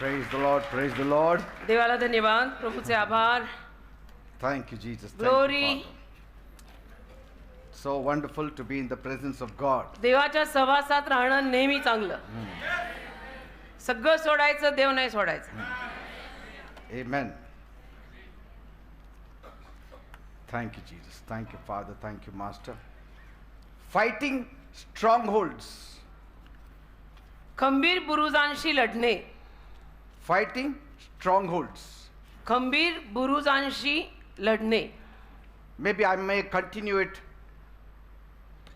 Praise the Lord, praise the Lord. देवाला धन्यवाद, प्रभूचे आभार. Thank you, Jesus. Thank Glory. you, Father. So wonderful to be in the presence of God. देवाच्या सहवासात राहणं नेहमी चांगलं. सगळं सोडायचं, देव नाही सोडायचं. Amen. Thank you, Jesus. Thank you, Father. Thank you, Master. Fighting strongholds. खंबीर बुरुजांशी लढणे. Fighting strongholds. खंबीर बुरुजांशी लढणे. Maybe I may continue it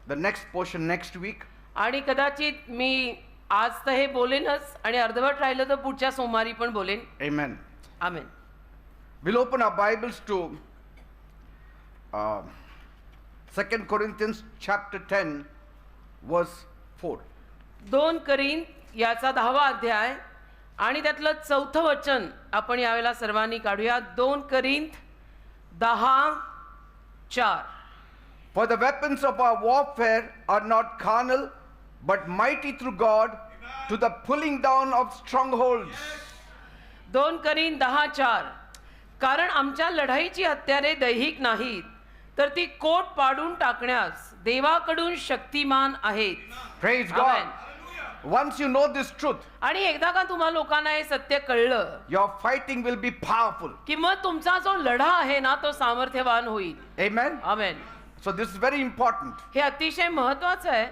the next portion next week. आणि कदाचित मी आज तर हे बोलेनच आणि अर्धवट राहिलं तर पुढच्या सोमवारी पण बोलेन. Amen. Amen. We'll open our Bibles to 2 Corinthians chapter 10 verse 4. 2 Corinth याचा 10वा अध्याय आणि त्यातलं 4थं वचन आपण यावेळेला सर्वांनी काढूया. 2 Corinth 10:4. For the weapons of our warfare are not carnal, but mighty through God to the pulling down of strongholds. 2 Corinth 10:4. कारण आमच्या लढाईची हत्यारे दैहिक नाहीत, तर ती कोट पाडून टाकण्यास देवाकडून शक्तिमान आहेत. Praise Amen. God. Once you know this truth, आणि एकदा का तुम्हा लोकांना हे सत्य कळलं your fighting will be powerful. की मग तुमचा जो लढा आहे ना तो सामर्थ्यवान होईल. Amen. Amen. So this is very important. हे अतिशय महत्वाचं आहे.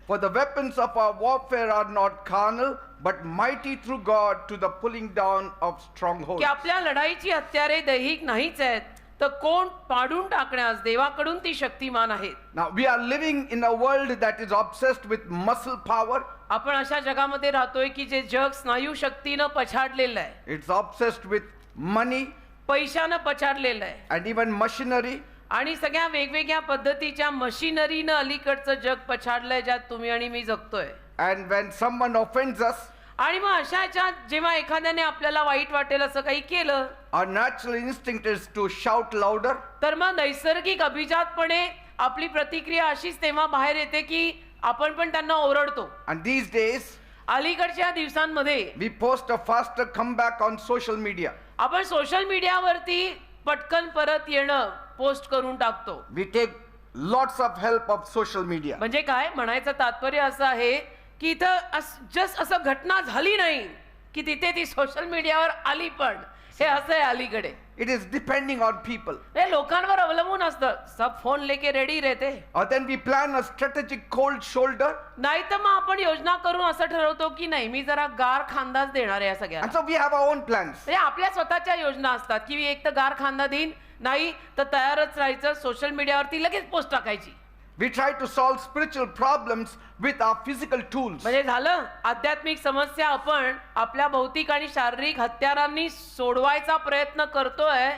For the weapons of our warfare are not carnal, but mighty through God to the pulling down of strongholds. की आपल्या लढाईची हत्यारे दैहिक नाहीच आहेत, तर कोण पाडून टाकण्यास देवाकडून ती शक्तिमान आहेत. Now we are living in a world that is obsessed with muscle power. आपण अशा जगामध्ये राहतोय की जे जग स्नायू शक्तीनं पछाडलेलं आहे, It's obsessed with money पैशानं पछाडलेलं आहे and even machinery. आणि सगळ्या वेगवेगळ्या पद्धतीच्या मशिनरीनं अलीकडचं जग पछाडलंय ज्यात तुम्ही आणि मी जगतोय. And when someone offends us, आणि मग अशा ह्याच्यात जेव्हा एखाद्याने आपल्याला वाईट वाटेल असं काही केलं our natural instinct is to shout louder. तर मग नैसर्गिक अभिजातपणे आपली प्रतिक्रिया अशीच तेव्हा बाहेर येते की आपण पण त्यांना ओरडतो. And these days, अलीकडच्या दिवसांमध्ये we post a faster comeback on social media. आपण सोशल मीडियावरती पटकन परत येणं पोस्ट करून टाकतो. We take lots of help of social media. म्हणजे काय म्हणायचं तात्पर्य असं आहे की इथं जस्ट असं घटना झाली नाही की तिथे ती सोशल मीडियावर आली. पण हे असं आहे अलीकडे. It is depending on people. हे लोकांवर अवलंबून असतं. सब फोन लेके रेडी रहते. Or then we plan a strategic cold shoulder. नाही तर मग आपण योजना करून असं ठरवतो की नाही मी जरा गार खांदाच देणार आहे या सगळ्या. And so we have our own plans. म्हणजे आपल्या स्वतःच्या योजना असतात की मी एक तर गार खांदा देईन, नाही तर तयारच राहायचं. सोशल मीडियावरती लगेच पोस्ट टाकायची. We try to solve spiritual problems with our physical tools. म्हणजे झालं आध्यात्मिक समस्या आपण आपल्या भौतिक आणि शारीरिक हत्यारांनी सोडवायचा प्रयत्न करतोय,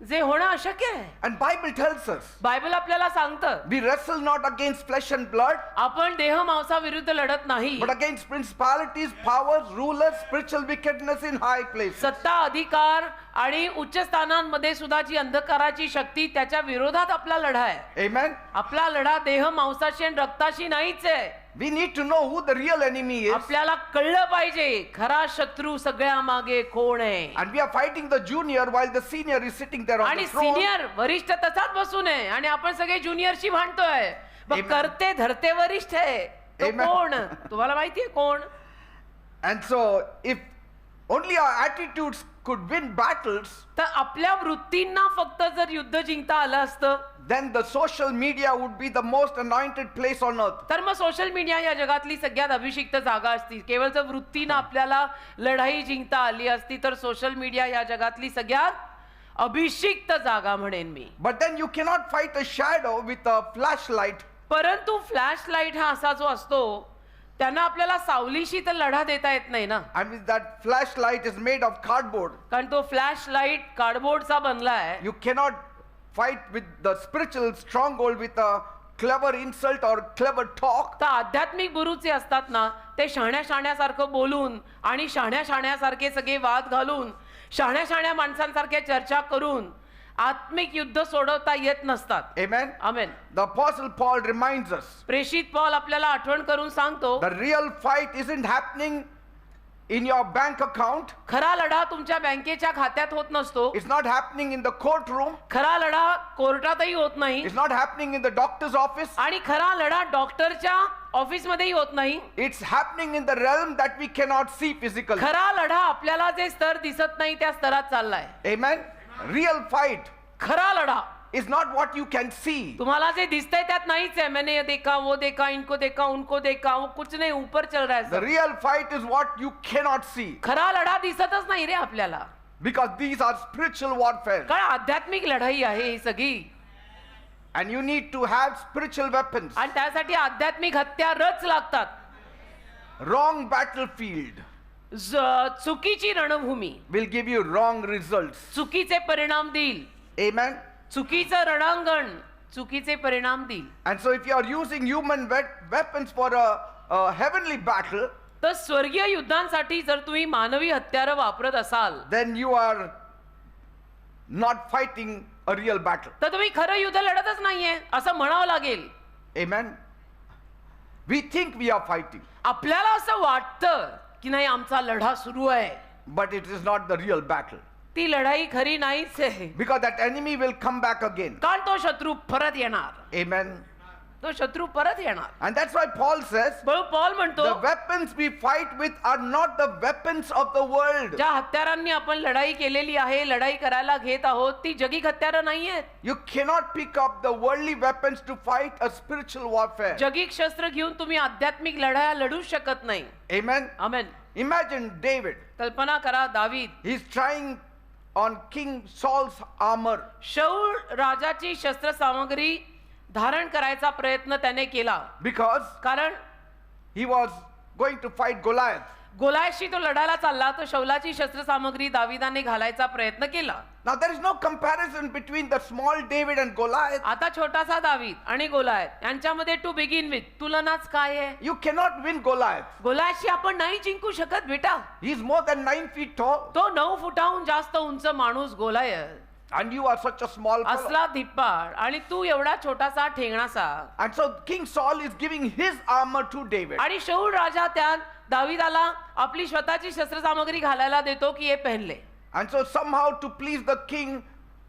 जे होणं अशक्य आहे. And Bible tells us, Bible आपल्याला सांगतं we wrestle not against flesh and blood, आपण देह मांसाविरुद्ध लढत नाही, but against principalities, powers, rulers, spiritual wickedness in high places. सत्ता अधिकार आणि उच्च स्थानांमध्ये सुद्धा जी अंधकाराची शक्ती त्याच्या विरोधात आपला लढा आहे. Amen. आपला लढा देह मांसाशी आणि रक्ताशी नाहीच आहे. We need to know who the real enemy is. आपल्याला कळलं पाहिजे खरा शत्रू सगळ्या मागे कोण आहे. And we are fighting the junior while the senior is sitting there on आणि the throne. सिनियर वरिष्ठ तसाच बसून आहे आणि आपण सगळे ज्युनियरशी भांडतोय. मग Amen. करते धरते वरिष्ठ आहे तो Amen. कोण तुम्हाला माहितीये कोण. And so if only our attitudes could win battles, तर आपल्या वृत्तींना फक्त जर युद्ध जिंकता आलं असतं then the social media would be the most anointed place on earth. तर मग सोशल मीडिया या जगातली सगळ्यात अभिषिक्त जागा असती. केवळ जर वृत्तीनं आपल्याला लढाई जिंकता आली असती तर सोशल मीडिया या जगातली सगळ्यात अभिषिक्त जागा म्हणेन मी. But then you cannot fight a shadow with a flashlight. परंतु फ्लॅश लाईट हा असा जो असतो त्यांना आपल्याला सावलीशी तर लढा देता येत नाही ना. I mean that flashlight is made of cardboard. कारण तो फ्लॅश लाईट कार्डबोर्डचा बनला आहे. You cannot fight with the spiritual stronghold with a clever insult or clever talk. तर आध्यात्मिक गुरुचे असतात ना ते शहाण्या शहाण्यासारखं बोलून आणि शहाण्या शहाण्यासारखे सगळे वाद घालून शहाण्या शहाण्या माणसांसारख्या चर्चा करून आत्मिक युद्ध सोडवता येत नसतात. Amen. Amen. The apostle Paul reminds us प्रेषित पौल आपल्याला आठवण करून सांगतो the real fight isn't happening in your bank account. खरा लढा तुमच्या बँकेच्या खात्यात होत नसतो. It's not happening in the courtroom. खरा लढा कोर्टातही होत नाही. It's not happening in the doctor's office. आणि खरा लढा डॉक्टरच्या ऑफिस मध्येही होत नाही. It's happening in the realm that we cannot see physically. खरा लढा आपल्याला जे स्तर दिसत नाही त्या स्तरात चाललाय. Amen. Real fight खरा लढा is not what you can see. तुम्हाला जे दिसतंय त्यात नाहीच आहे. मैंने ये देखा, वो देखा, इनको देखा, उनको देखा, वो कुछ नहीं, ऊपर चल रहा है The sub. real fight is what you cannot see. खरा लढा दिसतच नाही रे आपल्याला. Because these are spiritual warfare. कारण आध्यात्मिक लढाई आहे ही सगळी. And you need to have spiritual weapons. आणि त्यासाठी आध्यात्मिक हत्यारच लागतात. Wrong battlefield चुकीची रणभूमी will give you wrong results. चुकीचे परिणाम देईल. Amen. चुकीचं रणांगण चुकीचे परिणाम देईल. And so if you are using human weapons for a heavenly battle, तर स्वर्गीय युद्धांसाठी जर तुम्ही मानवी हत्यारं वापरत असाल then you are not fighting a real battle. तर तुम्ही खरं युद्ध लढतच नाहीये असं म्हणावं लागेल. Amen. We think we are fighting, आपल्याला असं वाटतं की नाही आमचा लढा सुरू आहे, but it is not the real battle. ती लढाई खरी नाहीच आहे. Because that enemy will come back again. कारण तो शत्रू परत येणार. Amen. तो शत्रू परत येणार. And that's why Paul says, Paul म्हणतो the weapons we fight with are not the weapons of the world. ज्या हत्यारांनी आपण लढाई केलेली आहे, लढाई करायला घेत आहोत, ती जगिक हत्यारं नाहीयेत. You cannot pick up the worldly weapons to fight a spiritual warfare. जगिक शस्त्र घेऊन तुम्ही आध्यात्मिक लढाया लढू शकत नाही. Amen. आमेन. Imagine David. कल्पना करा दावीद He's trying on King Saul's armor. शाऊल राजाची शस्त्र सामग्री धारण करायचा प्रयत्न त्याने केला. Because कारण he was going to fight Goliath. गोलायशी तो लढायला चालला, तर शौलाची शस्त्र सामग्री दाविदाने घालायचा प्रयत्न केला. Now there is no comparison between the small David and Goliath. आता छोटासा दावीद आणि गोलायत यांच्यामध्ये टू बिगिन विथ तुलनाच काय आहे. You cannot win Goliath. गोलायशी आपण नाही जिंकू शकत बेटा. He's more than 9 feet tall. तो 9 फुटाहून जास्त उंच माणूस Goliath And you are such a small fellow. असला धिप्पाड आणि तू एवढा छोटासा ठेंगणासा. And so King Saul is giving his armor to David. आणि शाऊल राजा त्यात दाविदाला आपली स्वतःची शस्त्र सामग्री घालायला देतो की हे पहनले. And so somehow to please the king,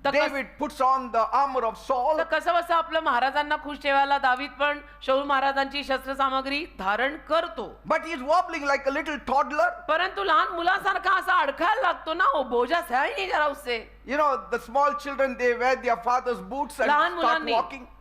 The David puts on the armor of Saul. तर कसं बसं आपलं महाराजांना खुश ठेवायला दावीद पण शाऊल महाराजांची शस्त्र सामग्री धारण करतो. But he is wobbling like a little toddler. परंतु लहान मुलासारखा असा अडखायला लागतो ना. ओ बोजा सही नहीं जरा उससे. You know, the small children, they wear their father's boots and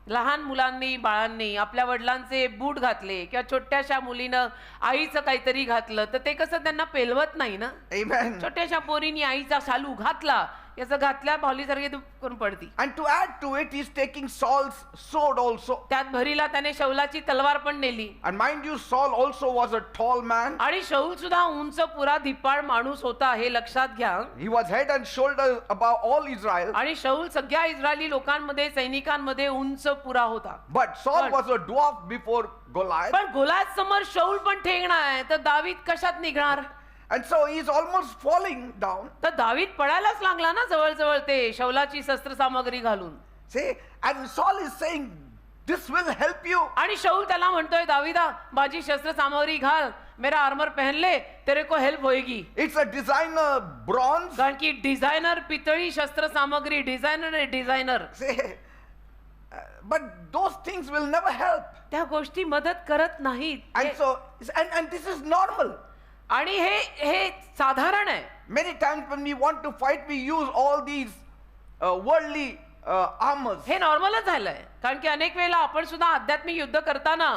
लहान मुलांनी बाळांनी आपल्या वडिलांचे बूट घातले किंवा छोट्याशा मुलीनं आईचं काहीतरी घातलं तर ते कसं त्यांना पेलवत नाही ना. Amen. छोट्याशा पोरीनी आईचा शालू घातला याचं घातल्या भावलीसारखी करून पडती. And to add to it, he's taking Saul's sword also. त्यात भरीला त्याने शौलाची तलवार पण नेली. And mind you, Saul also was a tall man. आणि शाऊल सुद्धा उंच पुरा धिप्पाड माणूस होता हे लक्षात घ्या. He was head and shoulders above all Israel. आणि शाऊल सगळ्या इस्रायली लोकांमध्ये सैनिकांमध्ये उंच पुरा होता. But Saul was a dwarf before Goliath. पण गोलायत समोर शाऊल पण ठेंगणा आहे, तर दावीद कशात निघणार. And so he's almost falling down. तर दावीद पडायलाच लागला ना जवळजवळ ते शौलाची शस्त्र सामग्री घालून. See, and Saul is saying, this will help you. आणि शाऊल त्याला म्हणतोय दाविदा माझी शस्त्र सामग्री घाल, मेरा आर्मर पहन ले, तेरे को हेल्प होएगी. It's a designer bronze. कारण की डिझायनर पितळी शस्त्र सामग्री designer. See, but those things will never help. त्या गोष्टी मदत करत नाहीत. And so, and this is normal. आणि हे साधारण आहे. Many times when we want to fight, we use all these worldly armors. हे नॉर्मलच झालंय. कारण की अनेक वेळेला आपण सुद्धा आध्यात्मिक युद्ध करताना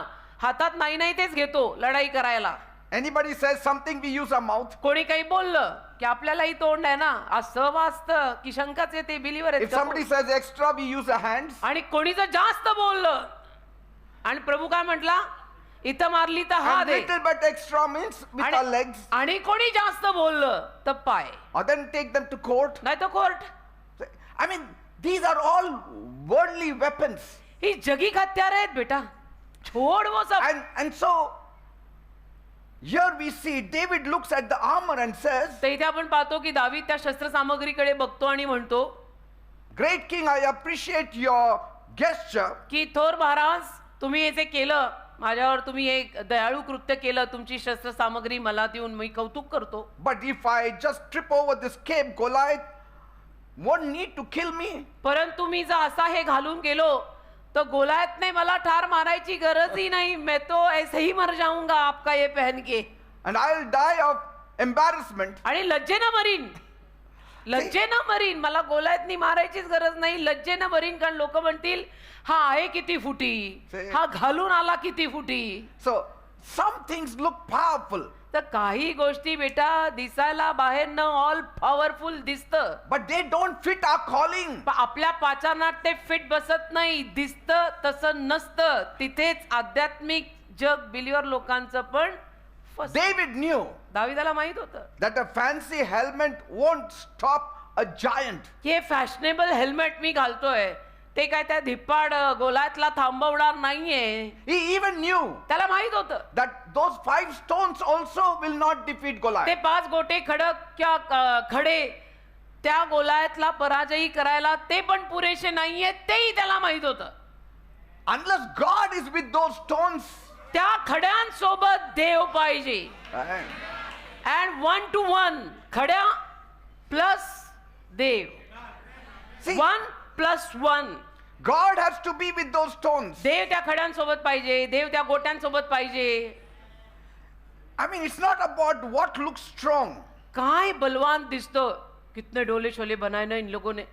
हातात नाही तेच घेतो लढाई करायला. Anybody says something, we use our mouth. कोणी काही बोललं की आपल्यालाही तोंड आहे ना, असं वाचतं की शंकाच येते believer If somebody says extra, we use our hands. आणि कोणी जर जास्त बोललं आणि प्रभू काय म्हटला इथं मारली तर हा And they. little bit extra means with our legs. आणि कोणी जास्त बोललं तर पाय, Or then take them to court. नाही तर court. I mean, these are all worldly weapons. ही जगी हत्यार आहेत बेटा. छोड वो सब. And so, here we see David looks at the armor and says, तर इथे आपण पाहतो की दावीद त्या शस्त्र सामग्रीकडे बघतो आणि म्हणतो Great King, I appreciate your gesture. की थोर महाराज तुम्ही हे जे केलं माझ्यावर तुम्ही एक दयाळू कृत्य केलं, तुमची शस्त्र सामग्री मला देऊन मी कौतुक करतो. But if I just trip over this cape, Goliath won't need to kill me. परंतु मी जर असा हे घालून गेलो तो गोलायतने मला ठार मारायची गरज ही नाही. मैं तो ऐसे ही मर जाऊंगा आपका ये पहन के. And I'll die of embarrassment. आणि लज्जेनं मरीन, लज्जेनं मरीन. मला गोलायतनी मारायचीच गरज नाही, लज्जेनं मरीन. कारण लोक म्हणतील हा आहे किती फुटी, हा घालून आला किती फुटी. So some things look powerful, तर काही गोष्टी बेटा दिसायला बाहेरनं ऑल पॉवरफुल दिसतं, but they don't fit our calling. आपल्या पाचानात ते फिट बसत नाही. दिसतं तसं नसतं. तिथेच आध्यात्मिक जग बिलीवर लोकांचं पण फसतं. David knew दाविदाला माहित होतं that a fancy helmet won't stop a giant. की हे फॅशनेबल हेल्मेट मी घालतोय ते काय त्या धिप्पाड गोलातला थांबवणार नाहीये. He even knew त्याला माहित होतं that those 5 stones also will not defeat ते Goliath. 5 गोटे खडक किंवा खडे त्या गोलायतला पराजयी करायला ते पण पुरेसे नाहीये, तेही त्याला माहित होतं. Unless God is with those stones. त्या खड्यांसोबत देव पाहिजे. Amen. अँड 1 to 1 खड्या plus Dev. See, 1 plus 1. God has to be with those stones. देव त्या खड्यांसोबत पाहिजे, देव त्या गोट्यांसोबत पाहिजे. I mean, it's not about what looks strong. काय बलवान दिसतो, कितने डोले शोले बनाए ना इन लोगों ने,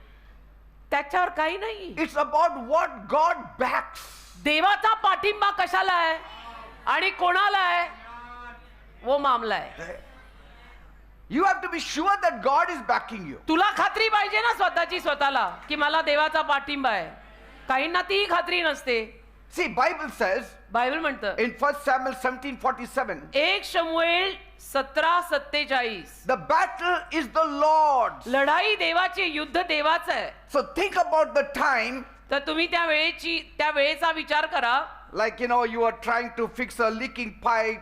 त्याच्यावर काही नाही. It's about what God backs. देवाचा पाठिंबा कशाला आहे आणि कोणाला आहे, वो मामला आहे. You have to be sure that God is backing you. तुला खात्री पाहिजे ना स्वतःची स्वतःला की मला देवाचा पाठिंबा आहे. काहींना ती खात्री नसते. See, Bible says बायबल म्हणतं in 1 Samuel 17:47, 1 शमूएल 17:47 the battle is the Lord's. लढाई देवाची, युद्ध देवाचं आहे. So think about the time, तर तुम्ही त्या वेळेचा विचार करा like you are trying to fix a leaking pipe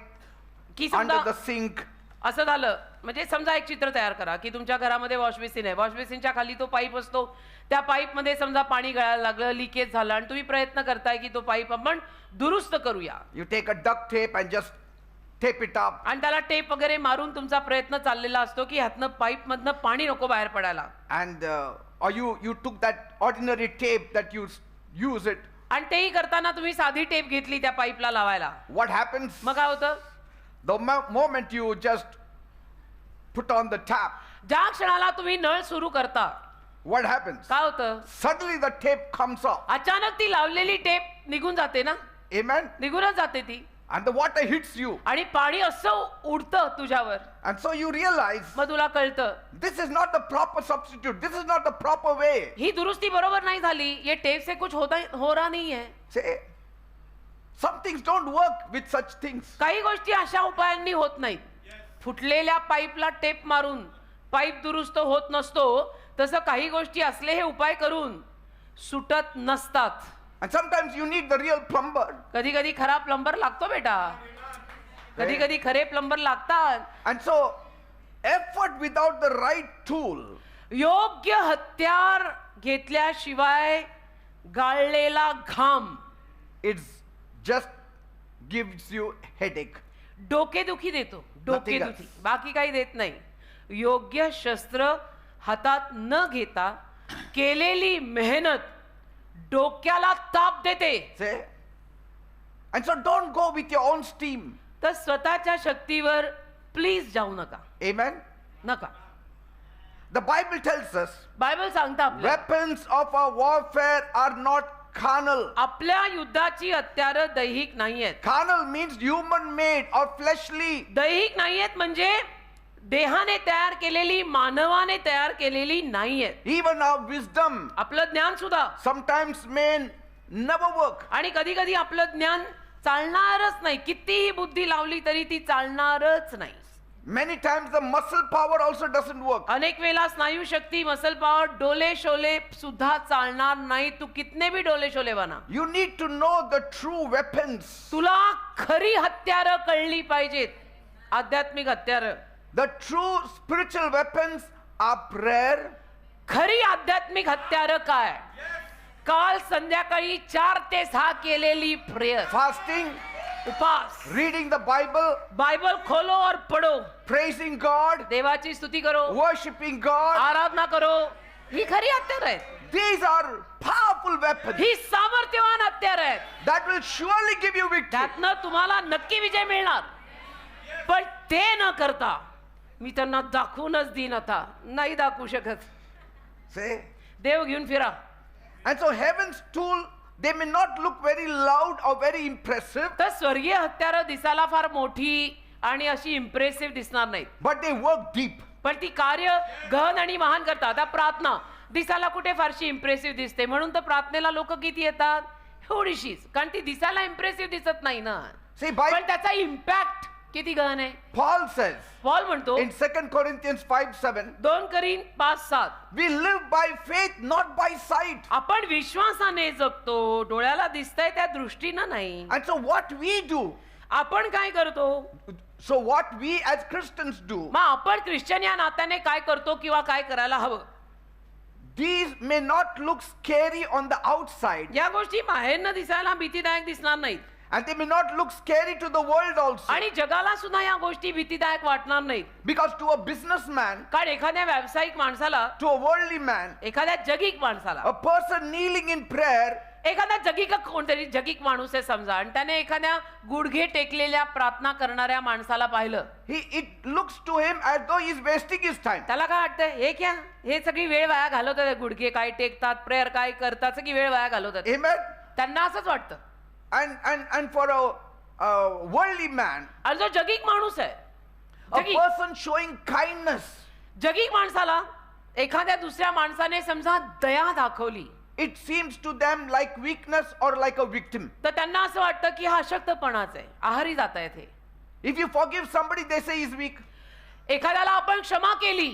की under समजा the sink. असं झालं. म्हणजे समजा एक चित्र तयार करा की तुमच्या घरामध्ये वॉश बेसिन आहे, वॉश बेसिनच्या खाली तो पाईप असतो. त्या पाईप मध्ये समजा पाणी गळायला लागलं, लिकेज झालं आणि तुम्ही प्रयत्न करताय की तो पाईप आपण दुरुस्त करूया. You take a duct tape and just tape it up. आणि त्याला टेप वगैरे मारून तुमचा प्रयत्न चाललेला असतो की ह्यातनं पाईप मधनं पाणी नको बाहेर पडायला. And or you took that ordinary tape that you use it. आणि तेही करताना तुम्ही साधी टेप घेतली त्या पाईपला लावायला. What happens? मग काय होतं, The moment you just put on the tap, ज्या क्षणाला तुम्ही नळ सुरू करता what happens? काय होतं, Suddenly the tape comes off. अचानक ती लावलेली टेप निघून जाते ना, Amen? निघूनच जाते ती. And the water hits you. आणि पाणी असं उडतं तुझ्यावर. And so you realize मग तुला कळतं this is not the proper substitute. This is not the proper way. ही दुरुस्ती बरोबर नाही झाली, ये टेप से कुछ हो रहा नहीं है. See, some things don't work with such things. काही गोष्टी अशा उपायांनी होत नाहीत. फुटलेल्या पाईपला टेप मारून पाईप दुरुस्त होत नसतो, तसं काही गोष्टी असले हे उपाय करून सुटत नसतात. And sometimes you need the real plumber. कधी कधी खरा प्लंबर लागतो बेटा, कधी कधी खरे प्लंबर लागतात. And so effort without the right tool योग्य हत्यार घेतल्याशिवाय गाळलेला घाम it's just gives you headache. डोकेदुखी देतो, डोकेदुखी, बाकी काही देत नाही. योग्य शस्त्र हातात न घेता केलेली मेहनत डोक्याला ताप देते. See? And so don't go with your own steam. तर स्वतःच्या शक्तीवर प्लीज जाऊ नका. Amen? नका. The Bible tells us Bible सांगता आपल्याला weapons of our warfare are not carnal. आपल्या युद्धाची हत्यार दैहिक नाहीयेत. Carnal means human made or fleshly. दैहिक नाहीयेत म्हणजे देहाने तयार केलेली, मानवाने तयार केलेली नाहीयेत. Even our wisdom आपलं ज्ञान सुद्धा, sometimes may never work. आणि कधी कधी आपलं ज्ञान चालणारच नाही. कितीही बुद्धी लावली तरी ती चालणारच नाही. Many times the muscle power also doesn't work. अनेक वेळा स्नायू शक्ती, मसल पॉवर, डोले शोले सुद्धा चालणार नाही. तू कितने भी डोले शोले बना, You need to know the true weapons. तुला खरी हत्यारं कळली पाहिजेत, आध्यात्मिक हत्यारं. The true spiritual weapons are prayer, खरी आध्यात्मिक हत्यारं काय, काल संध्याकाळी 4 ते 6 केलेली प्रेयर, fasting, उपास, reading the Bible, बाइबल खोलो और पढ़ो, praising God, देवाची स्तुती करो, worshiping God. आराधना करो, ही खरी हत्यार आहेत. These are powerful weapons ही सामर्थ्यवान हत्यार आहेत. that will surely give you victory. त्यातनं तुम्हाला नक्की विजय मिळणार. पण ते न करता मी त्यांना दाखवूनच देईन, आता नाही दाखवू शकत. See? देव घेऊन फिरा. And so heaven's tool, they may not look very loud or very impressive, तर स्वर्गीय हत्यारं दिसायला फार मोठी आणि अशी इम्प्रेसिव्ह दिसणार नाहीत, but they work deep. पण ती कार्य गहन आणि महान करतात. आता प्रार्थना दिसायला कुठे फारशी इम्प्रेसिव्ह दिसते, म्हणून तर प्रार्थनेला लोक किती येतात, एवढीशीच, कारण ती दिसायला इम्प्रेसिव्ह दिसत नाही ना, See, पण त्याचा इम्पॅक्ट किती गहन आहे. Paul says पॉल म्हणतो in 2 Corinthians 5:7, 2 करीन 5:7, we live by faith, not by sight. आपण विश्वासाने जगतो, डोळ्याला दिसतंय त्या दृष्टीनं नाही. And so what we do, आपण काय करतो, so what we as Christians do, मग आपण ख्रिश्चन या नात्याने काय करतो किंवा काय करायला हवं. these may not look scary on the outside, या गोष्टी बाहेरनं दिसायला भीतीदायक दिसणार नाहीत, and they may not look scary to the world also. आणि जगाला सुद्धा या गोष्टी भीतीदायक वाटणार नाहीत. Because to a businessman, कारण एखाद्या व्यावसायिक माणसाला, to a worldly man, एखाद्या जगिक माणसाला, a person kneeling in prayer, एखादा जगिक कोणतरी जगिक माणूस आहे समजा, आणि त्याने एखाद्या गुडघे टेकलेल्या प्रार्थना करणाऱ्या माणसाला पाहिलं, it looks to him as though he is wasting his time. त्याला काय वाटतं, हे क्या, हे सगळी वेळ वाया घालवतात, गुडघे काय टेकतात, प्रेयर काय करतात, सगळी वेळ वाया घालवतात. Amen. त्यांना असंच वाटतं. And for a worldly man, आणि जो जगिक माणूस आहे, a जगिक person showing kindness, जगिक माणसाला एखाद्या दुसऱ्या माणसाने समजा दया दाखवली, it seems to them like weakness or like a victim. तर त्यांना असं वाटतं की हा अशक्तपणाच आहे, आहारी जाता येते. If you forgive somebody, they say he's weak. एखाद्याला आपण क्षमा केली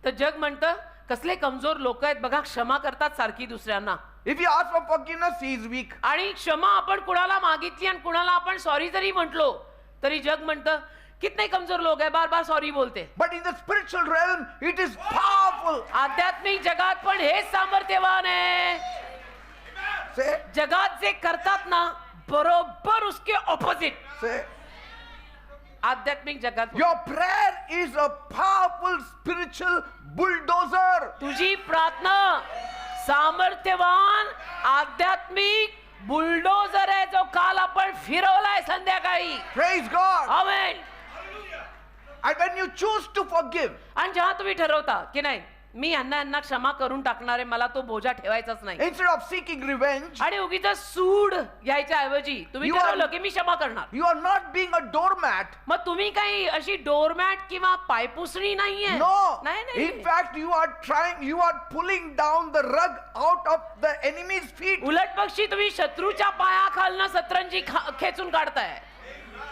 तर जग म्हणतं कसले कमजोर लोक आहेत बघा, क्षमा करतात सारखी दुसऱ्यांना. If you ask for forgiveness, he is weak. आणि क्षमा आपण कुणाला मागितली आणि कुणाला आपण सॉरी जरी म्हटलो तरी जग म्हणतं कितने कमजोर लोक आहे, बार बार सॉरी बोलते. But in the spiritual realm, it is powerful. आध्यात्मिक जगात पण हेच सामर्थ्यवान आहे. Say, जगात जे करतात ना, बरोबर उसके ऑपोजिट say. आध्यात्मिक जगात. Your prayer is a powerful spiritual bulldozer. तुझी प्रार्थना सामर्थ्यवान आध्यात्मिक बुलडोजर आहे, जो काल आपण फिरवलाय संध्याकाळी. Praise God. Amen. And when you choose to forgive, आणि जेव्हा तुम्ही ठरवता की नाही मी यांना क्षमा करून टाकणार आहे, मला तो बोजा ठेवायचाच नाही, instead of seeking revenge, आणि उगीच सूड घ्यायच्या ऐवजी तुम्ही You are- ठरवलं की मी क्षमा करणार, you are not being a doormat. मग तुम्ही काही अशी डोरमॅट किंवा पायपुसणी नाहीये. No. नाही नाही. In fact, you are pulling down the rug out of the enemy's feet. उलट पक्षी तुम्ही शत्रूच्या पायाखालनं सतरंजी खेचून काढताय.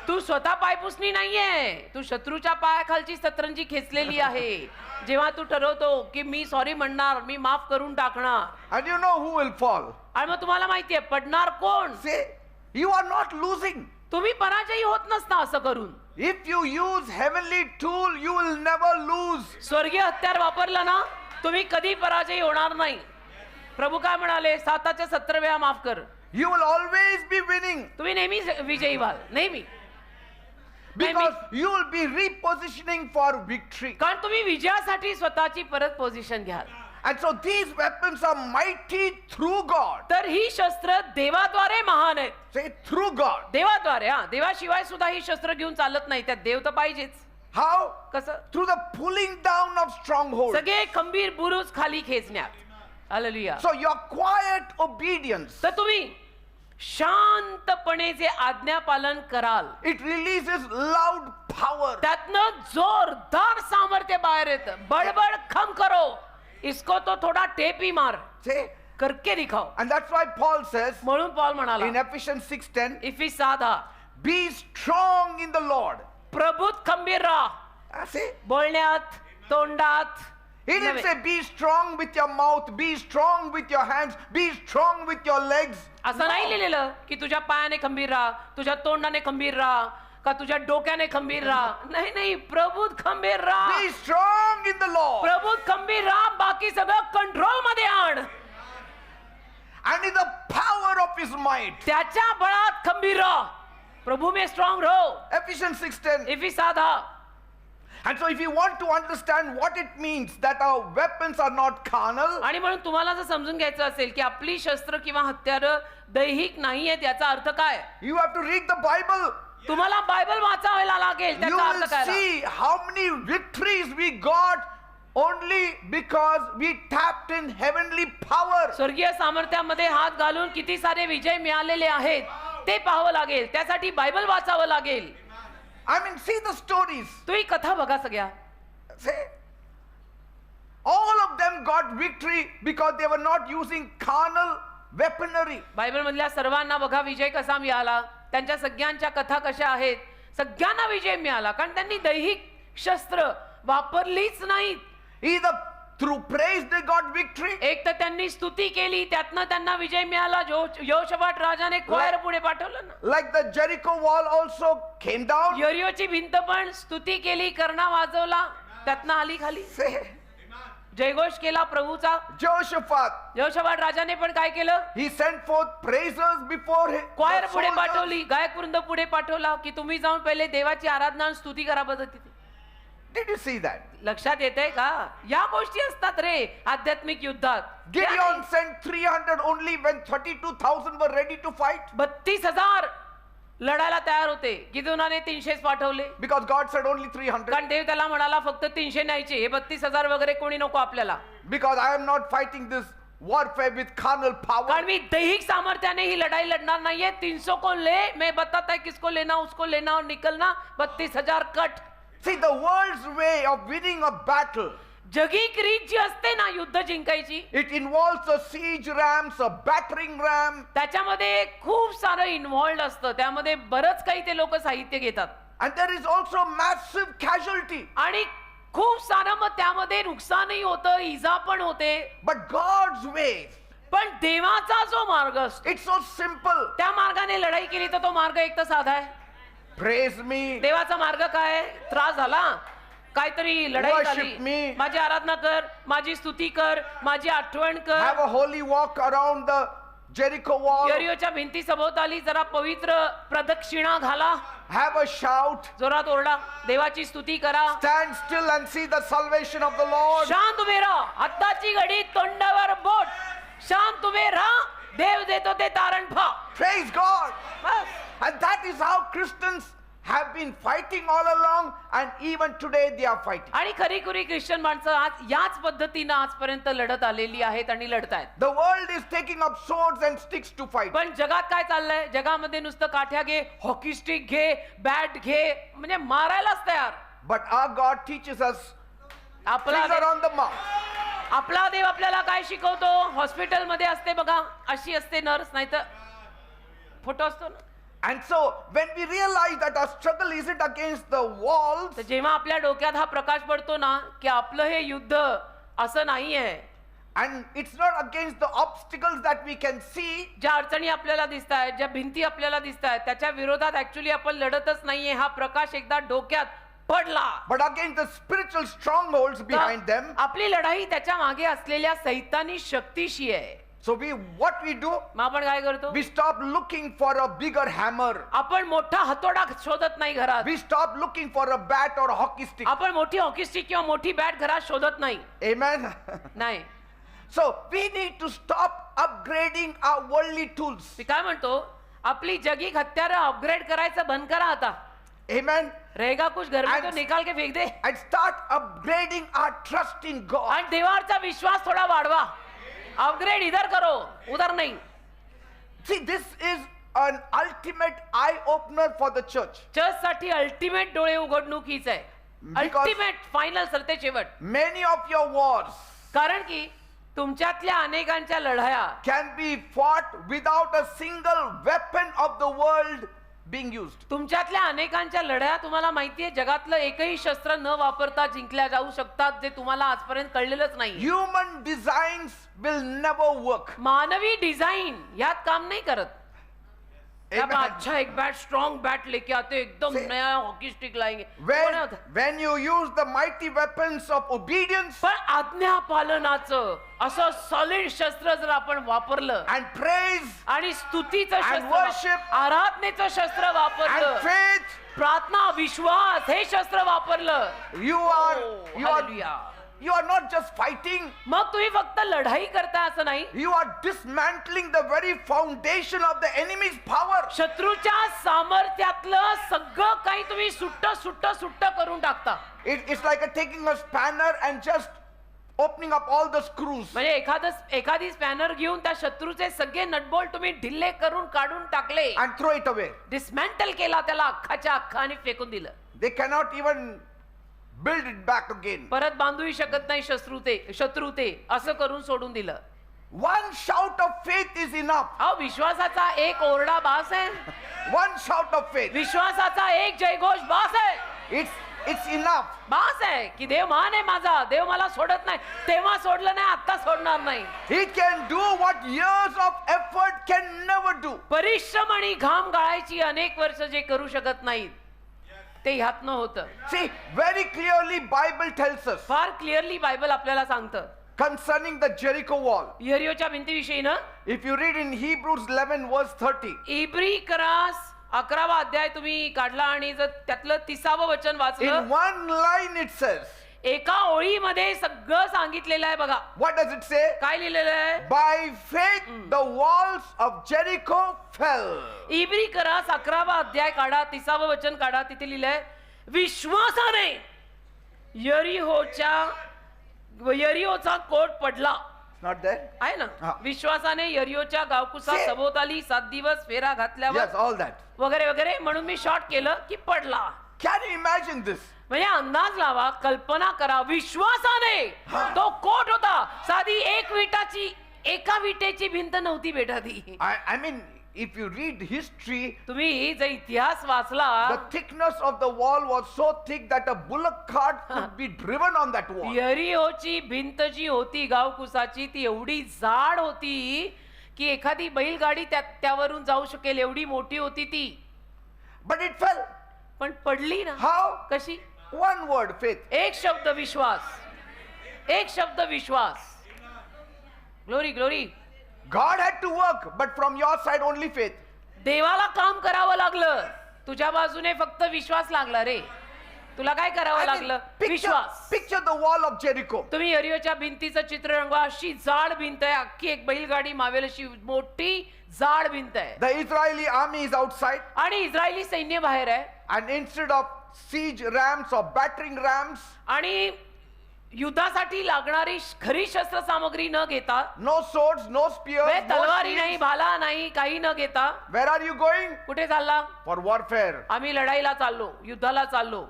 तू स्वतः पायपुसणी नाहीये, तू शत्रूच्या पायाखालची सतरंजी खेचलेली आहे. जेव्हा तू ठरवतो की मी सॉरी म्हणणार, मी माफ करून टाकणार, And you know who will fall. आणि मग तुम्हाला माहितीये पडणार कोण. Say, you are not losing. तुम्ही पराजयी होत नसता असं करून. If you use heavenly tool, you will never lose. स्वर्गीय हत्यार वापरलं ना, तुम्ही कधी पराजयी होणार नाही. प्रभू काय म्हणाले, 7च्या 70 वेळा माफ कर. You will always be winning तुम्ही नेहमी विजयी व्हाल, नेहमी. because you will be repositioning for victory. कारण तुम्ही विजयासाठी स्वतःची परत पोझिशन घ्याल. And so these weapons are mighty through God. तर ही शस्त्र देवाद्वारे महान आहेत. Say through God. देवाद्वारे. हा, देवाशिवाय सुद्धा ही शस्त्र घेऊन चालत नाही, त्यात देव तर पाहिजेच. How? कसं? Through the pulling down of strongholds. सगळे खंबीर बुरुज खाली खेचण्यात. Hallelujah. So your quiet obedience, तर तुम्ही शांतपणे जे आज्ञापालन कराल, it releases loud power. त्यातनं जोरदार सामर्थ्य बाहेर येतं. बडबड खम करो, इसको तो थोडा टेप ही मार, Say, करके दिखाओ. and that's why Paul says म्हणून पॉल in म्हणाला Ephesians 6:10, इफिस 6:10, be strong in the Lord. प्रभूत खंबीर राहा, See, बोलण्यात, तोंडात. he didn't say be strong with your mouth, be strong with your hands, be strong with your legs. असं नाही लिहिलेलं की तुझ्या पायाने खंबीर राहा, तुझ्या तोंडाने खंबीर राहा, का तुझ्या डोक्याने खंबीर राहा. नाही नाही, प्रभूत खंबीर राहा. Be strong in the Lord प्रभूत खंबीर राहा, बाकी सगळं कंट्रोल मध्ये आण. and in the power of his might. त्याच्या बळात खंबीर राहा. प्रभु में स्ट्रांग रहो. Ephesians 6:10. Ephesians 6:10. And so if you want to understand what it means that our weapons are not carnal, आणि म्हणून तुम्हाला जर समजून घ्यायचं असेल की आपली शस्त्र किंवा हत्यार दैहिक नाही आहेत याचा अर्थ काय, you have to read the Bible. तुम्हाला बायबल वाचायला लागेल. You त्याचा will अर्थ काय. see how many victories we got only because we tapped in heavenly power. स्वर्गीय सामर्थ्यामध्ये हात घालून किती सारे विजय मिळालेले आहेत ते पाहावं लागेल. त्यासाठी बायबल वाचावं लागेल. I mean, see the stories. तुम्ही कथा बघा सगळ्या. See, all of them got victory because they were not using carnal weaponry. Bible मधल्या सर्वांना बघा विजय कसा मिळाला. त्यांच्या सगळ्यांच्या कथा कशा आहेत. सगळ्यांना विजय मिळाला कारण त्यांनी दैहिक शस्त्र वापरलीच नाहीत. Either through praise they got victory, एक तर त्यांनी स्तुती केली त्यातनं त्यांना विजय मिळाला. योशवाट राजाने क्वायर पुढे पाठवलं ना. like the Jericho wall also came down. यरियोची भिंत पण स्तुती केली, कर्णा वाजवला, त्यातनं आली खाली. Say, जयघोष केला प्रभूचा. Jehoshaphat, योशवाट राजाने पण काय केलं, he sent forth praisers before him. क्वायर पुढे पाठवली, गायक वृंद पुढे पाठवला की तुम्ही जाऊन पहिले देवाची आराधना आणि स्तुती करा पद्धतीने. Did you see that? लक्षात येतंय का. या गोष्टी असतात रे आध्यात्मिक युद्धात. Gideon sent 300 only when 32,000 were ready to fight. 32,000 लढायला तयार होते. गिदोनाने 300 पाठवले Because God said only 300. कारण देव त्याला म्हणाला फक्त 300 न्यायचे. हे 32,000 वगैरे कोणी नको आपल्याला. Because I am not fighting this warfare with carnal power. कारण मी दैहिक सामर्थ्याने ही लढाई लढणार नाहीये. 300 को ले, मैं बताता है किसको लेना, उसको लेना और निकलना. 32,000 cut. See, the world's way of winning a battle, जगिक रीत जी असते ना युद्ध जिंकायची, it involves a siege rams, a battering ram, त्याच्यामध्ये खूप सारं इन्व्हॉल्ड असतं. त्यामध्ये बरंच काही ते लोक साहित्य घेतात and there is also massive casualty. आणि खूप सारं मग त्यामध्ये नुकसानही होतं, इजा पण होते. But God's way, पण देवाचा जो मार्ग असतो it's so simple. त्या मार्गाने लढाई केली तर तो मार्ग एक तर साधा आहे. Praise me, देवाचा मार्ग काय, त्रास झाला, काहीतरी लढाई Worship झाली, me. माझी आराधना कर, माझी स्तुती कर, माझी आठवण कर. have a holy walk around the Jericho wall, यरियोच्या भिंती सभोवताली जरा पवित्र प्रदक्षिणा घाला, have a shout, जोरात ओरडा, देवाची स्तुती करा, stand still and see the salvation of the Lord. शांत उभे राहा, हाताची घडी तोंडावर बोट, शांत उभे राहा, देव देतो ते तारण पहा. Praise God. Bus. And that is how Christians have been fighting all along, and even today they are fighting. आणि खरी खुरी ख्रिश्चन माणसं आज याच पद्धतीनं आजपर्यंत लढत आलेली आहेत आणि लढतायत. The world is taking up swords and sticks to fight. पण जगात काय चाललंय, जगामध्ये नुसतं काठ्या घे, हॉकी स्टिक घे, बॅट घे, म्हणजे मारायलाच तयार. But our God teaches us आपला finger Dev- on the mouth. आपला देव आपल्याला काय शिकवतो, हॉस्पिटल मध्ये असते बघा, अशी असते नर्स, नाही तर फोटो असतो ना. And so when we realize that our struggle isn't against the walls, तर जेव्हा आपल्या डोक्यात हा प्रकाश पडतो ना की आपलं हे युद्ध असं नाहीये, and it's not against the obstacles that we can see, ज्या अडचणी आपल्याला दिसत आहेत, ज्या भिंती आपल्याला दिसत आहेत, त्याच्या विरोधात ऍक्च्युली आपण लढतच नाहीये. हा प्रकाश एकदा डोक्यात पडला but against the spiritual strongholds behind तर them. आपली लढाई त्याच्या मागे असलेल्या सैतानी शक्तीशी आहे. So what we do, मग आपण काय करतो, we stop looking for a bigger hammer. आपण मोठा हातोडा शोधत नाही घरात, We stop looking for a bat or a hockey stick. आपण मोठी हॉकी स्टिक किंवा मोठी बॅट घरात शोधत नाही. Amen. नाही. So we need to stop upgrading our worldly tools. मी काय म्हणतो, आपली जगिक हत्यारं अपग्रेड करायचं बंद करा आता. Amen. रहेगा कुछ घर में तो And- निकाल के फेक दे. And start upgrading our trust in God. आणि देवावरचा विश्वास थोडा वाढवा. अपग्रेड इधर करो, उधर नहीं. See, this is an ultimate eye opener for the church. Church साठी अल्टिमेट डोळे उघडणुकीच आहे. Because- अल्टिमेट फायनल सरते शेवट. Many of your wars कारण की तुमच्यातल्या अनेकांच्या लढाया can be fought without a single weapon of the world being used. तुमच्यातल्या अनेकांच्या लढाया तुम्हाला माहितीये जगातलं एकही शस्त्र न वापरता जिंकल्या जाऊ शकतात, जे तुम्हाला आजपर्यंत कळलेलंच नाही. Human designs will never work. मानवी डिझाईन यात काम नाही करत. अब Amen. अच्छा एक बैट स्ट्रॉन्ग बैट लेके आते एकदम See, नया हॉकी स्टिक लाएंगे कोण When, होतं? when you use the mighty weapons of obedience पण आज्ञा पालनाचं असं सॉलिड शस्त्र जर आपण वापरलं and praise आणि स्तुतीचं And शस्त्र worship आराधनेचं शस्त्र and वापरलं faith, प्रार्थना विश्वास हे शस्त्र वापरलं you are, Oh, you are, hallelujah. you are not just fighting, मग तुम्ही फक्त लढाई करता असं नाही you are dismantling the very foundation of the enemy's power. शत्रूच्या सामर्थ्यातलं सगळं काही तुम्ही सुट्ट करून टाकता It's like taking a spanner and just opening up all the screws म्हणजे एखादी स्पॅनर घेऊन त्या शत्रूचे सगळे नटबोल्ट तुम्ही ढिल्ले करून काढून टाकले and throw it away. डिसमॅन्टल केला त्याला अख्खाच्या अख्खा आणि फेकून दिलं They cannot even build it back again. परत बांधूही शकत नाही शत्रू ते असं करून सोडून दिलं One shout of faith is enough. अहो विश्वासाचा एक ओरडा बास आहे One shout of faith. विश्वासाचा एक जयघोष बास आहे It's enough. बास आहे की देव महान आहे माझा देव मला सोडत नाही तेव्हा सोडलं नाही आता सोडणार नाही He can do what years of effort can never do. परिश्रम आणि घाम गाळायची अनेक वर्ष जे करू शकत नाहीत ते ह्यातनं होतं See, very clearly Bible tells us फार क्लिअरली बायबल आपल्याला सांगतं concerning the Jericho wall. यरियोच्या भिंतीविषयी ना If you read in Hebrews 11 verse 30, इब्री करास 11वा अध्याय तुम्ही काढला आणि जर त्यातलं 30वं वचन in वाचलं one line it says, एका ओळीमध्ये सगळं सांगितलेलं आहे बघा what does it say? काय लिहिलेलं आहे By faith the walls of Jericho fell. इब्री करास 11वा अध्याय काढा 30वं वचन काढा तिथे लिहिलंय विश्वासाने यरिहोचा कोट पडला Not there? आहे ना हा. विश्वासाने यरिहोच्या गावकुसा See. सभोवताली 7 दिवस फेरा घातल्यावर Yes, all that. वगैरे वगैरे म्हणून मी शॉर्ट केलं की पडला Can you imagine this? म्हणजे अंदाज लावा कल्पना करा विश्वासाने तो कोट होता साधी एका विटेची भिंत नव्हती बेटा ती I mean, if you read history, तुम्ही जर इतिहास वाचला the thickness of the wall was so thick that a bullock cart could be driven on that wall. यरिहोची भिंत जी होती गावकुसाची ती एवढी जाड होती की एखादी बैलगाडी त्यावरून जाऊ शकेल एवढी मोठी होती ती But it fell. पण पडली ना How? कशी One word, faith. एक शब्द विश्वास glory God had to work, but from your side only faith. देवाला काम करावं लागलं तुझ्या बाजूने फक्त विश्वास लागला रे तुला काय करावं I mean, लागलं विश्वास picture the wall of Jericho. तुम्ही यरिहोच्या भिंतीचं चित्र रंगवा अशी जाड भिंत आहे अख्खी एक बैलगाडी मावेल अशी मोठी जाड भिंत आहे The Israeli army is outside, आणि इस्रायली सैन्य बाहेर आहे and instead of siege rams or battering rams, आणि युद्धासाठी लागणारी खरी शस्त्र सामग्री न घेता no swords, no spears, म्हणजे no तलवारी नाही shields. भाला नाही काही न घेता Where are you going? कुठे चालला For warfare. आम्ही लढाईला चाललो युद्धाला चाललो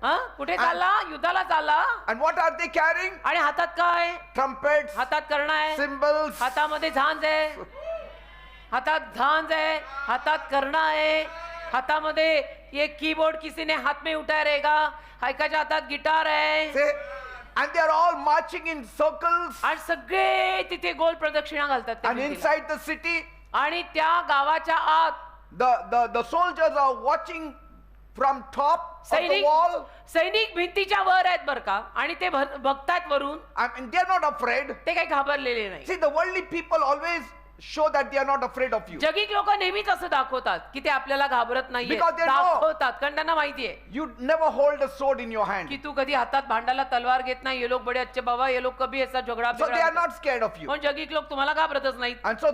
हा कुठे चालला युद्धाला चालला And what are they carrying? आणि हातात काय Trumpets, हातात करणं आहे cymbals, हातामध्ये झांज आहे हातात करणं आहे हातामध्ये एक कीबोर्ड किसी ने हाथ में उठाया रहेगा एकाच्या हातात गिटार आहे say, and they are all marching in circles. आणि सगळे तिथे गोल प्रदक्षिणा घालतात त्या And भिंतीला. inside the city, आणि त्या गावाच्या आत the soldiers are watching from top of the wall. सैनिक भिंतीच्या वर आहेत बर का आणि ते बघतात वरून I mean, they are not afraid. ते काही घाबरलेले नाही See, the worldly people always show that they are not afraid of you. जगिक लोक नेहमीच असं दाखवतात की ते आपल्याला घाबरत नाहीये Because they know. दाखवतात कारण त्यांना माहितीये You never hold a sword in your hand. की तू कधी हातात भांडाला तलवार घेत नाही ये लोक बडे अच्छे बाबा ये लोक कभी ऐसा झगडा So they are not scared of you. पण जगिक लोक तुम्हाला घाबरतच नाहीत And so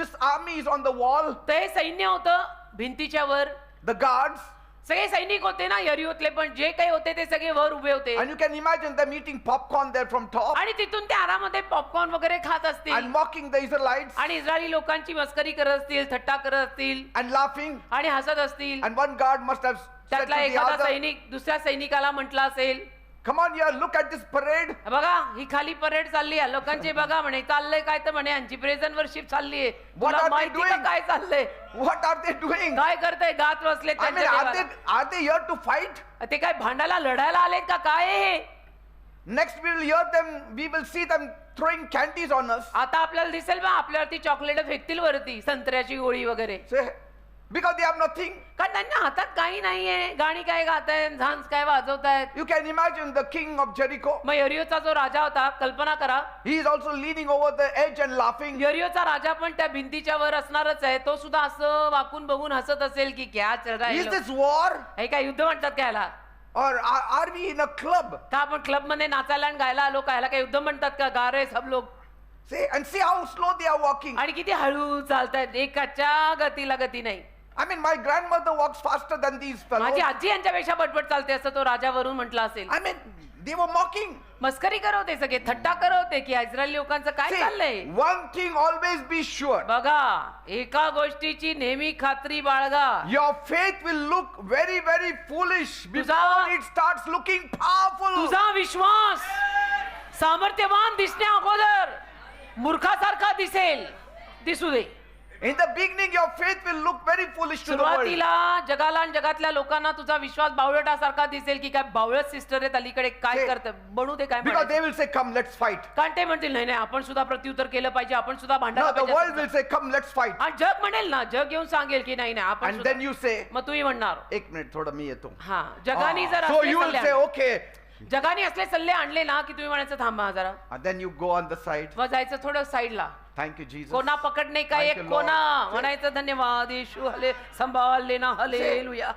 this army is on the wall. ते सैन्य होतं भिंतीच्या वर The guards. सगळे सैनिक होते ना यरिहोतले पण जे काही होते ते सगळे वर उभे होते And you can imagine them eating popcorn there from top आणि तिथून ते आरामध्ये पॉपकॉर्न वगैरे खात असतील and mocking the Israelites आणि इस्रायली लोकांची मस्करी करत असतील थट्टा करत असतील and laughing. आणि हसत असतील And one guard must have said to त्यातला the एखादा other, सैनिक दुसऱ्या सैनिकाला म्हटला असेल come on here, look at this parade. बघा ही खाली परेड चालली आहे लोकांचे बघा म्हणे चाललंय काय तर म्हणे यांची प्रेझेंट वर्शिप चालली आहे तुला are they माहिती का doing? काय चाललंय What are they doing? काय करताय गात बसले I mean, are they here to fight? ते काय भांडायला लढायला आलेत का काय आहे हे? Next we will hear them, we will see them throwing candies on us. आता आपल्याला दिसेल बा आपल्यावरती चॉकलेट फेकतील वरती संत्र्याची गोळी वगैरे Say, because they have nothing. कारण त्यांच्या हातात काही नाहीये. गाणी काय गातायत, झांज काय वाजवतायत. You can imagine the king of Jericho. मग यरियोचा जो राजा होता, कल्पना करा, He is also leaning over the edge and laughing. यरियोचा राजा पण त्या भिंतीच्या वर असणारच आहे. तो सुद्धा असं वाकून बघून हसत असेल की क्या चल रहा है Is लोग? this war? हे काय युद्ध म्हणतात काय याला? Or are we in a club? का आपण क्लब मध्ये नाचायला आणि गायला आलो का? याला काय युद्ध म्हणतात का? गा रे सब लोग. See how slow they are walking. आणि किती हळू चालतायत, एकाच्या गतीला गती नाही. I mean, my grandmother walks faster than these fellows. माझी आजी यांच्यापेक्षा पटपट चालते असं तो राजावरून म्हटलं असेल. I mean, they were mocking. मस्करी करवते, सगळे थट्टा करवते की इस्रायली लोकांचं काय चाललंय. See, one thing always be sure. बघा, एका गोष्टीची नेहमी खात्री बाळगा. Your faith will look very, very foolish before तुझा- it starts looking powerful. तुझा विश्वास सामर्थ्यवान दिसण्या अगोदर मूर्खासारखा दिसू दे. In the beginning, your faith will look very foolish to the world. सुरुवातीला जगाला आणि जगातल्या लोकांना तुझा विश्वास बावळटासारखा दिसेल की काय बावळट सिस्टर आहेत अलीकडे काय ते- करत बनू दे काय Because म्हणायचं. they will say, come, let's fight. कारण ते म्हणतील नाही नाही आपण सुद्धा प्रत्युत्तर केलं पाहिजे, आपण सुद्धा No, भांडायला the world पाहिजे. will say, come, let's fight. आणि जग म्हणेल ना, जग येऊन सांगेल की नाही नाही आपण And सुद्धा. then you say, मग तुम्ही म्हणणार एक minute, थोडा मी येतो. हा जगाने जर So असले you will सल्ले say, आणले- okay. जगाने असले सल्ले आणले ना की तुम्ही म्हणायचं थांबा जरा, And then you go on the side. मग जायचं थोडं साईडला. Thank you, Jesus. कोणा पकडणे का Thank एक you, Lord. कोणा म्हणायचं धन्यवाद येशू हले संभाळ लेना hallelujah.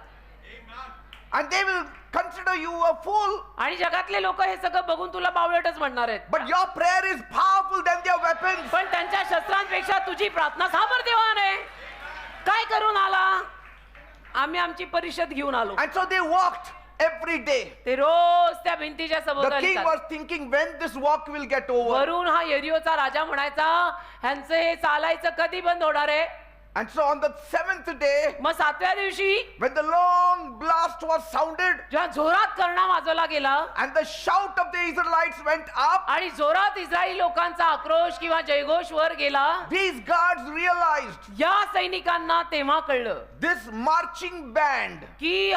And they will consider you a fool. आणि जगातले लोक हे सगळं बघून तुला बावळटच म्हणणार आहेत. But your prayer is powerful than their weapons. पण त्यांच्या शस्त्रांपेक्षा तुझी प्रार्थना सामर्थ्यवान आहे. काय करून आला? आम्ही आमची परिषद घेऊन आलो. And so they walked every day. ते रोज त्या भिंतीच्या The सभोवताली king चालले. was thinking when this walk will get over. वरून हा यरियोचा राजा म्हणायचा ह्यांचं हे चालायचं कधी बंद होणार आहे. And so on the 7th day, मग 7व्या दिवशी when the long blast was sounded जेव्हा जोरात कर्णा वाजवला गेला and the shout of the Israelites went up, आणि जोरात इस्रायली लोकांचा आक्रोश किंवा जयघोष वर गेला, these guards realized या सैनिकांना तेव्हा कळलं this marching band, की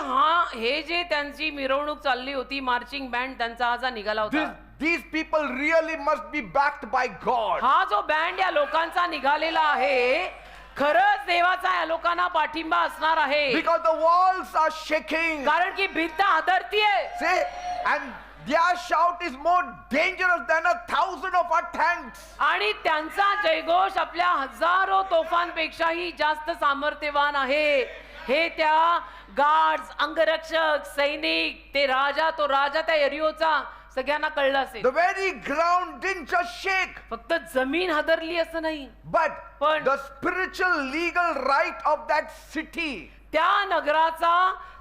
हे जे त्यांची मिरवणूक चालली होती, मार्चिंग बँड त्यांचा आज निघाला होता. these people really must be backed by God. हा जो बँड या लोकांचा निघालेला आहे खरंच देवाचा या लोकांना पाठिंबा असणार आहे. Because the walls are shaking. कारण की भिंत हादरतीये. See, and their shout is more dangerous than 1,000 of our tanks. आणि त्यांचा जयघोष आपल्या हजारो तोफांपेक्षाही जास्त सामर्थ्यवान आहे. हे त्या गार्ड्स, अंगरक्षक, सैनिक, ते राजा, तो राजा त्या यरियोचा सगळ्यांना कळलं असेल. The very ground didn't just shake, फक्त जमीन हादरली असं नाही, but पण the spiritual legal right of that city त्या नगराचा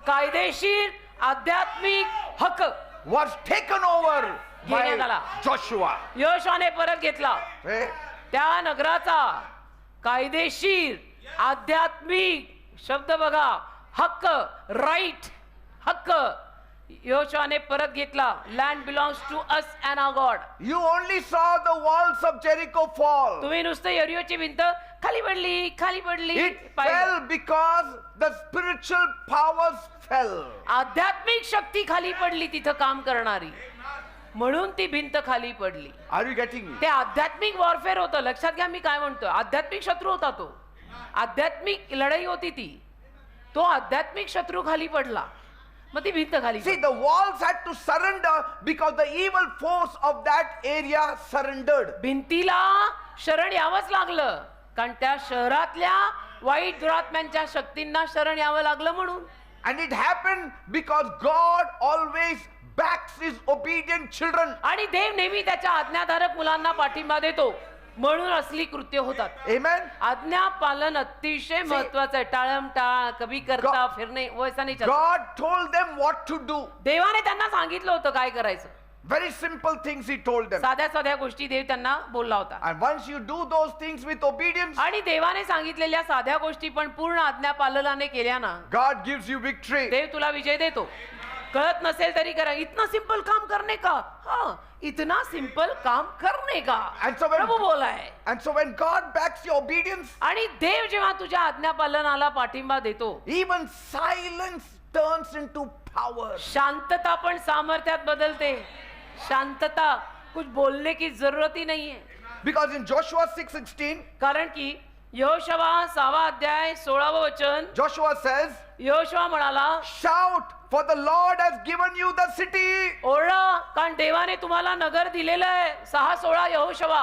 कायदेशीर आध्यात्मिक हक्क was taken over घेण्यात आला. by Joshua. योशुआने परत घेतला. See? त्या नगराचा कायदेशीर आध्यात्मिक शब्द बघा, हक्क, राईट, हक्क योशुआने परत घेतला. Land belongs to us and our God. You only saw the walls of Jericho fall. तुम्ही नुसतं यरियोची भिंत खाली पडली It fell because the spiritual powers fell. आध्यात्मिक शक्ती खाली पडली तिथं काम करणारी, म्हणून ती भिंत खाली पडली. Are you getting me? ते आध्यात्मिक वॉरफेअर होतं. लक्षात घ्या मी काय म्हणतो. आध्यात्मिक शत्रू होता तो, आध्यात्मिक लढाई होती ती. तो आध्यात्मिक शत्रू खाली पडला, मग ती भिंत खाली See, the walls had to surrender because the evil force of that area surrendered. भिंतीला शरण यावंच लागलं, कारण त्या शहरातल्या वाईट दुरात्म्यांच्या शक्तींना शरण यावं लागलं म्हणून. And it happened because God always backs his obedient children. आणि देव नेहमी त्याच्या आज्ञाधारक मुलांना पाठिंबा देतो, म्हणून असली कृत्य होतात. Amen. आज्ञा पालन अतिशय महत्वाचं आहे. टाळम टाळ कभी करता फिरणे वैसा नाही चलता. God told them what to do. देवाने त्यांना सांगितलं होतं काय करायचं. Very simple things he told them. साध्या साध्या गोष्टी देव त्यांना बोलला होता. And once you do those things with obedience, आणि देवाने सांगितलेल्या साध्या गोष्टी पण पूर्ण आज्ञा पालनाने केल्या ना, God gives you victory. देव तुला विजय देतो. कळत नसेल तरी करा. इतना सिंपल काम करने का, हाँ इतना सिंपल काम करने का And so when, प्रभू बोला है. and so when God backs your obedience, आणि देव जेव्हा तुझ्या आज्ञा पालनाला पाठिंबा देतो, even silence turns into power. शांतता पण सामर्थ्यात बदलते. शांतता, कुछ बोलने की जरूरत ही नहीं है. Because in Joshua 6:16, कारण की यहोशवा 6 अध्याय 16 वचन. Joshua says, यहोशवा म्हणाला, shout, for the Lord has given you the city. ओरडा, कारण देवाने तुम्हाला नगर दिलेलं आहे. 6:16 यहोशवा.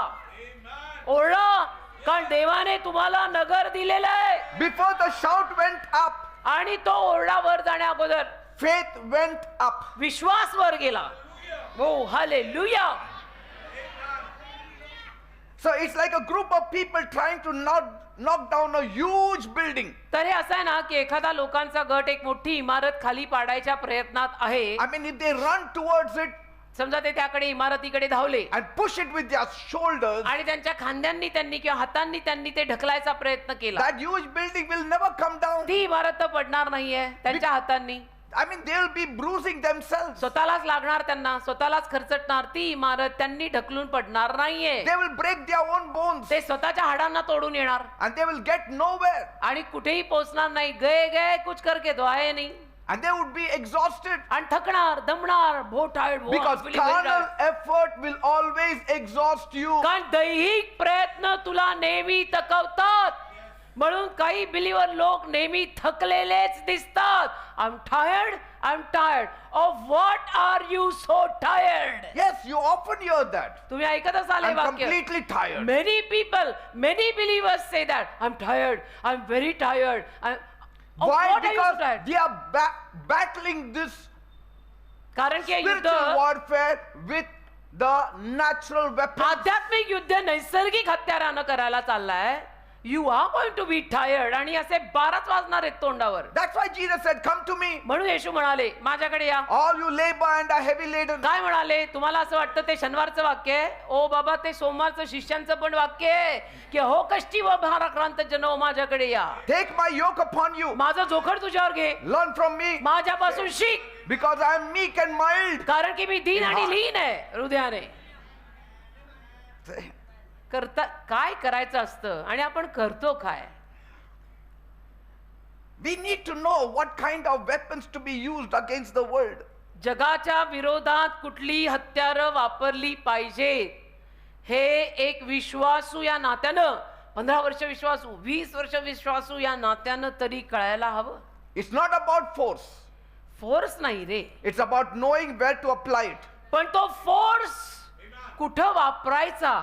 ओरडा, कारण देवाने तुम्हाला नगर दिलेलं आहे. Before the shout went up, आणि तो ओरडा वर जाण्या अगोदर faith went up. विश्वास वर गेला. ओ hallelujah. So it's like a group of people trying to knock down a huge building. तर हे असं आहे ना की एखादा लोकांचा गट एक मोठी इमारत खाली पाडायच्या प्रयत्नात आहे. I mean, if they run towards it समजा ते त्याकडे इमारतीकडे धावले and push it with their shoulders, आणि त्यांच्या खांद्यांनी त्यांनी किंवा हातांनी त्यांनी ते ढकलायचा प्रयत्न केला, that huge building will never come down. ती इमारत तर पडणार नाहीये त्यांच्या हातांनी. I mean, they'll be bruising themselves. स्वतःलाच लागणार, त्यांना स्वतःलाच खर्चटणार. ती इमारत त्यांनी ढकलून पडणार नाहीये. They will break their own bones ते स्वतःच्या हाडांना तोडून येणार and they will get nowhere. आणि कुठेही पोहोचणार नाही. गए गए कुछ करके तो आए नहीं. And they would be exhausted आणि थकणार, दमणार, बहुत tired, because carnal effort will always exhaust you. कारण दैहिक प्रयत्न तुला नेहमी थकवतात. म्हणून काही बिलीवर लोक नेहमी थकलेलेच दिसतात. I am tired of what are you so tired. Yes, you often hear that. तुम्ही ऐकत असाल हे I'm वाक्य. completely tired. Many people, many believers say that. I'm tired. I'm very tired. Of Why? what are you so Because tired? they are battling this कारण की हे युद्ध spiritual warfare with the natural weapons. आध्यात्मिक युद्ध नैसर्गिक हत्यारानं करायला चाललाय. You are going to be tired. आणि असे 12च वाजणार आहेत तोंडावर. That's why Jesus said, come to me, म्हणून येशू म्हणाले, माझ्याकडे या. all you labor and are heavy laden. काय म्हणाले? तुम्हाला असं वाटतं ते शनिवारचं वाक्य आहे? ओ बाबा, ते सोमवारचं शिष्यांचं पण वाक्य आहे की हो कष्टी व भाराक्रांत जनो माझ्याकडे या. Take my yoke upon you. माझं जोखड तुझ्यावर घे. Learn from me, माझ्यापासून शिक, because I am meek and mild. कारण की मी दीन आणि लीन आहे हृदयाने. करता काय करायचं असतं आणि आपण करतो काय? We need to know what kind of weapons to be used against the world. जगाच्या विरोधात कुठली हत्यारं वापरली पाहिजेत हे एक विश्वासू या नात्यानं, 15 वर्ष विश्वासू, 20 वर्ष विश्वासू या नात्यानं तरी कळायला हवं. It's not about force. Force नाही रे, It's about knowing where to apply it. पण तो फोर्स कुठं वापरायचा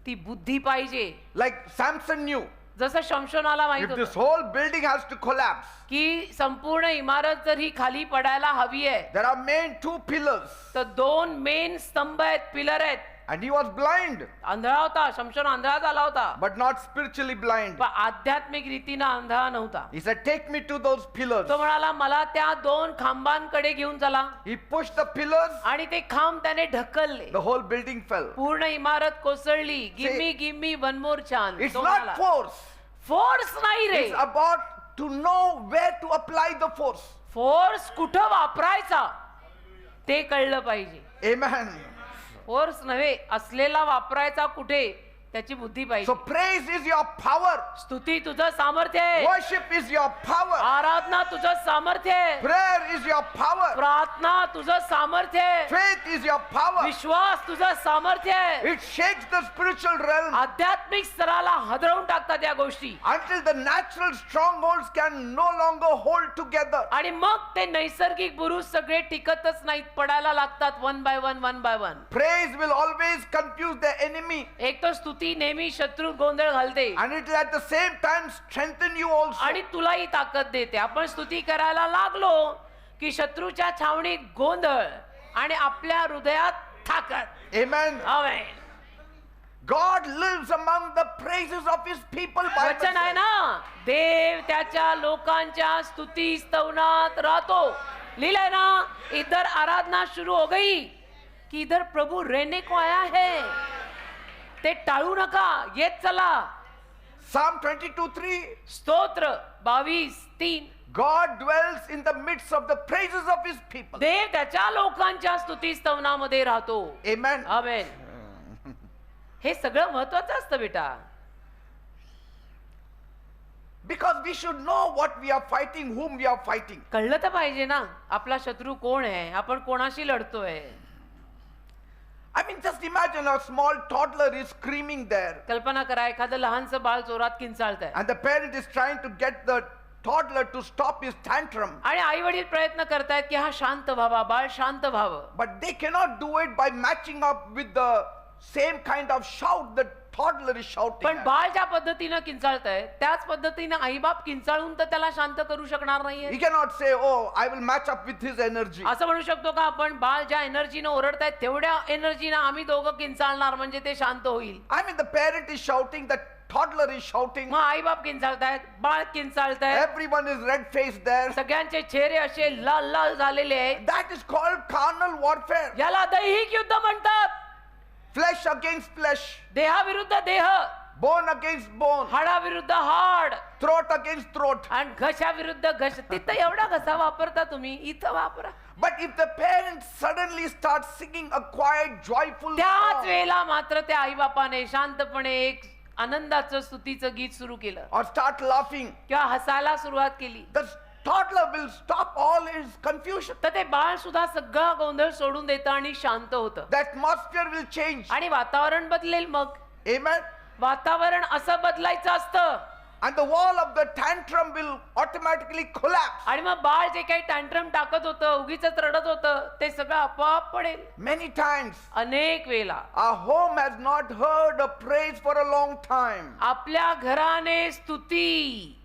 ती बुद्धी पाहिजे. Like Samson knew, जसं शमशोनाला माहित if this होतं whole building has to collapse, की संपूर्ण इमारत जर ही खाली पडायला हवी आहे there are main 2 pillars. तर 2 मेन स्तंभ आहेत, पिलर आहेत. And he was blind, आंधळा होता, शमशोन आंधळा झाला होता, but not spiritually blind. पण आध्यात्मिक रीतीनं आंधळा नव्हता. He said, take me to those pillars. तो म्हणाला, मला त्या 2 खांबांकडे घेऊन चला. He pushed the pillars, आणि ते खांब त्याने ढकलले. the whole building fell. पूर्ण इमारत कोसळली. Give me one more chance. It's not force. Force नाही रे, It's about to know where to apply the force. Force कुठं वापरायचा ते कळलं पाहिजे. Amen. फोर्स नव्हे, असलेला वापरायचा कुठे त्याची बुद्धी So पाहिजे. praise is your power. स्तुती तुझं सामर्थ्य आहे. Worship is your power. आराधना तुझं सामर्थ्य आहे. Prayer is your power. प्रार्थना तुझं सामर्थ्य आहे. Faith is your power. विश्वास तुझं सामर्थ्य आहे. It shakes the spiritual realm आध्यात्मिक स्तराला हादरवून टाकतात या गोष्टी. until the natural strongholds can no longer hold together. आणि मग ते नैसर्गिक बुरुज सगळे टिकतच नाहीत, पडायला लागतात one by one. Praise will always confuse the enemy, एक तो स्तुती नेहमी शत्रू गोंधळ घालते and it will at the same time strengthen you also. आणि तुलाही ताकद देते. आपण स्तुती करायला लागलो की शत्रूच्या छावणीत गोंधळ आणि आपल्या हृदयात ताकद. Amen. Amen. God lives among the praises of his people. Bible वचन आहे says. ना, देव त्याच्या लोकांच्या स्तुती स्तवनात राहतो. लिहिलंय ना, इधर आराधना शुरू हो गई कि इधर प्रभु रहने को आया है. ते टाळू नका, येत चला. Psalm 22:3. स्तोत्र 22:3. God dwells in the midst of the praises of his people. देव त्याच्या लोकांच्या स्तुती स्तवनामध्ये राहतो. Amen. आमेन. हे सगळं महत्वाचं असतं बेटा. Because we should know what we are fighting, whom we are fighting. कळलं तर पाहिजे ना आपला शत्रू कोण आहे, आपण कोणाशी लढतोय. I mean, just imagine a small toddler is screaming there, कल्पना करा एखादं लहानसं बाळ जोरात किंचाळतंय and the parent is trying to get the toddler to stop his tantrum. आणि आई वडील प्रयत्न करतायत की हा शांत व्हावा, बाळ शांत व्हावं. But they cannot do it by matching up with the same kind of shout the toddler is shouting. पण at. बाळ ज्या पद्धतीनं किंचाळतंय त्याच पद्धतीनं आईबाप किंचाळून तर त्याला शांत करू शकणार He नाहीये. cannot say, oh, I will match up with his energy. असं म्हणू शकतो का आपण बाळ ज्या एनर्जीनं ओरडतायत तेवढ्या एनर्जीनं आम्ही दोघं किंचाळणार म्हणजे ते शांत होईल. I mean, the parent is shouting, the toddler is shouting, मग आईबाप किंचाळतायत, बाळ किंचाळतायत, everyone is red-faced there. सगळ्यांचे चेहरे असे लाल लाल झालेले आहेत. That is called carnal warfare. याला दैहिक युद्ध म्हणतात. Flesh against flesh, देहाविरुद्ध देह, bone against bone, हाडाविरुद्ध हाड throat against throat. आणि घशाविरुद्ध घश. तिथं एवढा घसा वापरता तुम्ही, इथं वापरा. But if the parents suddenly start singing a quiet, joyful त्याच song, वेळेला मात्र त्या आईबापाने शांतपणे एक आनंदाचं स्तुतीचं गीत सुरू केलं or start laughing, किंवा हसायला सुरुवात केली, the toddler will stop all his confusion. तर ते बाळ सुद्धा सगळा गोंधळ सोडून देतं आणि शांत होतं The atmosphere will change. आणि वातावरण बदलेल. मग Amen. वातावरण असं बदलायचं असतं And the wall of the tantrum will automatically collapse. आणि मग बाळ जे काही टँट्रम टाकत होतं, उगीच रडत होतं, ते सगळं आपोआप पडेल. Many times अनेक वेळा our home has not heard a praise for a long time. आपल्या घराने स्तुती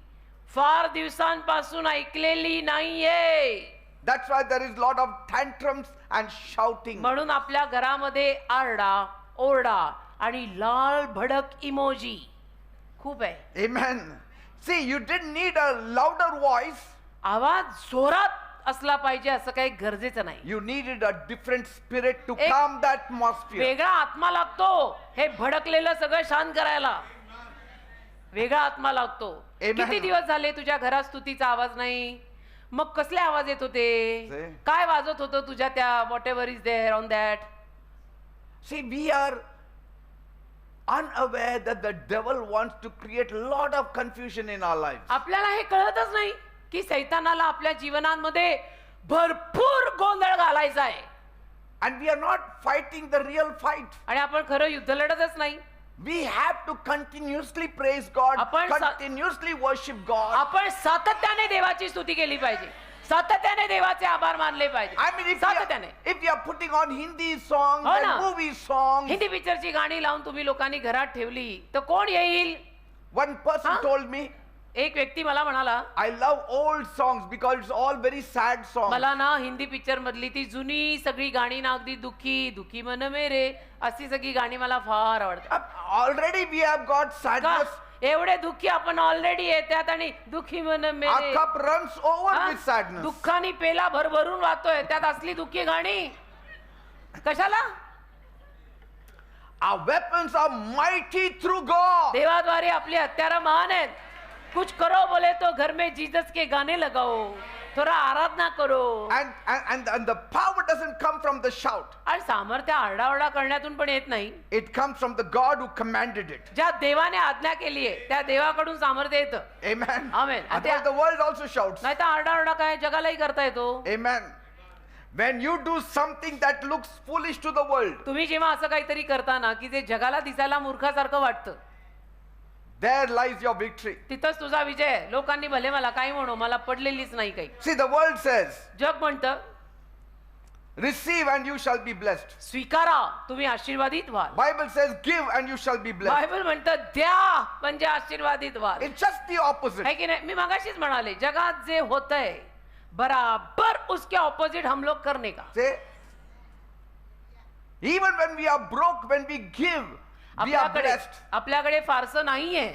फार दिवसांपासून ऐकलेली नाहीये. That's why there is lot of tantrums and shouting. म्हणून आपल्या घरामध्ये आरडा ओरडा आणि लाल भडक इमोजी खूप आहे. Amen. See, you didn't need a louder voice. आवाज जोरात असला पाहिजे असं काही गरजेचं नाही. You needed a different spirit to एक calm the atmosphere. वेगळा आत्मा लागतो हे भडकलेलं सगळं शांत करायला. वेगळा आत्मा लागतो. Amen. किती दिवस झाले तुझ्या घरात स्तुतीचा आवाज नाही? मग कसले आवाज येत होते? काय वाजत होतं तुझ्या त्या whatever is there on that? See, we are unaware that the devil wants to create a lot of confusion in our lives. आपल्याला हे कळतच नाही की सैतानाला आपल्या जीवनांमध्ये भरपूर गोंधळ घालायचा आहे. And we are not fighting the real fight. आणि आपण खरं युद्ध लढतच नाही. We have to continuously praise God, आपण continuously worship God. आपण सातत्याने देवाची स्तुती केली पाहिजे. सातत्याने देवाचे आभार मानले पाहिजे. I mean, सातत्याने. if we are putting on Hindi songs हो and ना. movie songs, हिंदी पिक्चरची गाणी लावून तुम्ही लोकांनी घरात ठेवली तर कोण येईल? one person Huh? told me, एक व्यक्ती मला म्हणाला, I love old songs because it's all very sad songs. मला ना हिंदी पिक्चर मधली ती जुनी सगळी गाणी ना अगदी दुखी दुखी मन मेरे अशी सगळी गाणी मला फार आवडतात. Already we have got का? sadness. एवढे दुःखी आपण ऑलरेडी येतात आणि दुःखी मन Our मेरे. cup runs over हा? with sadness. दुःखाने पेला भरभरून वाहतोय त्यात असली दुःखी गाणी कशाला? Our weapons are mighty through God. देवाद्वारे आपली हत्यारं महान आहेत. कुछ करो बोले तो घर में जीसस के गाने लगाओ, थोड़ा आराधना करो. And the power doesn't come from the shout. आणि सामर्थ्य आरडाओरडा करण्यातून पण येत नाही. It comes from the God who commanded it. ज्या देवाने आज्ञा केली आहे त्या देवाकडून सामर्थ्य येतं. Amen. Amen. Otherwise the world also shouts. नाही तर आरडाओरडा काय जगालाही करता येतो. Amen. When you do something that looks foolish to the world, तुम्ही जेव्हा असं काहीतरी करता ना की जे जगाला दिसायला मूर्खासारखं वाटतं, there lies your victory. तिथंच तुझा विजय आहे. लोकांनी भले मला काही म्हणू, मला पडलेलीच नाही काही. See, the world says, जग म्हणतं receive and you shall be blessed. स्वीकारा तुम्ही आशीर्वादित व्हाल. Bible says, give and you shall be blessed. Bible म्हणतं द्या म्हणजे आशीर्वादित व्हाल. It's just the opposite. है की नाही? मी मगाशीच म्हणाले जगात जे होतंय बराबर उसके ऑपोजिट हम लोग करने का. Say, even when we are broke, when we give, we are blessed. आपल्याकडे फारसं नाहीये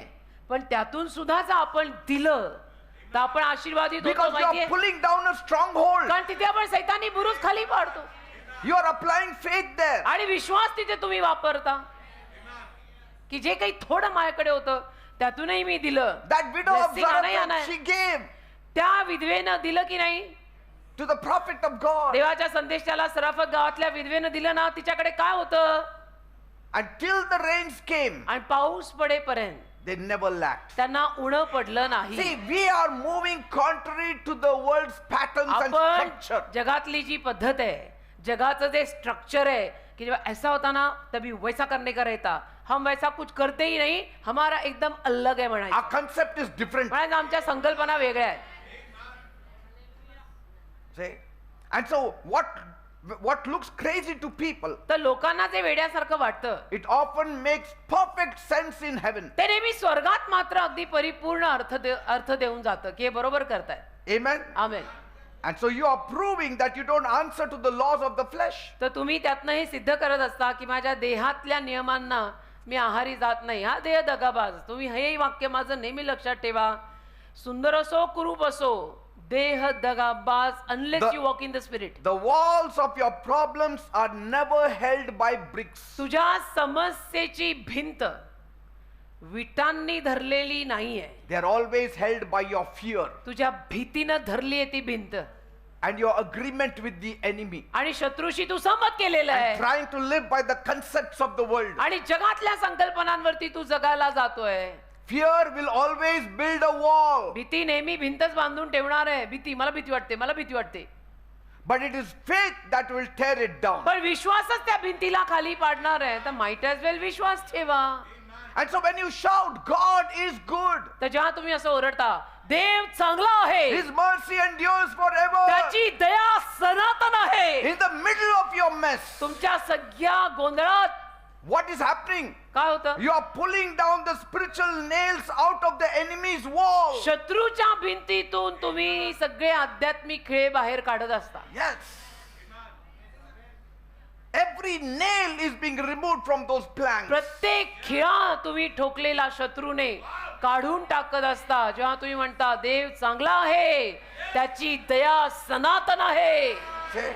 पण त्यातून सुद्धा जर आपण दिलं तर आपण आशीर्वादित होतो. Because you माहितीये? are pulling down a stronghold. कारण तिथे आपण सैतानी बुरुज खाली पाडतो You are applying faith there. आणि विश्वास तिथे तुम्ही वापरता की जे काही थोडं माझ्याकडे होतं त्यातूनही मी दिलं. That widow of Blessing आणाय, Zarephath, आणाय. she gave त्या विधवेनं दिलं की नाही? to the prophet of God. देवाच्या संदेशाला सराफत गावातल्या विधवेनं दिलं ना. तिच्याकडे काय होतं? Until the rains came, आणि पाऊस पडेपर्यंत they never lacked. त्यांना उणं पडलं नाही. See, we are moving contrary to the world's patterns and आपण structure. जगातली जी पद्धत आहे, जगाचं जे स्ट्रक्चर आहे कि जब ऐसा होता ना तभी वैसा करने का रहता, हम वैसा कुछ करते ही नहीं, हमारा एकदम अलग आहे म्हणायचं. Our concept is different. म्हणायचं आमच्या संकल्पना वेगळ्या आहेत. See? And so what looks crazy to people, तर लोकांना जे वेड्यासारखं वाटतं it often makes perfect sense in heaven. ते नेहमी स्वर्गात मात्र अगदी परिपूर्ण अर्थ देऊन जातं की हे बरोबर करताय. Amen. Amen. And so you are proving that you don't answer to the laws of the flesh. तर तुम्ही त्यातनं हे सिद्ध करत असता की माझ्या देहातल्या नियमांना मी आहारी जात नाही. हा देह दगाबाज. तुम्ही हे वाक्य माझं नेहमी लक्षात ठेवा. सुंदर असो कुरूप असो, देह दगाबाज, unless you walk in the spirit. The walls of your problems are never held by bricks. तुझ्या समस्येची भिंत विटांनी धरलेली नाहीये, They are always held by your fear तुझ्या भीतीनं धरली आहे ती भिंत and your agreement with the enemy. आणि शत्रूशी तू सहमत केलेलं And आहे trying to live by the concepts of the world. आणि जगातल्या संकल्पनांवरती तू जगायला जातोय. Fear will always build a wall. भीती नेहमी भिंतच बांधून ठेवणार आहे. भीती, मला भीती वाटते, मला भीती वाटते. But it is faith that will tear it down. पण विश्वासच त्या भिंतीला खाली पाडणार आहे. तर माइट एज वेल विश्वास ठेवा. And so when you shout, God is good, तर जेव्हा तुम्ही असं ओरडता, देव चांगला आहे, His mercy endures forever. त्याची दया सनातन आहे, In the middle of your mess, तुमच्या सगळ्या गोंधळात what is happening? काय होतं? You are pulling down the spiritual nails out of the enemy's wall. शत्रूच्या भिंतीतून तुम्ही सगळे आध्यात्मिक खेळ बाहेर काढत असता. Yes. Every nail is being removed from those planks. प्रत्येक खिळा तुम्ही ठोकलेला शत्रूने काढून टाकत असता. जेव्हा तुम्ही म्हणता देव चांगला आहे, त्याची दया सनातन आहे. See?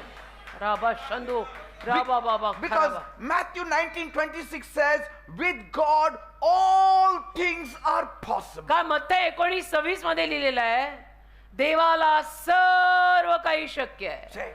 राबा शंदू राबा बाबा Because Matthew 19:26 says, with God all things are possible. काय मत्तई 19:26 मध्ये लिहिलेलं आहे, देवाला सर्व काही शक्य आहे. See?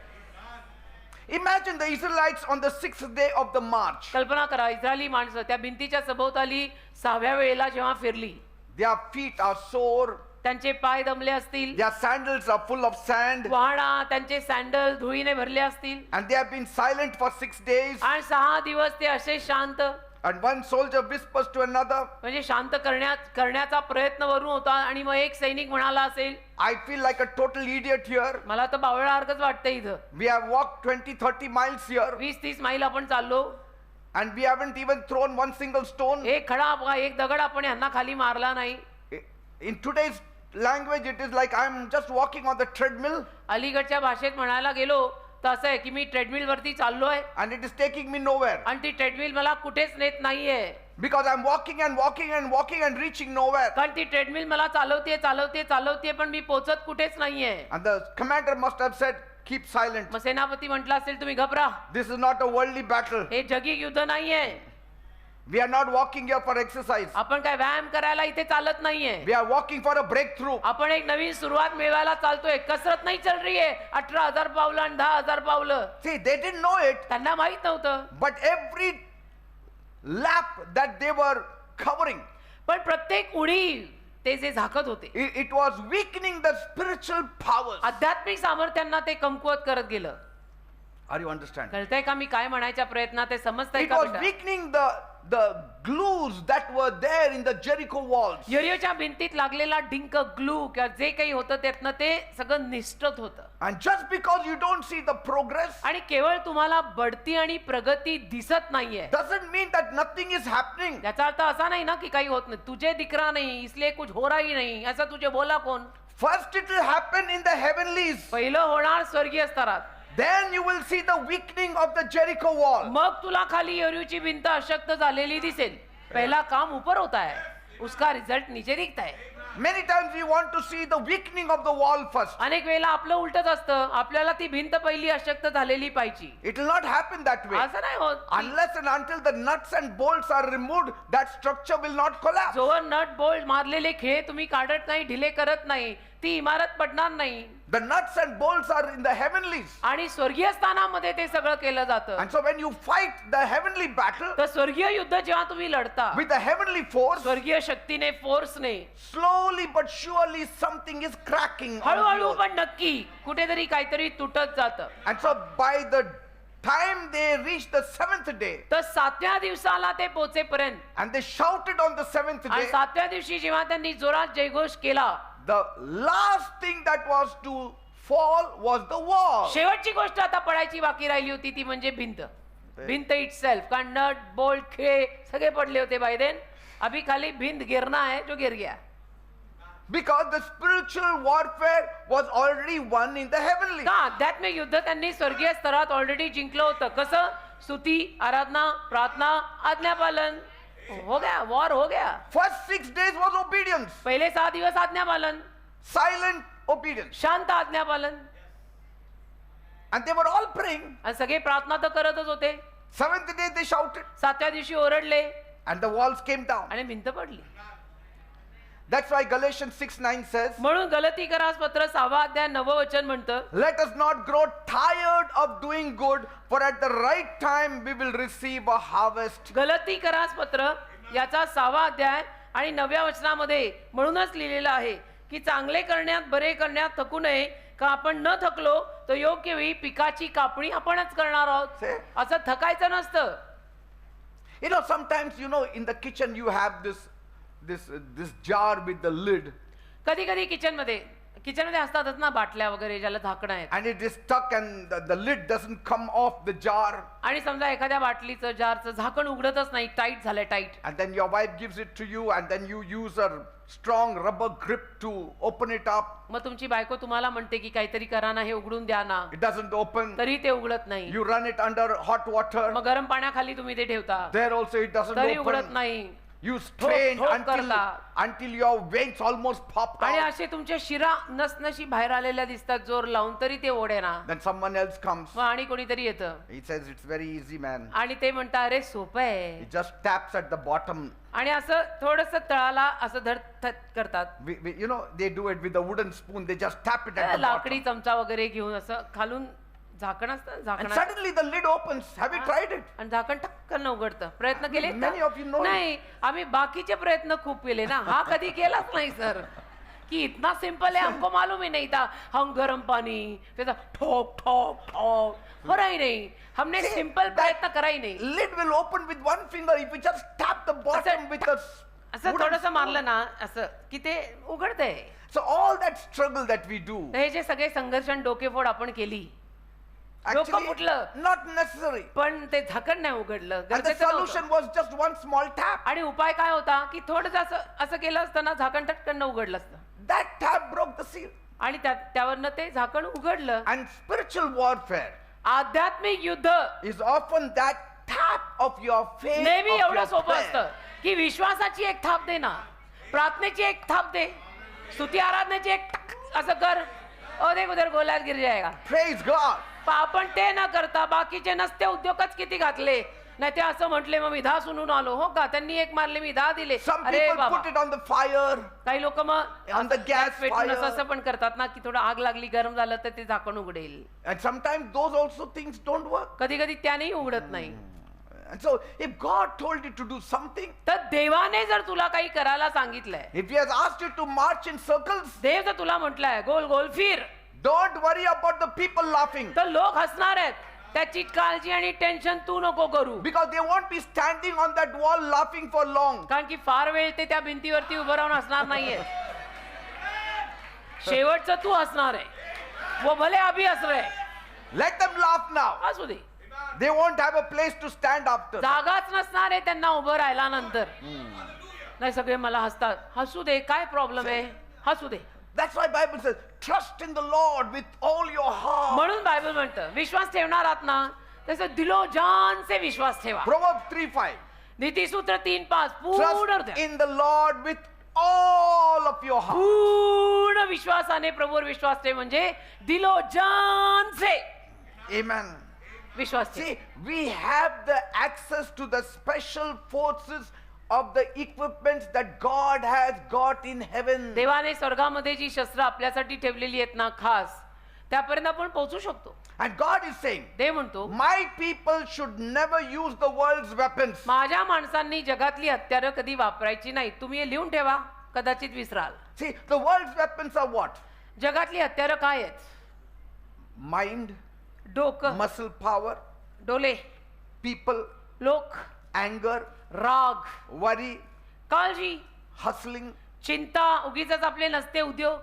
Imagine the Israelites on the 6th day of the march. कल्पना करा, इस्रायली माणसं त्या भिंतीच्या सभोवताली 6व्या वेळेला जेव्हा फिरली, Their feet are sore. त्यांचे पाय दमले असतील, Their sandals are full of sand. वाहना त्यांचे सँडल धुळीने भरले असतील, And they have been silent for 6 days. आणि 6 दिवस ते असे शांत. And one soldier whispers to another, म्हणजे शांत करण्याचा प्रयत्न वरून होता. आणि मग एक सैनिक म्हणाला असेल, I feel like a total idiot here. मला तर बावळासारखंच वाटतं इथं. We have walked 20-30 miles here. 20-30 मैल आपण चाललो, And we haven't even thrown one single stone. एक खडा एक दगड आपण यांना खाली मारला नाही. In today's language, it is like I'm just walking on the treadmill अलीकडच्या भाषेत म्हणायला गेलो तर असं आहे की मी ट्रेडमिल वरती चाललोय and it is taking me nowhere. आणि ती ट्रेडमिल मला कुठेच नेत नाहीये. Because I'm walking and walking and walking and reaching nowhere. कारण ती ट्रेडमिल मला चालवते पण मी पोहोचत कुठेच नाहीये. And the commander must have said, keep silent. मग सेनापती म्हटलं असेल तुम्ही घबरा, This is not a worldly battle. हे जगी युद्ध नाहीये. We are not walking here for exercise. आपण काय व्यायाम करायला इथे चालत नाहीये. We are walking for a breakthrough. आपण एक नवीन सुरुवात मिळवायला चालतोय. कसरत नाही चल रही है. 18,000 पावलं आणि 10,000 पावलं. See, they didn't know it, त्यांना माहित नव्हतं. but every lap that they were covering, पण प्रत्येक उडी ते जे झाकत होते, it was weakening the spiritual powers. आध्यात्मिक सामर्थ्यांना ते कमकुवत करत गेलं. Are you understand? कळतंय का मी काय म्हणायच्या प्रयत्नात ते समजतंय It का was बेटा? weakening the glues that were there in the Jericho walls. यरीहोच्या भिंतीत लागलेला डिंक ग्लू किंवा जे काही होतं त्यातनं ते सगळं निष्ठत होतं. And just because you don't see the progress आणि केवळ तुम्हाला बढती आणि प्रगती दिसत नाहीये, doesn't mean that nothing is happening. याचा अर्थ असा नाही ना की काही होत नाही. तुझे दिकरा नाही इसलिए कुछ हो रहा ही नहीं, ऐसा तुझे बोला कोण? First it will happen in the heavenlies. पहिलं होणार स्वर्गीय स्तरात, Then you will see the weakening of the Jericho wall. मग तुला खाली यरीहोची भिंत अशक्त झालेली दिसेल. पहला काम ऊपर होता है, उसका रिजल्ट नीचे दिखता है. Many times we want to see the weakening of the wall first. अनेक वेळेला आपलं उलटच असतं. आपल्याला ती भिंत पहिली अशक्त झालेली पाहिजे. It will not happen that way. असं नाही होत. Unless and until the nuts and bolts are removed, that structure will not collapse. जोवर नट बोल्ट मारलेले खेळ तुम्ही काढत नाही, ढिले करत नाही, ती इमारत पडणार नाही. The nuts and bolts are in the heavenlies. आणि स्वर्गीय स्थानामध्ये ते सगळं केलं जातं. And so when you fight the heavenly battle तर स्वर्गीय युद्ध जेव्हा तुम्ही लढता with the heavenly force, स्वर्गीय शक्तीने, फोर्सने, slowly but surely something is cracking on हळूहळू the earth. पण नक्की कुठेतरी काहीतरी तुटत जातं. And so by the time they reached the 7th day तर 7व्या दिवसाला ते पोचेपर्यंत and they shouted on the 7th आणि day, 7व्या दिवशी जेव्हा त्यांनी जोरात जयघोष केला, the last thing that was to fall was the wall. शेवटची गोष्ट आता पडायची बाकी राहिली होती ती म्हणजे भिंत. भिंत इटसेल्फ, कारण नट बोल्ट खिळे सगळे पडले होते. बाय देन अभी खाली भिंत गिरना है जो गिर गया. Because the spiritual warfare was already won in the heavenly. का आध्यात्मिक युद्ध त्यांनी स्वर्गीय स्तरात ऑलरेडी जिंकलं होतं. कसं? स्तुती, आराधना, प्रार्थना, आज्ञापालन. हो गया, वॉर हो गया. First 6 days was obedience, पहिले 6 दिवस आज्ञापालन, silent obedience. शांत आज्ञापालन, And they were all praying. आणि सगळे प्रार्थना तर करतच होते. 7th day they shouted 7व्या दिवशी ओरडले and the walls came down. आणि भिंत पडली. That's why Galatians 6:9 says, म्हणून गलतीकरास पत्र 6वा अध्याय 9वं वचन म्हणतं, let us not grow tired of doing good, for at the right time we will receive a harvest. गलतीकरास पत्र याचा 6वा अध्याय आणि 9व्या वचनामध्ये म्हणूनच लिहिलेलं आहे की चांगले करण्यात बरे करण्यात थकू नये, का आपण न थकलो तर योग्य वेळी पिकाची कापणी आपणच करणार आहोत. से- असं थकायचं नसतं. You know, sometimes, in the kitchen you have this jar with the lid, कधी कधी किचनमध्ये असतातच ना बाटल्या वगैरे ज्याला झाकणं आहेत, and it is stuck and the lid doesn't come off the jar. आणि समजा एखाद्या बाटलीचं जारचं झाकण उघडतच नाही, टाईट झालंय, tight. And then your wife gives it to you, and then you use a strong rubber grip to open it up. मग तुमची बायको तुम्हाला म्हणते की काहीतरी करा ना, हे उघडून द्या ना, It doesn't open. तरी ते उघडत नाही. You run it under hot water. मग गरम पाण्याखाली तुम्ही ते ठेवता, There also it doesn't तरी उघडत open. नाही. You strain ठोक until करता. your veins almost pop आणि out. असे तुमच्या शिरा नसनशी बाहेर आलेल्या दिसतात जोर लावून, तरी ते ओढे ना. Then someone else comes. मग आणि कोणीतरी येतं He says it's very easy, man. आणि ते म्हणतात अरे सोपं He आहे, just taps at the bottom. आणि असं थोडस तळाला असं धड करतात. They do it with a wooden spoon. They just tap it at the लाकडी bottom. चमचा वगैरे घेऊन असं खालून झाकण असतं, And झाकण suddenly the lid opens. Have you tried it? आणि झाकण टक्कन उघडतं. प्रयत्न केले Many of you know it. नाही, आम्ही बाकीचे प्रयत्न खूप केले ना, हा कधी केलाच नाही सर. कि इतना सिंपल है, हमको मालूम ही नहीं था. हम गर्म पानी फिर ठोक ठोक ठोक हो रहा ही नहीं. हमने See, सिंपल that प्रयत्न करा ही नहीं. Lid will open with one finger if you just tap the bottom with a असं wooden थोडस spoon. मारलं ना असं की ते उघडतंय. So all that struggle that we do, तर हे जे सगळे संघर्ष आणि डोकेफोड आपण केली, डोकं actually फुटलं, not necessary. पण ते झाकण नाही उघडलं, And the गरजेचं नव्हतं. solution was just one small tap. आणि उपाय काय होता की थोडंसं असं केलं असताना झाकण टटकन उघडलं असतं, That tap broke the seal. आणि त्यावरनं ते झाकण उघडलं. And spiritual warfare आध्यात्मिक युद्ध is often that tap of your faith, नेहमी of एवढं your सोपं prayer. असतं की विश्वासाची एक थाप दे ना, प्रार्थनेची एक थाप दे, स्तुती आराधनेची एक टक असं कर, और एक उधर गोल्यात गिर जाएगा. Praise God. पण आपण ते न करता बाकीचे नसते उद्योगच किती घातले. नाही ते असं म्हटले मग मी 10 सुनून आलो. हो का, त्यांनी एक मारले मी 10 दिले. Some अरे people बाबा, put it on the fire. काही लोक मग On the gas पेटून fire. असं पण करतात ना की थोडं आग लागली गरम झालं तर ते झाकण उघडेल. And sometimes those also things don't work. कधी कधी त्यानेही उघडत नाही. And so if God told you to do something, तर देवाने जर तुला काही करायला सांगितलंय, if He has asked you to march in circles, देव जर तुला म्हटलंय गोल गोल फिर, don't worry about the people laughing. तर लोक हसणार आहेत. त्याची काळजी आणि टेन्शन तू नको करू, Because they won't be standing on that wall laughing for long. कारण की फार वेळ ते त्या भिंतीवरती उभं राहून हसणार नाहीये. शेवटचं तू हसणार आहे. वो भले अभी हस रहे, Let them laugh now. हसू दे. They won't have a place to stand after. जागाच नसणार आहे त्यांना उभं राहिला नंतर. नाही सगळे मला हसतात. हसू दे, काय प्रॉब्लेम आहे, हसू दे. That's why Bible says, trust in the Lord with all your heart. म्हणून बायबल म्हणतं विश्वास ठेवणार आहात ना, तसं दिलो जान से विश्वास ठेवा. Proverbs 3:5. नीतिसूत्र 3:5 पूर्ण Trust द्या. in the Lord with all of your heart. पूर्ण विश्वासाने प्रभूवर विश्वास ठेव, म्हणजे दिलो जान से Amen. विश्वास ठेव. See, we have the access to the special forces of the equipments that God has got in heaven. देवाने स्वर्गामध्ये जी शस्त्र आपल्यासाठी ठेवलेली आहेत ना खास, त्यापर्यंत आपण पोहोचू शकतो. And God is saying, देव म्हणतो my people should never use the world's weapons. माझ्या माणसांनी जगातली हत्यारं कधी वापरायची नाही. तुम्ही हे लिहून ठेवा, कदाचित विसराल. See, the world's weapons are what? जगातली हत्यारं काय आहेत? Mind, डोकं, muscle power, डोले, people, लोक, anger, राग, worry, काळजी, hustling. चिंता, उगीच आपले नसते उद्योग.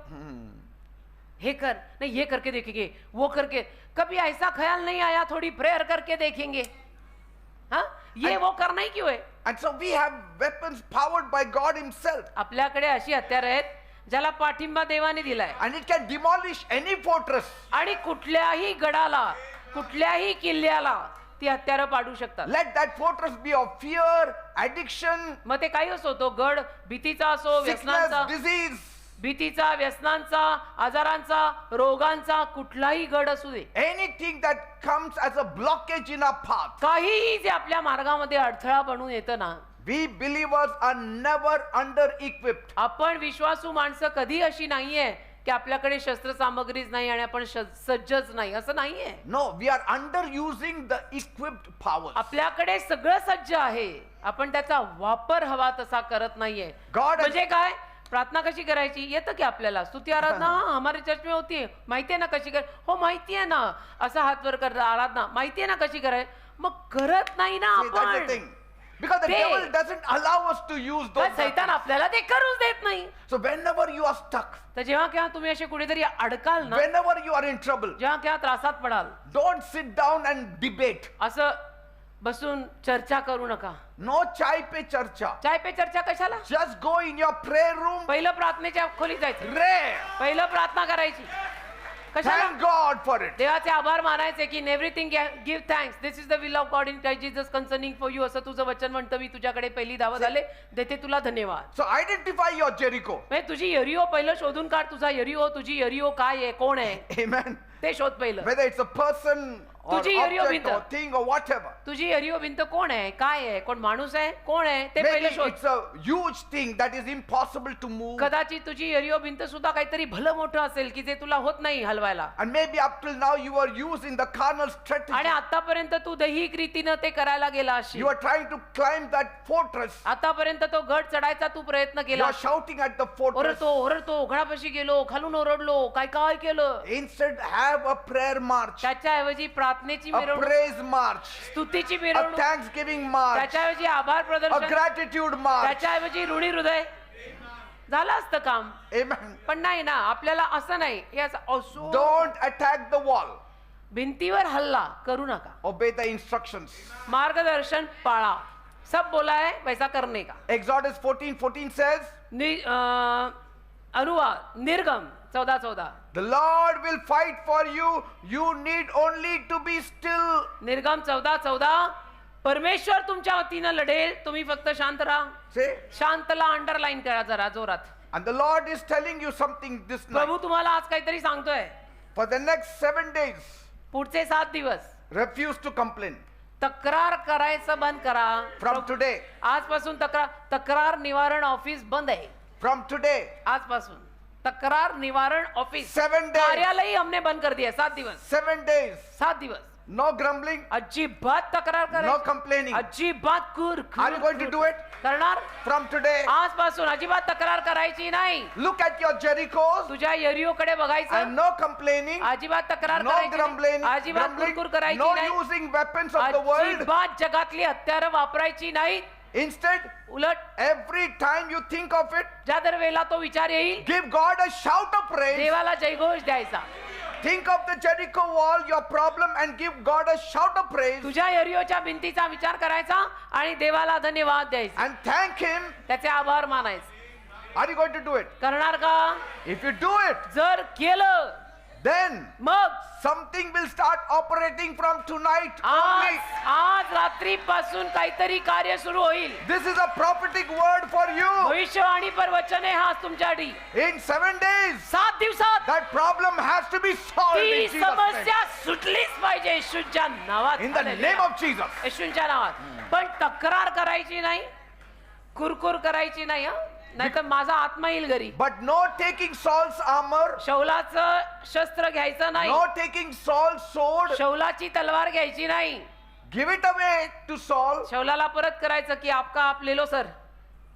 हे कर नहीं, ये करके देखेंगे, वो करके, कभी ऐसा ख्याल नहीं आया थोड़ी प्रेयर करके देखेंगे? हाँ, ये वो करना ही क्यों है? And so we have weapons powered by God himself. आपल्याकडे अशी हत्यार आहेत ज्याला पाठिंबा देवाने दिलाय And it can demolish any fortress. आणि कुठल्याही गडाला, कुठल्याही किल्ल्याला ती हत्यारं पाडू शकतात. Let that fortress be of fear, addiction, मग ते काही असो, तो गड भीतीचा असो, व्यसनांचा, sickness, disease, भीतीचा, व्यसनांचा, आजारांचा, रोगांचा, कुठलाही गड असू दे. anything that comes as a blockage in our path. काहीही जे आपल्या मार्गामध्ये अडथळा बनून येतं ना, We believers are never under equipped. आपण विश्वासू माणसं कधी अशी नाहीये की आपल्याकडे शस्त्रसामग्रीच नाही आणि आपण सज्जच नाही, असं नाहीये. No, we are underusing the equipped powers. आपल्याकडे सगळं सज्ज आहे, आपण त्याचा वापर हवा तसा करत नाहीये. God has- म्हणजे काय, प्रार्थना कशी करायची येतं की आपल्याला, स्तुती आराधना हाँ हमारे चर्च में होती है, माहिती आहे ना कशी कर, हो माहिती आहे ना, असा हात वर कर, आराधना माहिती आहे ना कशी कराय, मग करत नाही ना See, that's the आपण. thing. Because the ते- devil doesn't allow us to use पण those सैतान weapons. आपल्याला ते करूच देत नाही. So whenever you are stuck, तर जेव्हा केव्हा तुम्ही असे कुठेतरी अडकाल ना, whenever you are in trouble, जेव्हा केव्हा त्रासात पडाल, don't sit down and debate. असं बसून चर्चा करू नका. No chai pe charcha. चाय पे चर्चा कशाला? Just go in your prayer room, पहिलं प्रार्थनेच्या खोलीत जायचं, pray, पहिलं प्रार्थना करायची. कशाला? thank God for it. देवाचे आभार मानायचे की everything give thanks, this is the will of God in Christ Jesus concerning for you, असं तुझं वचन म्हणतं, मी तुझ्याकडे पहिली धावत आले, देते तुला धन्यवाद. So identify your Jericho. म्हणजे तुझी यरिओ पहिलं शोधून काढ, तुझा यरिओ, तुझी यरिओ काय आहे, कोण आहे Amen. ते शोध पहिलं. Whether it's a person or तुझी यरिओ object भिंत. or thing or whatever. तुझी यरिओ भिंत कोण आहे, काय आहे, कोण माणूस आहे, कोण आहे ते Maybe पहिलं शोध. it's a huge thing that is impossible to move. कदाचित तुझी यरिओ भिंत सुद्धा काहीतरी भलं मोठं असेल की जे तुला होत नाही हलवायला, And maybe up till now you are using the carnal strategy. आणि आतापर्यंत तू दैहिक रीतीनं ते करायला गेला अशी, You are trying to climb that fortress. आतापर्यंत तो गड चढायचा तू प्रयत्न You केला, are shouting at the fortress. ओरडतो ओरडतो, घडापाशी गेलो, खालून ओरडलो, काय काय केलं. Instead, have a prayer march, त्याच्याऐवजी प्रार्थनेची a मिरवणूक, praise march, स्तुतीची a मिरवणूक, thanksgiving march, त्याच्याऐवजी आभार a प्रदर्शन, gratitude march. त्याच्याऐवजी ऋणी हृदय, झालं असतं काम. Amen. पण नाही ना, आपल्याला असं नाही, हे असं असो, Don't attack the wall. भिंतीवर हल्ला करू नका, Obey the instructions. मार्गदर्शन पाळा. सब बोला है वैसा करने का. Exodus 14:14 says, अनुवाद निर्गम 14:14, the Lord will fight for you. You need only to be still. निर्गम 14:14, परमेश्वर तुमच्या वतीनं लढेल, तुम्ही फक्त शांत राहा. Say, शांतला अंडरलाईन करा जरा जोरात. and the Lord is telling you something this night. प्रभू तुम्हाला आज काहीतरी सांगतोय. For the next 7 days, पुढचे 7 दिवस refuse to complain. तक्रार करायचं बंद करा. From today, आजपासून तक्रार निवारण ऑफिस बंद आहे. from today, आजपासून तक्रार निवारण ऑफिस, 7 days, कार्यालय हमने बंद कर दिया. 7 दिवस, 7 days, 7 दिवस no grumbling, अजिबात तक्रार no करायची, complaining. अजिबात Are you going to do it? करणार. From today, आजपासून अजिबात तक्रार करायची नाही. look at your Jerichos तुझ्या यरिओकडे बघायचं, and no complaining, अजिबात तक्रार no करायची grumbling, नाही, अजिबात कुरकुर करायची no नाही, using weapons of the world. अजिबात जगातली हत्यारं वापरायची नाही. Instead, उलट every time you think of it, ज्या दर वेळेला तो विचार येईल, give God a shout of praise. देवाला जयघोष द्यायचा. Think of the Jericho wall, your problem, and give God a shout of praise तुझ्या यरिओच्या भिंतीचा विचार करायचा आणि देवाला धन्यवाद द्यायचा, and thank Him. त्याचे आभार मानायचे. Are you going to do it? करणार का? If you do it, जर केलं then मग something will start operating from tonight आज only. आज रात्रीपासून काहीतरी कार्य सुरू होईल. This is a prophetic word for you. भविष्यवाणी पर वचन आहे हा तुमच्यासाठी. In 7 days, 7 दिवसात that problem has to be solved ती in Jesus' name. समस्या सुटलीच पाहिजे येशूच्या नावात. In the name of Jesus. येशूच्या नावात. पण तक्रार करायची नाही, कुरकुर करायची नाही, नाहीतर माझा आत्मा येईल घरी. But no taking Saul's armor, शौलाचं शस्त्र घ्यायचं नाही, no taking Saul's sword. शौलाची तलवार घ्यायची नाही. Give it away to Saul. शौलाला परत करायचं की आपका आप ले low sir.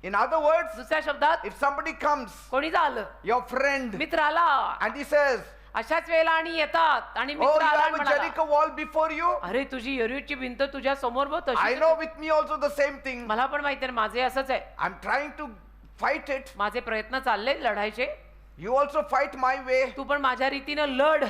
In other words, दुसऱ्या शब्दात if somebody comes, कोणी झालं, your friend, मित्र आला and he says, अशाच वेळेला आणि येतात आणि Oh, मित्र you आला have आणि a म्हणाला, Jericho wall before you? अरे तुझी यरीची भिंत तुझ्या समोर बघ I तशी know with me also the same thing. मला पण माहिती आहे माझे असंच आहे. I'm trying to fight it. माझे प्रयत्न चालले लढायचे, You also fight my way. तू पण माझ्या रीतीनं लढ.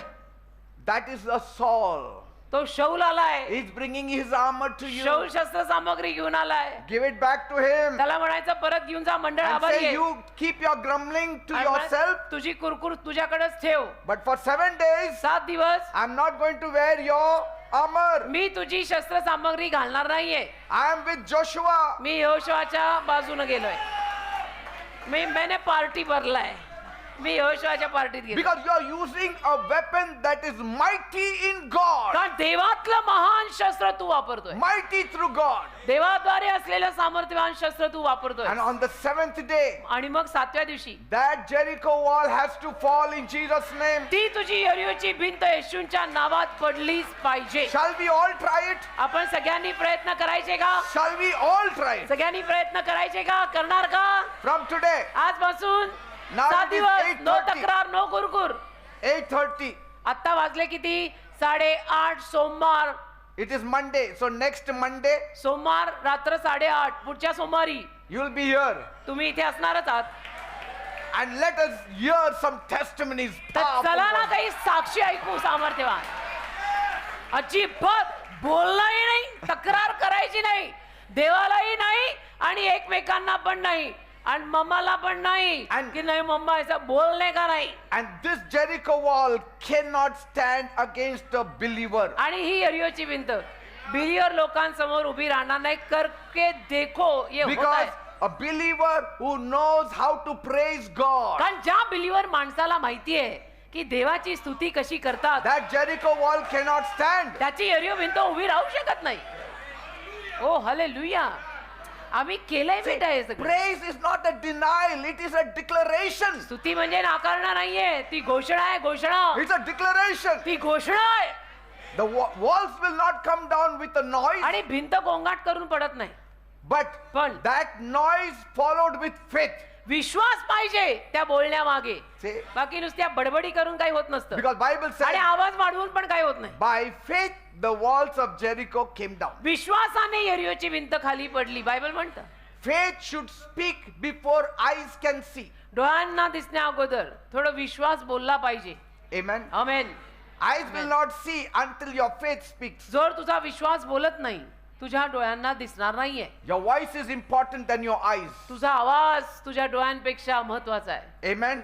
That is a Saul. तो शौल आलाय, He's bringing his armor to you. शौल शस्त्र सामग्री घेऊन आलाय. Give it back to him. त्याला म्हणायचं परत घेऊन जा, मंडळ And आभारी say आहे. you keep your grumbling to आणि yourself. म्हण, तुझी कुरकुर तुझ्याकडेच ठेव. But for 7 days, 7 दिवस I'm not going to wear your armor. मी तुझी शस्त्र सामग्री घालणार नाहीये. I am with Joshua. मी यहोशुआच्या बाजूने गेलोय. मैंने पार्टी भरलाय. मी यहोशुआच्या पार्टीत गेलो. Because you are using a weapon that is mighty in God. कारण देवातलं महान शस्त्र तू वापरतोय. Mighty through God. देवाद्वारे असलेलं सामर्थ्यवान शस्त्र तू वापरतोय. And on the 7th day, आणि मग 7व्या दिवशी that Jericho wall has to fall in Jesus' name. ती तुझी यरीची भिंत येशूंच्या नावात पडलीच पाहिजे. Shall we all try it? आपण सगळ्यांनी प्रयत्न करायचे का? Shall we all try it? सगळ्यांनी प्रयत्न करायचे का? करणार का? From today, आजपासून Now 7 it is दिवस 8:30. नो तक्रार नो कुरकुर. 8:30. आता वाजले किती? 8:30 सोमवार. It is Monday. So next Monday, सोमवार रात्र 8:30 पुढच्या सोमवारी you'll be here. तुम्ही इथे असणारच आहात. And let us hear some testimonies. तर Powerful चला ना ones. काही साक्षी ऐकू सामर्थ्यवान. अजिबात बोलणंही नाही, तक्रार करायची नाही, देवालाही नाही आणि एकमेकांना पण नाही आणि मम्माला पण नाही And- की नाही मम्मा असं बोलणे का नाही. And this Jericho wall cannot stand against a believer. आणि ही यरीची भिंत बिलियर लोकांसमोर उभी राहणार नाही. करके देखो ये होत Because आहे. a believer who knows how to praise God, कारण ज्या बिलिवर माणसाला माहितीये की देवाची स्तुती कशी करतात, that Jericho wall cannot stand. त्याची यरिओ भिंत उभी राहू शकत नाही. ओ हालेलुया. आम्ही केलंय बेटा हे सगळं. Praise is not a denial, it is a declaration. स्तुती म्हणजे नाकारणं नाहीये, ती घोषणा आहे. घोषणा It's a declaration. ती घोषणा आहे. The walls will not come down with a noise, आणि भिंत गोंगाट करून पडत नाही, but पण that noise followed with faith. विश्वास पाहिजे त्या बोलण्यामागे. See? बाकी नुसत्या बडबडी करून काही होत नसतं Because Bible आणि says, आवाज वाढवून पण काही होत नाही. by faith the walls of Jericho came down. विश्वासाने यरीओची भिंत खाली पडली. बायबल म्हणतं Faith should speak before eyes can see. डोळ्यांना दिसण्या अगोदर थोडं विश्वास बोलला पाहिजे. Amen. Amen. Eyes will not see until your faith speaks. जर तुझा विश्वास बोलत नाही, तुझ्या डोळ्यांना दिसणार नाहीये. Your voice is important than your eyes. तुझा आवाज तुझ्या डोळ्यांपेक्षा महत्वाचा आहे. Amen.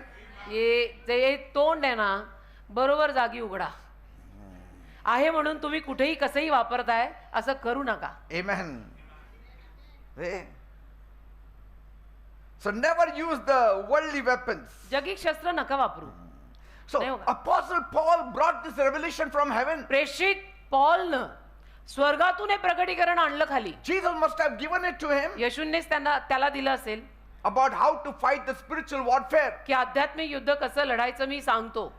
ते तोंड आहे ना, बरोबर जागी उघडा. आहे म्हणून तुम्ही कुठेही कसंही वापरताय असं करू नका. Amen. See? So never use the worldly weapons. जगिक शस्त्र नका वापरू. So नहीं होगा. Apostle Paul brought this revelation from heaven. प्रेषित पॉलनं स्वर्गातून हे प्रकटीकरण आणलं खाली. Jesus must have given it to him येशूंनीच त्याला दिलं असेल about how to fight the spiritual warfare. की आध्यात्मिक युद्ध कसं लढायचं मी सांगतो.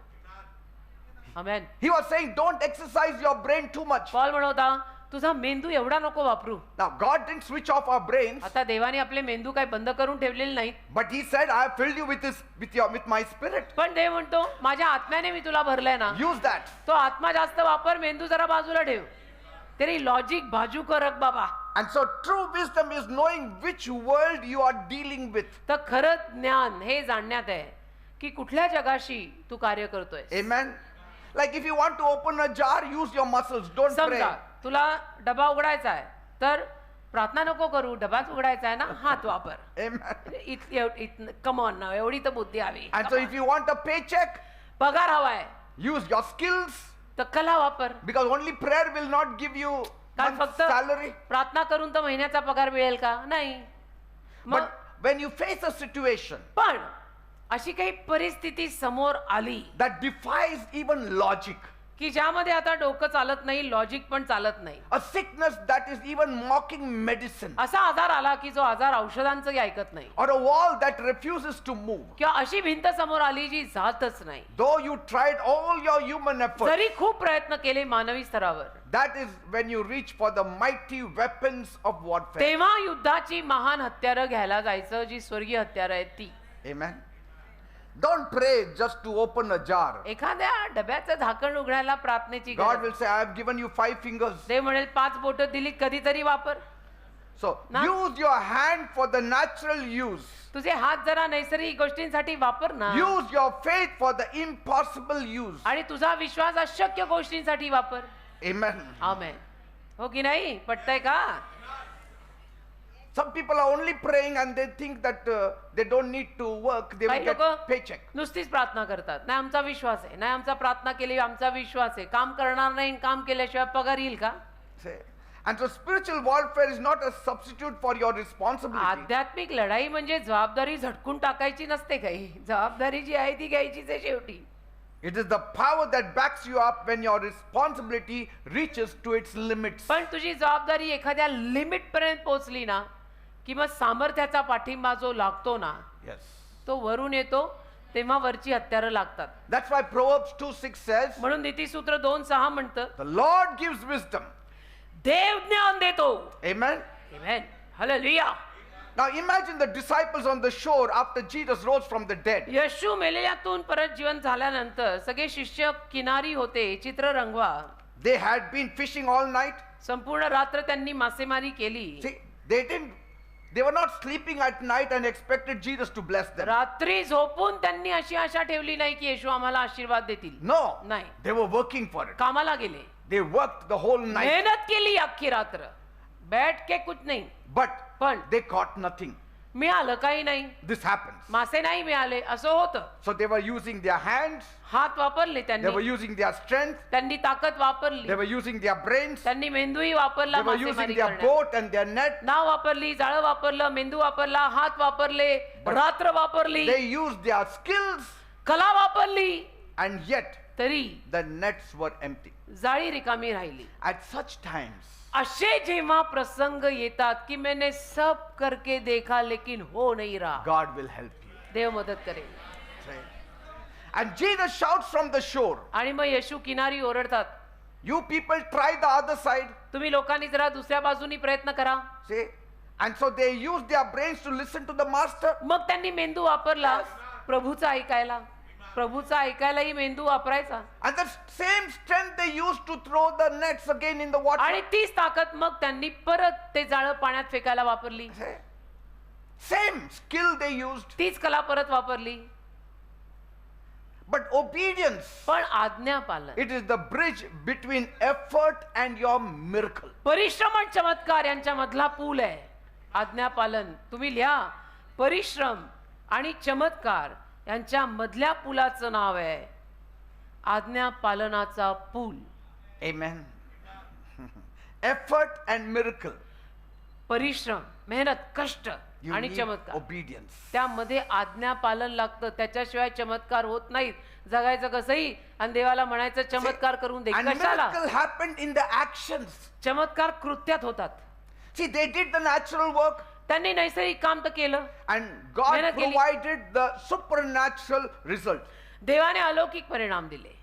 Amen. He was saying, don't exercise your brain too much. Paul म्हणवता तुझा मेंदू एवढा नको वापरू. Now, God didn't switch off our brains, आता देवाने आपले मेंदू काय बंद करून ठेवलेले नाहीत, but He said, I have filled you with my spirit. पण देव म्हणतो माझ्या आत्म्याने मी तुला भरलंय ना, Use that. तो आत्मा जास्त वापर, मेंदू जरा बाजूला ठेव. तेरी लॉजिक बाजू कर रख बाबा. And so, true wisdom is knowing which world you are dealing with. तर खरं ज्ञान हे जाणण्यात आहे की कुठल्या जगाशी तू कार्य करतोय. Amen. Like if you want to open a jar, use your muscles. Don't pray. समजा तुला डबा उघडायचा आहे तर प्रार्थना नको करू, डबाच उघडायचा आहे ना, हात वापर. Amen. कम ऑन ना, एवढी तर बुद्धी हवी. And so, if you want a paycheck, पगार हवाय use your skills, तर कला वापर. because only prayer will not give you कारण month's फक्त salary. प्रार्थना करून तर महिन्याचा पगार मिळेल का? नाही. मग But when you face a situation पण अशी काही परिस्थिती समोर आली that defies even logic, की ज्यामध्ये आता डोकं चालत नाही, लॉजिक पण चालत नाही, a sickness that is even mocking medicine, असा आजार आला की जो आजार औषधांचंही ऐकत नाही, or a wall that refuses to move, किंवा अशी भिंत समोर आली जी जातच नाही, though you tried all your human effort, जरी खूप प्रयत्न केले मानवी स्तरावर, that is when you reach for the mighty weapons of warfare. तेव्हा युद्धाची महान हत्यारं घ्यायला जायचं, जी स्वर्गीय हत्यारं आहेत ती. Amen. Don't pray just to open a jar. एखाद्या डब्याचं झाकण उघडायला प्रार्थनेची God गरज. will say, I have given you 5 fingers. देव म्हणेल 5 बोटं दिली कधीतरी वापर. So Na? use your hand for the natural use. तुझे हात जरा नैसर्गिक गोष्टींसाठी वापर ना. Use your faith for the impossible use. आणि तुझा विश्वास अशक्य गोष्टींसाठी वापर. Amen. आमेन. हो की नाही? पटतंय का? Some people are only praying and they think that they don't need to work. They will काही get लोक paycheck. नुसतीच प्रार्थना करतात. नाही आमचा विश्वास आहे, नाही आमचा प्रार्थना केली आमचा विश्वास आहे, काम करणार नाही, काम केल्याशिवाय पगार येईल का? Say. And so spiritual warfare is not a substitute for your responsibility. आध्यात्मिक लढाई म्हणजे जबाबदारी झटकून टाकायची नसते काही. जबाबदारी जी आहे ती घ्यायचीच आहे शेवटी. It is the power that backs you up when your responsibility reaches to its limits. पण तुझी जबाबदारी एखाद्या लिमिट पर्यंत पोहोचली ना, की मग सामर्थ्याचा पाठिंबा जो लागतो ना, Yes. तो वरून येतो, तेव्हा वरची हत्यारं लागतात. That's why Proverbs 2:6 says, म्हणून नीतिसूत्र 2:6 म्हणतं, the Lord gives wisdom. देव ज्ञान देतो. Amen. Amen. Hallelujah. Now imagine the disciples on the shore after Jesus rose from the dead. येशू मेलेल्यातून परत जीवन झाल्यानंतर सगळे शिष्य किनारी होते. चित्र रंगवा. They had been fishing all night. संपूर्ण रात्र त्यांनी मासेमारी केली. See, they were not sleeping at night and expected Jesus to bless them. रात्री झोपून त्यांनी अशी आशा ठेवली नाही की येशू आम्हाला आशीर्वाद देतील. No. नाही. They were working for it. कामाला गेले. They worked the whole night. मेहनत केली अख्खी रात्र. बैठ के कुछ नाही. But they caught nothing. मिळालं काही नाही. This happens. मासे नाही मिळाले असं होतं. So they were using their hands. हात वापरले They were त्यांनी. using their strength. त्यांनी ताकद वापरली. They were using their brains. त्यांनी मेंदूही वापरला They were using मासेमारी their करण्यात. boat and their net. नाव वापरली, जाळं वापरलं, मेंदू वापरला, हात वापरले, रात्र वापरली, They used their skills, कला वापरली, and yet तरी the nets were empty. जाळी रिकामी राहिली. At such times, असे जेव्हा प्रसंग येतात की मैंने सब करके देखा लेकिन हो नहीं रहा, God will help you. देव मदत करेल. Right? And Jesus shouts from the shore, आणि मग येशू किनारी ओरडतात, you people try the other side. तुम्ही लोकांनी जरा दुसऱ्या बाजूनी प्रयत्न करा. See? And so they used their brains to listen to the master. मग त्यांनी मेंदू वापरला प्रभूचा ऐकायला. प्रभूचा ऐकायलाही मेंदू वापरायचा. And the same strength they used to throw the nets again in the water. आणि तीच ताकद मग त्यांनी परत ते जाळं पाण्यात फेकायला वापरली. See? Same skill they used. तीच कला परत वापरली. But obedience, पण आज्ञा पालन, it is the bridge between effort and your miracle. परिश्रम आणि चमत्कार यांच्या मधला पूल आहे. आज्ञा पालन तुम्ही लिहा. परिश्रम आणि चमत्कार यांच्या मधल्या पुलाचं नाव आहे आज्ञा पालनाचा पूल. Amen. Effort and miracle. परिश्रम, मेहनत, कष्ट You आणि need चमत्कार, obedience. त्यामध्ये आज्ञा पालन लागतं. त्याच्याशिवाय चमत्कार होत नाहीत. जगायचं कसंही आणि देवाला म्हणायचं चमत्कार करून दे. And कशाला? miracle happened in the actions. चमत्कार कृत्यात होतात. See, they did the natural work त्यांनी नैसर्गिक काम तर केलं. and God मेहनत केली. provided the supernatural result. देवाने अलौकिक परिणाम दिले.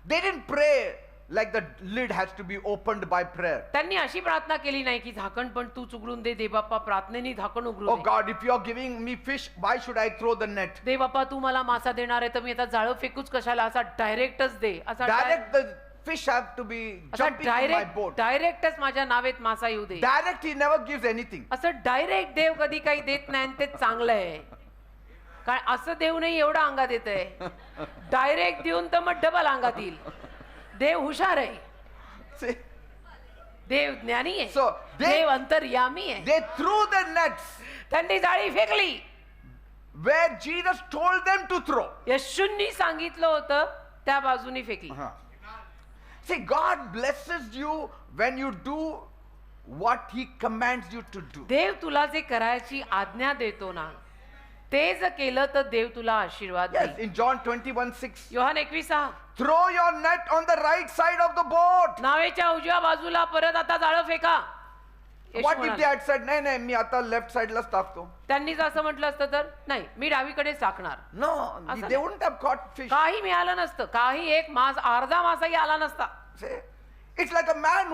They didn't pray like the lid has to be opened by prayer. त्यांनी अशी प्रार्थना केली नाही की झाकण पण तू उघडून दे. देवबाप्पा प्रार्थनेने झाकण उघडू Oh they. God, if you are giving me fish, why should I throw the net? देवबाप्पा तू मला मासा देणार आहे तर मी आता जाळं फेकूच कशाला. असा डायरेक्टच दे. असा Direct, the fish have to be jumping in my boat. डायरेक्टच माझ्या नावेत मासा येऊ दे. Direct, he never gives anything. असं डायरेक्ट देव कधी काही देत नाही आणि ते चांगलं आहे. काय असं देव नाही एवढं अंगात येत आहे. डायरेक्ट देऊन तर मग डबल अंगात येईल. देव हुशार आहे. See, देव ज्ञानी आहे. So, देव अंतर्यामी आहे. they threw the nets त्यांनी जाळी फेकली where Jesus told them to throw. येशूंनी सांगितलं होतं त्या बाजूनी फेकली. See, God blesses you when you do what he commands you to do. देव तुला जे करायची आज्ञा देतो ना, ते जर केलं तर देव तुला आशीर्वाद Yes, देईल. in John 21:6, Yohan 21:6, throw your net on the right side of the boat. नावेच्या उजव्या बाजूला परत आता जाळं फेका. येशू What if they म्हणाले. had said, नाही नाही मी आता लेफ्ट साइडलाच टाकतो? त्यांनी जर असं म्हटलं असतं तर नाही मी डावीकडेच टाकणार. No, असं they नाही. wouldn't have caught fish. काही मिळालं नसतं. काही एक मास अर्धा मासाही आला नसता. See, it's like a man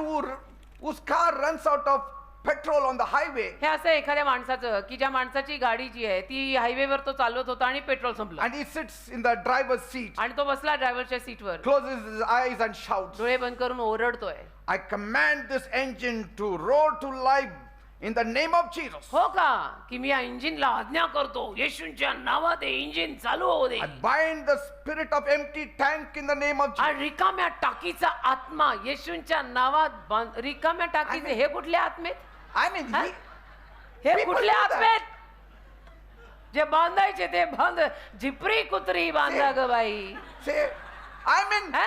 whose car runs out of petrol on the highway हे असं एखाद्या माणसाचं की ज्या माणसाची गाडी जी आहे ती हायवेवर तो चालवत होता आणि पेट्रोल संपलं and he sits in the driver's seat, आणि तो बसला ड्रायव्हरच्या सीटवर closes his eyes and shouts, डोळे बंद करून ओरडतोय. I command this engine to roar to life in the name of Jesus. हो का की मी या इंजिनला आज्ञा करतो येशूंच्या नावात हे इंजिन चालू होऊ दे I bind the spirit of empty tank in the name of Jesus. आणि रिकाम्या टाकीचा आत्मा येशूंच्या नावात रिकाम्या टाकीचे हे कुठले आत्मेत I mean, हा? he, हे people कुठले do that. आत्मेत जे बांधायचे ते बांध झिपरी कुत्री बांधा ग बाई. say, I mean, हा?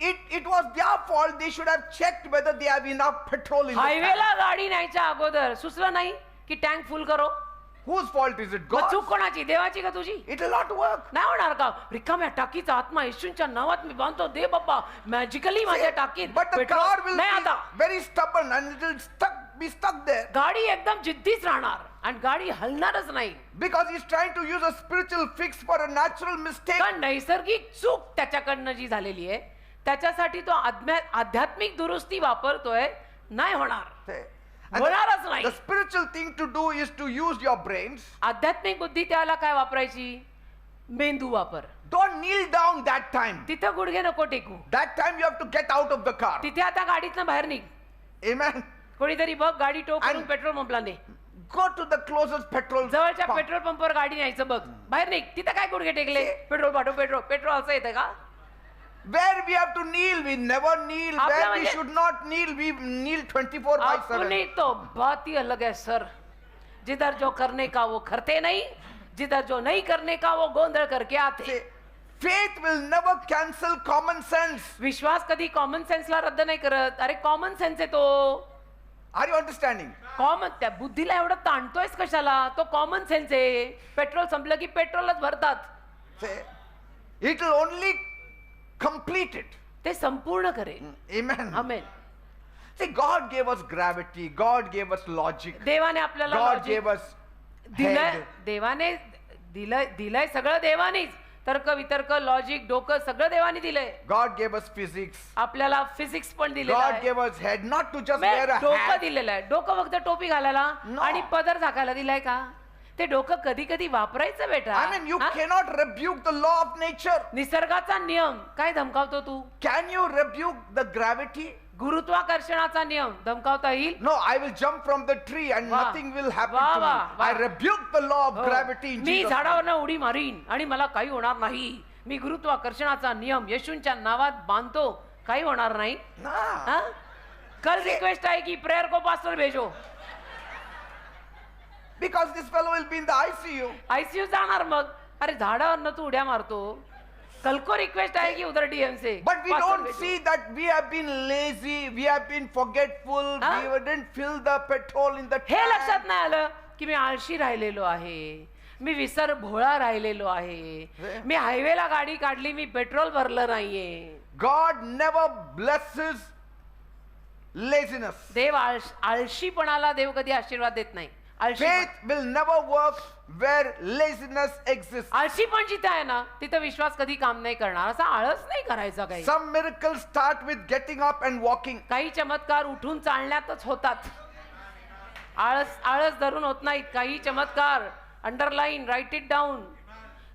it was their fault. They should have checked whether they have enough petrol in the tank. हायवेला गाडी न्यायच्या अगोदर सुचलं नाही की टँक फुल करो. Whose fault is it? मग God. चूक कोणाची देवाची का तुझी? It will not work. नाही होणार का रिकाम्या टाकीचा आत्मा येशूंच्या नावात मी बांधतो दे बाप्पा मॅजिकली माझ्या टाकीत But the petrol car will नाही आता. be very stubborn and it will be stuck there गाडी एकदम जिद्दीच राहणार आणि गाडी हलणारच नाही because he's trying to use a spiritual fix for a natural mistake. कारण नैसर्गिक चूक त्याच्याकडनं जी झालेली आहे त्याच्यासाठी तो आध्यात्मिक दुरुस्ती वापरतोय. नाही होणार. Say, and होणारच नाही. the spiritual thing to do is to use your brains. आध्यात्मिक बुद्धी त्याला काय वापरायची? मेंदू वापर. Don't kneel down that time. तिथं गुडघे नको टेकू. That time you have to get out of the car. तिथे आता गाडीतनं बाहेर निघ. Amen. कोणीतरी बघ गाडी टो करून आणि- पेट्रोल पंपला ने. Go to the closest petrol जवळच्या pump. पेट्रोल पंपवर गाडी न्यायचं बघ. बाहेर निघ. तिथं काय गुडघे टेकले? पेट्रोल पाठव पेट्रोल पेट्रोल असं येतं का? Where we have to kneel, we never kneel. आपल्या Where we म्हणजे- should not kneel, we kneel 24/7. अपनी तो बात ही अलग है सर. जिधर जो करने का वो करते नहीं, जिधर जो नहीं करने का वो गोंधळ करके आते. Say, faith will never cancel common sense. विश्वास कधी कॉमन सेन्सला रद्द नाही करत. अरे कॉमन सेन्स आहे तो. Are you understanding? कॉमन त्या बुद्धीला एवढं ताणतोयस कशाला? तो कॉमन सेन्स आहे. पेट्रोल संपलं की पेट्रोलच भरतात. Say, it will only complete it. ते संपूर्ण करेल. Amen. आमेन. See, God gave us gravity. God gave us logic. देवाने आपल्याला God logic gave us दिलंय. head. देवाने दिलंय सगळं देवानेच. तर्क वितर्क लॉजिक डोकं सगळं देवाने दिलंय. God gave us physics. आपल्याला फिजिक्स पण दिलेलं God आहे. gave us head, not to just may wear a डोकं hat. दिलेलं आहे. डोकं फक्त टोपी घालायला No. आणि पदर झाकायला दिलाय का? ते डोकं कधी कधी वापरायचं बेटा. I mean, you हा? cannot rebuke the law of nature. निसर्गाचा नियम काय धमकावतो तू? Can you rebuke the gravity? गुरुत्वाकर्षणाचा नियम धमकावता येईल? No, I will jump from the tree and Wow. nothing will happen Wow, to wow, me. wow. I rebuke the law of हो. gravity in me Jesus' name. झाडावरनं उडी मारीन आणि मला काही होणार नाही. मी गुरुत्वाकर्षणाचा नियम येशूंच्या नावात बांधतो. काही होणार नाही. Nah. हा? कल रिक्वेस्ट आहे की प्रेयर को पास्टर भेजो. Because this fellow will be in the ICU. ICU जाणार मग. अरे झाडावरनं तू उड्या मारतो. कल को रिक्वेस्ट आहे की उधर DM say But we pastor don't भेजो. see that we have been lazy, we have been forgetful, Huh? we didn't fill the petrol in the हे tank. लक्षात नाही आलं की मी आळशी राहिलेलो आहे. मी विसर भोळा राहिलेलो आहे. मी हायवेला गाडी काढली मी पेट्रोल भरलं नाहीये. God never blesses laziness. देव आळशीपणाला देव कधी आशीर्वाद देत नाही. Faith will never work where laziness exists. आळशीपण जिथे आहे ना तिथं विश्वास कधी काम नाही करणार. असा आळस नाही करायचा काही. Some miracles start with getting up and walking. काही चमत्कार उठून चालण्यातच होतात. आळस धरून होत नाहीत. काही चमत्कार अंडरलाईन राईट इट डाऊन.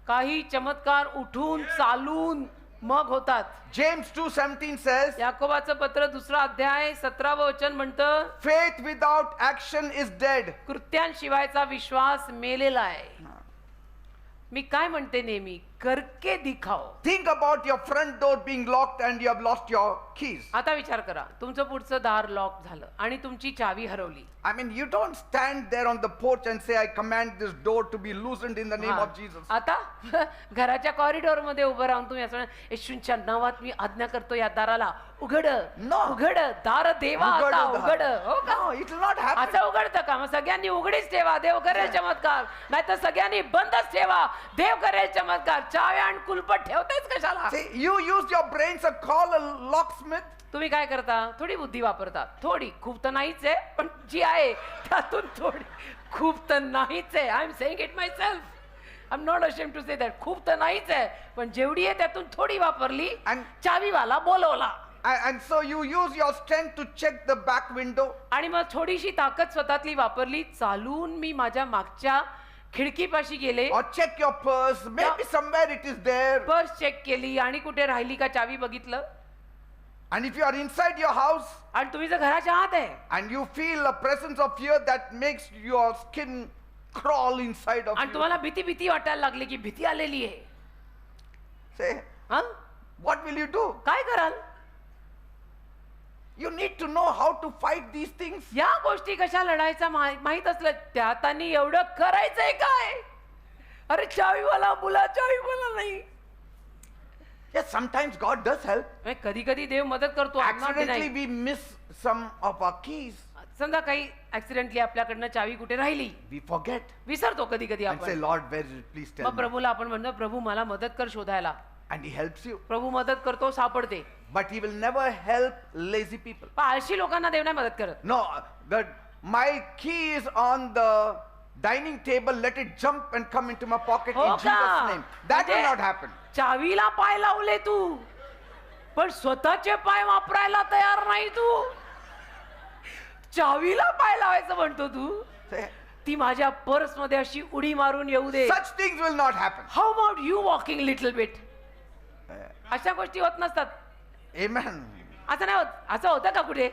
काही चमत्कार उठून चालून मग होतात. James 2:17 says, याकोबाचं पत्र 2 अध्याय 17 वचन म्हणतं faith without action is dead. कृत्यांशिवायचा विश्वास मेलेला आहे. मी काय म्हणते नेहमी करके दिखाओ. Think about your front door being locked and you have lost your keys. आता विचार करा तुमचं पुढचं दार लॉक झालं आणि तुमची चावी हरवली. I mean, you don't stand there on the porch and say, I command this door to be loosened in the name of Jesus. आता घराच्या कॉरिडॉर मध्ये उभं राहून तुम्ही असं येशूंच्या नावात मी आज्ञा करतो या दाराला उघड. No. उघड दार देवा उघड आता दार. उघड. हो का? No, it will not happen. असं उघडतं का? मग सगळ्यांनी उघडीच ठेवा देव करेल चमत्कार. नाहीतर सगळ्यांनी बंदच ठेवा देव करेल चमत्कार. चाव्या आणि कुलपट ठेवतेच कशाला? See, you use your brains to call a locksmith. तुम्ही काय करता? थोडी बुद्धी वापरता. थोडी खूप तर नाहीच आहे पण जी आहे त्यातून थोडी. खूप तर नाहीच आहे. I am saying it myself. I am not ashamed to say that. खूप तर नाहीच आहे पण जेवढी आहे त्यातून थोडी वापरली. And- चावीवाला बोलवला. And so you use your strength to check the back window. आणि मग थोडीशी ताकद स्वतःतली वापरली, चालून मी माझ्या मागच्या खिडकीपाशी गेले, Or check your purse. Maybe somewhere it is there. Purse check केली आणि कुठे राहिली का चावी बघितलं. And if you are inside your house आणि तुम्ही जर घराच्या आत आहे and you feel a presence of fear that makes your skin crawl inside of आणि you. तुम्हाला भीती वाटायला लागली की भीती आलेली आहे, Say, हा what will you do? काय कराल? You need to know how to fight these things. या गोष्टी कशा लढायचा माहित असलं त्यात आणि एवढं करायचंय काय? अरे चावीवाला मुला चावीवाला नाही. Yes, sometimes God does help. कधी कधी देव मदत करतो. I'm not Accidentally denying. we miss some of our keys. समजा काही ऍक्सिडेंटली आपल्याकडनं चावी कुठे राहिली, We forget विसरतो कधी कधी and say, आपण. Lord, where is it? Please tell मग me. प्रभूला आपण म्हणतो, प्रभू मला मदत कर शोधायला. And He helps you. प्रभू मदत करतो, सापडते. But He will never help lazy people. पण आळशी लोकांना देव नाही मदत करत. No, my key is on the dining table. Let it jump and come into my pocket हो in का? Jesus' name. That will म्हणजे not happen. चावीला पाय लावले तू, पण स्वतःचे पाय वापरायला तयार नाही तू. चावीला पाय लावायचं म्हणतो तू. Say, ती माझ्या पर्स मध्ये अशी उडी मारून येऊ दे. such things will not happen. How about you walking little bit? अशा गोष्टी होत नसतात. Amen. असं नाही होत. असं होतं का कुठे?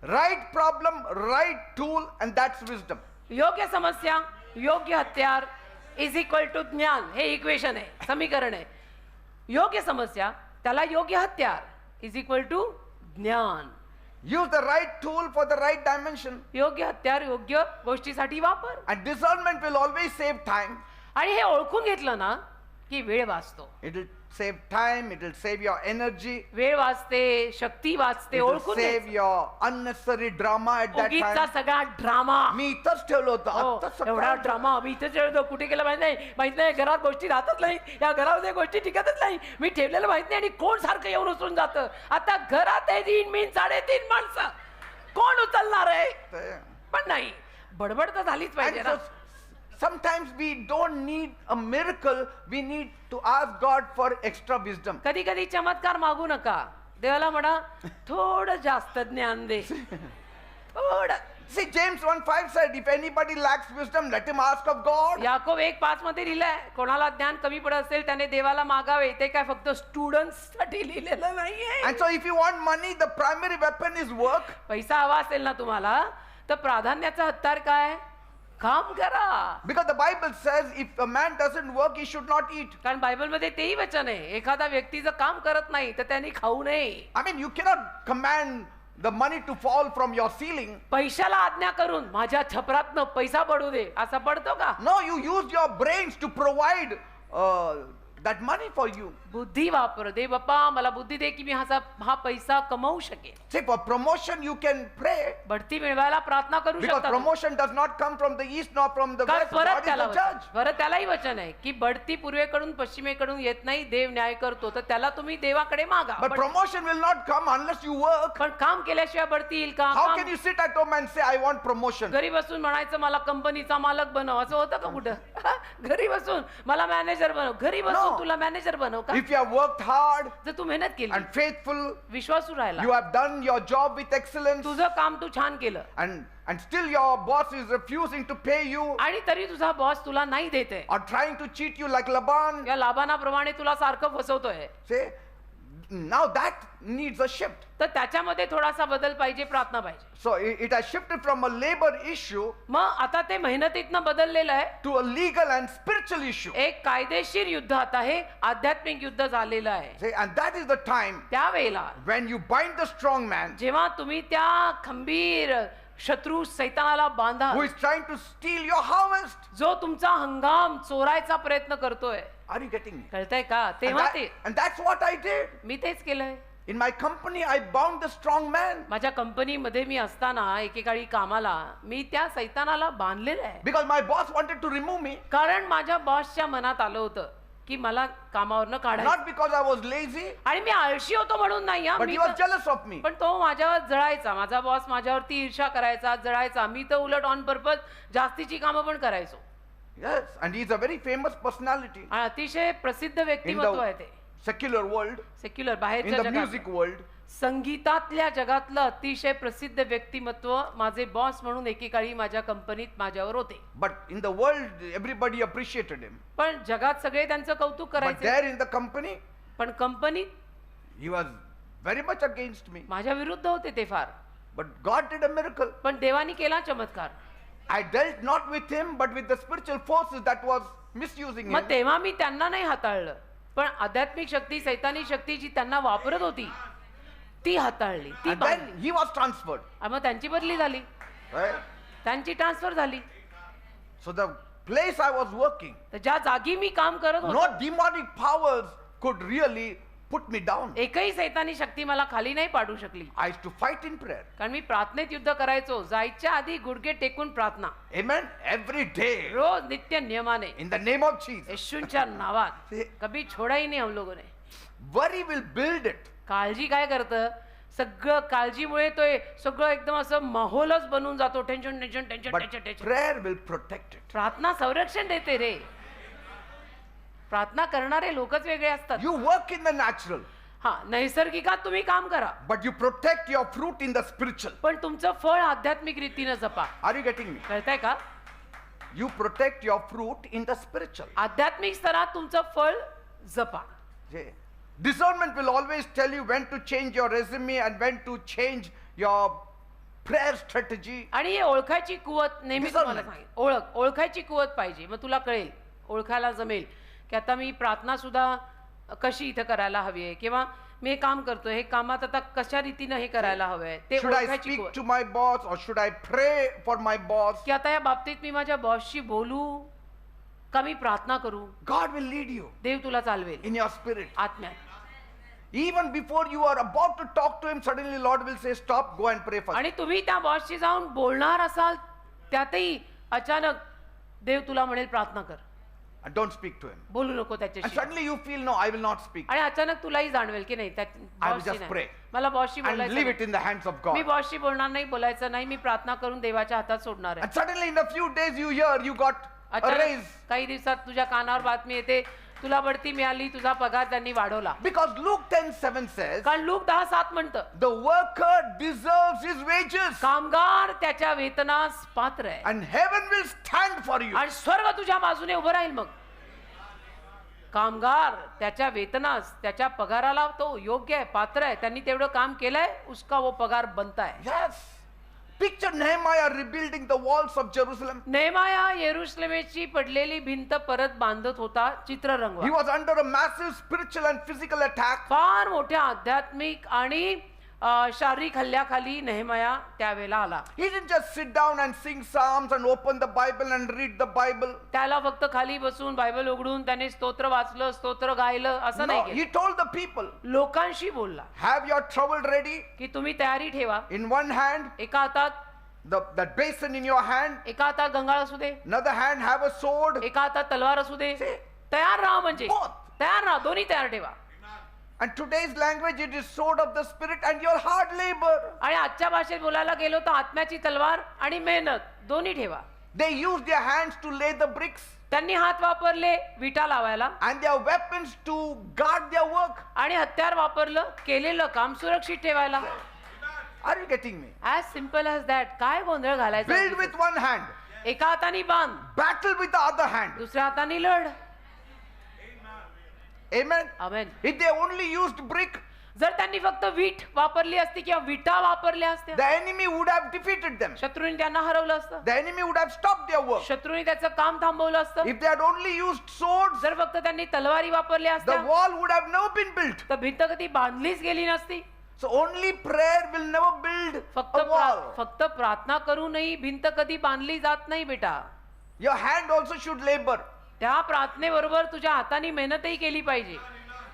Right problem, right tool, and that's wisdom. योग्य समस्या, योग्य हत्यार इज इक्वल टू ज्ञान. हे इक्वेशन आहे, समीकरण आहे. योग्य समस्या त्याला योग्य हत्यार इज इक्वल टू ज्ञान. Use the right tool for the right dimension. योग्य हत्यार योग्य गोष्टीसाठी वापर. And discernment will always save time. आणि हे ओळखून घेतलं ना की वेळ वाचतो. It will save time, it will save your energy, वेळ वाचते, शक्ती वाचते. it will ओळखून save your unnecessary drama at that उगीचचा time. सगळा ड्रामा. मी इथंच ठेवलं होतं, हो, आत्ताच एवढा सकाळी. ड्रामा मी इथे ठेवतो, कुठे गेलं माहित नाही. घरात गोष्टी राहतच नाही, या घरामध्ये गोष्टी टिकतच नाही. मी ठेवलेलं माहित नाही आणि कोण सारखं येऊन उचलून जातं. आता घरात आहे 3-3 माणसं, कोण उचलणार आहे? पण नाही, बडबड तर झालीच पाहिजे And ना. so sometimes we don't need a miracle, we need to ask God for extra wisdom. कधी कधी चमत्कार मागू नका. देवाला म्हणा थोडं जास्त ज्ञान दे. थोडं. See, James 1:5 said, if anybody lacks wisdom, let him ask of God. Yakob 1:5 मध्ये लिहिलंय, कोणाला ज्ञान कमी पडत असेल त्याने देवाला मागावे. ते काय फक्त स्टुडंट्स साठी लिहिलेलं नाहीये. And so if you want money, the primary weapon is work. पैसा हवा असेल ना तुम्हाला, तर प्राधान्याचं हत्यार काय? काम करा. Because the Bible says if a man doesn't work, he should not eat. कारण बायबलमध्ये तेही वचन आहे, एखादा व्यक्ती जर काम करत नाही तर त्याने खाऊ नये. I mean, you cannot command the money to fall from your ceiling. पैशाला आज्ञा करून माझ्या छपरातनं पैसा पडू दे, असा पडतो का? No, you use your brains to provide that money for you. बुद्धी वापर. दे बाप्पा मला बुद्धी दे की मी हा पैसा कमवू शकेन. See, for promotion you can pray. बढती मिळवायला प्रार्थना करू Because शकता. promotion does not come from the east nor from the कारण west. God is the judge. परत त्यालाही वचन आहे की बढती पूर्वेकडून पश्चिमेकडून येत नाही, देव न्याय करतो. तर त्याला तुम्ही देवाकडे मागा. But promotion will not come unless you work. पण काम केल्याशिवाय बढती येईल का? How can you sit at home and say, I want promotion? घरी बसून म्हणायचं मला कंपनीचा मालक बनव, असं होतं का कुठं? घरी बसून मला मॅनेजर बनव. घरी बसून No. तुला मॅनेजर बनव का? If you have worked hard जर तू मेहनत केली, and faithful, विश्वासू राहिला, you have done your job with excellence, तुझं काम तू छान केलं and still your boss is refusing to pay you आणि तरी तुझा बॉस तुला नाही देते or trying to cheat you like Laban, या लाबानाप्रमाणे तुला सारखं फसवतोय, say, now that needs a shift. तर त्याच्यामध्ये थोडासा बदल पाहिजे, प्रार्थना पाहिजे. So it has shifted from a labor issue मग आता ते मेहनतीतनं बदललेलं आहे, to a legal and spiritual issue. एक कायदेशीर युद्ध आता हे आध्यात्मिक युद्ध झालेलं आहे. See, and that is the time त्यावेळेला when you bind the strong man जेव्हा तुम्ही त्या खंबीर शत्रू सैतानाला बांधा, who is trying to steal your harvest. जो तुमचा हंगाम चोरायचा प्रयत्न करतोय. Are you getting me? कळतंय का? तेव्हा ते And that's what I did. मी तेच केलंय. In my company, I bound the strong man माझ्या कंपनीमध्ये मी असताना एकेकाळी कामाला मी त्या सैतानाला बांधलेलं आहे. because my boss wanted to remove me, कारण माझ्या बॉसच्या मनात आलं होतं की मला कामावरनं काढायचं. not because I was lazy, आणि मी आळशी होतो म्हणून नाही हा. but मी he was तर- jealous of me. पण तो माझ्यावर जळायचा. माझा बॉस माझ्यावरती ईर्ष्या करायचा, जळायचा. मी तर उलट ऑन पर्पज जास्तीची कामं पण करायचो. Yes, and he's a very famous personality आणि अतिशय प्रसिद्ध in व्यक्तिमत्व आहे the ते. secular world, सेक्युलर in बाहेरच्या the जगात, music world. संगीतातल्या जगातलं अतिशय प्रसिद्ध व्यक्तिमत्व माझे बॉस म्हणून एकेकाळी माझ्या कंपनीत माझ्यावर होते. But in the world, everybody appreciated him. पण जगात सगळे त्यांचं कौतुक But करायचे. there in the company, पण कंपनीत he was very much against me. माझ्या विरुद्ध होते ते फार. But God did a miracle. पण देवानी केला चमत्कार. I dealt not with him, but with the spiritual forces that was misusing मग him. तेव्हा मी त्यांना नाही हाताळलं, पण आध्यात्मिक शक्ती, सैतानी शक्ती जी त्यांना वापरत होती ती हाताळली, ती And then he was transferred. मग त्यांची बदली झाली, Right? त्यांची ट्रान्सफर झाली. So the place I was working, तर ज्या जागी मी काम करत no होतो demonic powers could really put me down. एकही सैतानी शक्ती मला खाली नाही पाडू शकली, I used to fight in prayer. कारण मी प्रार्थनेत युद्ध करायचो. जायच्या आधी गुडघे टेकून प्रार्थना, Amen. Every day रोज नित्य नियमाने, in the name of Jesus. येशूंच्या नावात. कभी छोड़ा ही नहीं हम लोगों ने. Worry will build it. काळजी काय करतं, सगळं काळजीमुळे तो सगळं एकदम असं माहोलच बनून जातो. Tension tension tension But tension tension. prayer will protect it. प्रार्थना संरक्षण देते रे. प्रार्थना करणारे लोकच वेगळे असतात. You work in the natural, हा, नैसर्गिकात तुम्ही काम करा, but you protect your fruit in the spiritual. पण तुमचं फळ आध्यात्मिक रीतीनं जपा. Are you getting me? कळतंय का? You protect your fruit in the spiritual. आध्यात्मिक स्तरात तुमचं फळ जपा. Yeah. Discernment will always tell you when to change your resume and when to change your prayer strategy. आणि हे ओळखायची कुवत नेहमी तुम्हाला Discernment. सांगेल. ओळखायची कुवत पाहिजे, मग तुला कळेल, ओळखायला जमेल की आता मी प्रार्थना सुद्धा कशी इथं करायला हवी आहे, किंवा मी हे काम करतोय, हे कामात आता कशा रीतीनं हे करायला हवं आहे, ते Should I ओळखायची speak कुवत. to my boss or should I pray for my boss? की आता या बाबतीत मी माझ्या बॉसशी बोलू का मी प्रार्थना करू. God will lead you देव तुला चालवेल in your spirit. आत्म्यात. Even before you are about to talk to him, suddenly Lord will say, stop, go and pray first. आणि तुम्ही त्या बॉसशी जाऊन बोलणार असाल, त्यातही अचानक देव तुला म्हणेल प्रार्थना कर, And don't speak to him. बोलू नको And त्याच्याशी. suddenly you feel, no, I will not speak. आणि अचानक तुलाही जाणवेल की नाही त्या बॉसशी just नाही. pray. मला बॉसशी And बोलायचं leave नाही. it in the hands of me God. बॉसशी बोलणार नाही, बोलायचं नाही, मी प्रार्थना करून देवाच्या हातात सोडणार आहे. And suddenly in a few days you hear you got a अचानक raise. काही दिवसात तुझ्या कानावर बातमी येते, तुला बढती मिळाली, तुझा पगार त्यांनी वाढवला. Because Luke 10:7 says, कारण लूक 10:7 म्हणतं, the worker deserves his wages. कामगार त्याच्या वेतनास पात्र आहे And heaven will stand for you. आणि स्वर्ग तुझ्या बाजूने उभं राहील. मग कामगार त्याच्या वेतनास, त्याच्या पगाराला तो योग्य आहे, पात्र आहे, त्यांनी तेवढं काम केलंय, उसका वो पगार बनता है. Yes. Picture Nehemiah rebuilding the walls of Jerusalem. नेहमाया येरुशलेमेची पडलेली भिंत परत बांधत होता. चित्र He रंगवा. was under a massive spiritual and physical attack. फार मोठ्या आध्यात्मिक आणि शारीरिक हल्ल्याखाली नेहमाया त्यावेळेला आला. He didn't just sit down and sing psalms and open the Bible and read the Bible. त्याला फक्त खाली बसून बायबल उघडून त्याने स्तोत्र वाचलं, स्तोत्र गायलं, असं No, नाही he केलं. told the people, लोकांशी बोलला have your trowel ready. की तुम्ही तयारी ठेवा. In one hand, एका हातात that basin in your hand. एका हातात गंगाळ असू दे, Another hand, have a sword. एका हातात तलवार असू दे. तयार राहा, म्हणजे Both. तयार राहा, दोन्ही तयार ठेवा. And today's language, it is sword of the spirit and your hard labor. आणि आजच्या भाषेत बोलायला गेलो तर आत्म्याची तलवार आणि मेहनत दोन्ही ठेवा. They used their hands to lay the bricks त्यांनी हात वापरले विटा लावायला and their weapons to guard their work. आणि हत्यार वापरलं केलेलं काम सुरक्षित ठेवायला. Are you getting me? As simple as that. काय गोंधळ घालायचा. Build with one hand, एका हाताने बांध, battle with the other hand. दुसऱ्या हाताने लढ. Amen. Amen. If they only used brick, जर त्यांनी फक्त वीट वापरली असती किंवा विटा वापरल्या असत्या, the enemy would have defeated them. शत्रूने त्यांना हरवलं असतं. The enemy would have stopped their work. शत्रूने त्याचं काम थांबवलं असतं. If they had only used swords, जर फक्त त्यांनी तलवारी वापरल्या the असत्या wall would have never been built. तर भिंत कधी बांधलीच गेली नसती. So only prayer will never build a wall. फक्त प्रार्थना करूनही भिंत कधी बांधली जात नाही बेटा. Your hand also should labor. त्या प्रार्थनेबरोबर तुझ्या हाताने मेहनतही केली पाहिजे.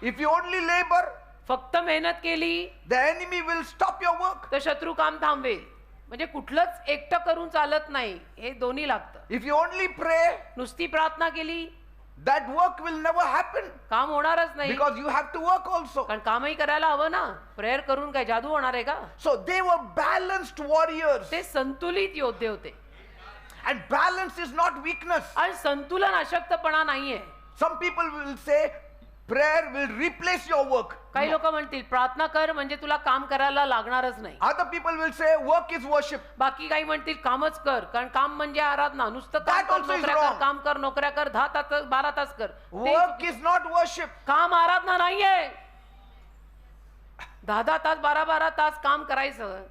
If you only labor, फक्त मेहनत केली the enemy will stop your work. तर शत्रू काम थांबवेल. म्हणजे कुठलंच एकटं करून चालत नाही, हे दोन्ही लागतं. If you only pray, नुसती प्रार्थना केली that work will never happen काम होणारच नाही. because you have to work also. कारण कामही करायला हवं ना. प्रेयर करून काय जादू होणार आहे का. So they were balanced warriors. ते संतुलित योद्धे होते. And balance is not weakness. आणि संतुलन अशक्तपणा नाहीये. Some people will say prayer will replace your work. काही लोक म्हणतील प्रार्थना कर म्हणजे तुला काम करायला लागणारच नाही. Other people will say work is worship. बाकी काही म्हणतील कामच कर, कारण काम म्हणजे आराधना. नुसतं काम That कर, also is नोकऱ्या कर, wrong. काम कर, नोकऱ्या कर, 10 तास 12 तास कर. ते Work is not worship. काम आराधना नाहीये. 10 तास 12 तास काम करायचं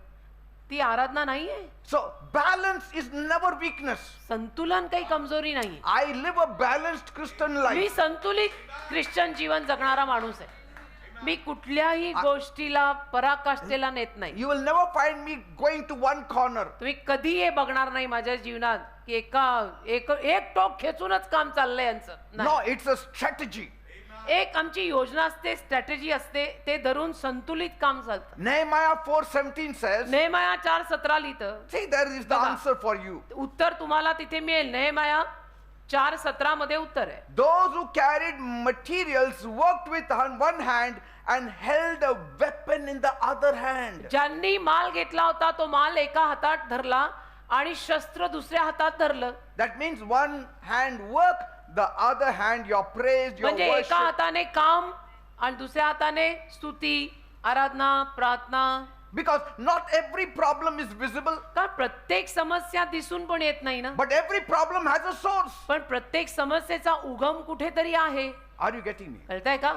ती आराधना नाहीये. So balance is never weakness. संतुलन काही कमजोरी नाही. I live a balanced Christian me life. संतुलित ख्रिश्चन जीवन जगणारा माणूस आहे. मी कुठल्याही गोष्टीला पराकाष्ठेला नेत नाही. You will never find me going to one corner. तुम्ही कधी हे बघणार नाही माझ्या जीवनात की एक टोक खेचूनच काम चाललंय यांचं. नाही. No, it's a strategy. एक आमची योजना असते, स्ट्रॅटेजी असते, ते धरून संतुलित काम चालतं. Nehemiah 4:17 says, नेहमाया 4:17 लिहितं. see, there is the बघा. answer for you. उत्तर तुम्हाला तिथे मिळेल. नेहमाया 4:17 मध्ये उत्तर आहे. Those who carried materials worked with one hand and held a weapon in the other hand. ज्यांनी माल घेतला होता तो माल एका हातात धरला आणि शस्त्र दुसऱ्या हातात धरलं. That means one hand work, the other hand your praise, your म्हणजे एका worship. हाताने काम आणि दुसऱ्या हाताने स्तुती, आराधना, प्रार्थना. Because not every problem is visible, कारण प्रत्येक समस्या दिसून पण येत नाही ना. but every problem has a source. पण प्रत्येक समस्येचा उगम कुठेतरी आहे. Are you getting me? कळतंय का?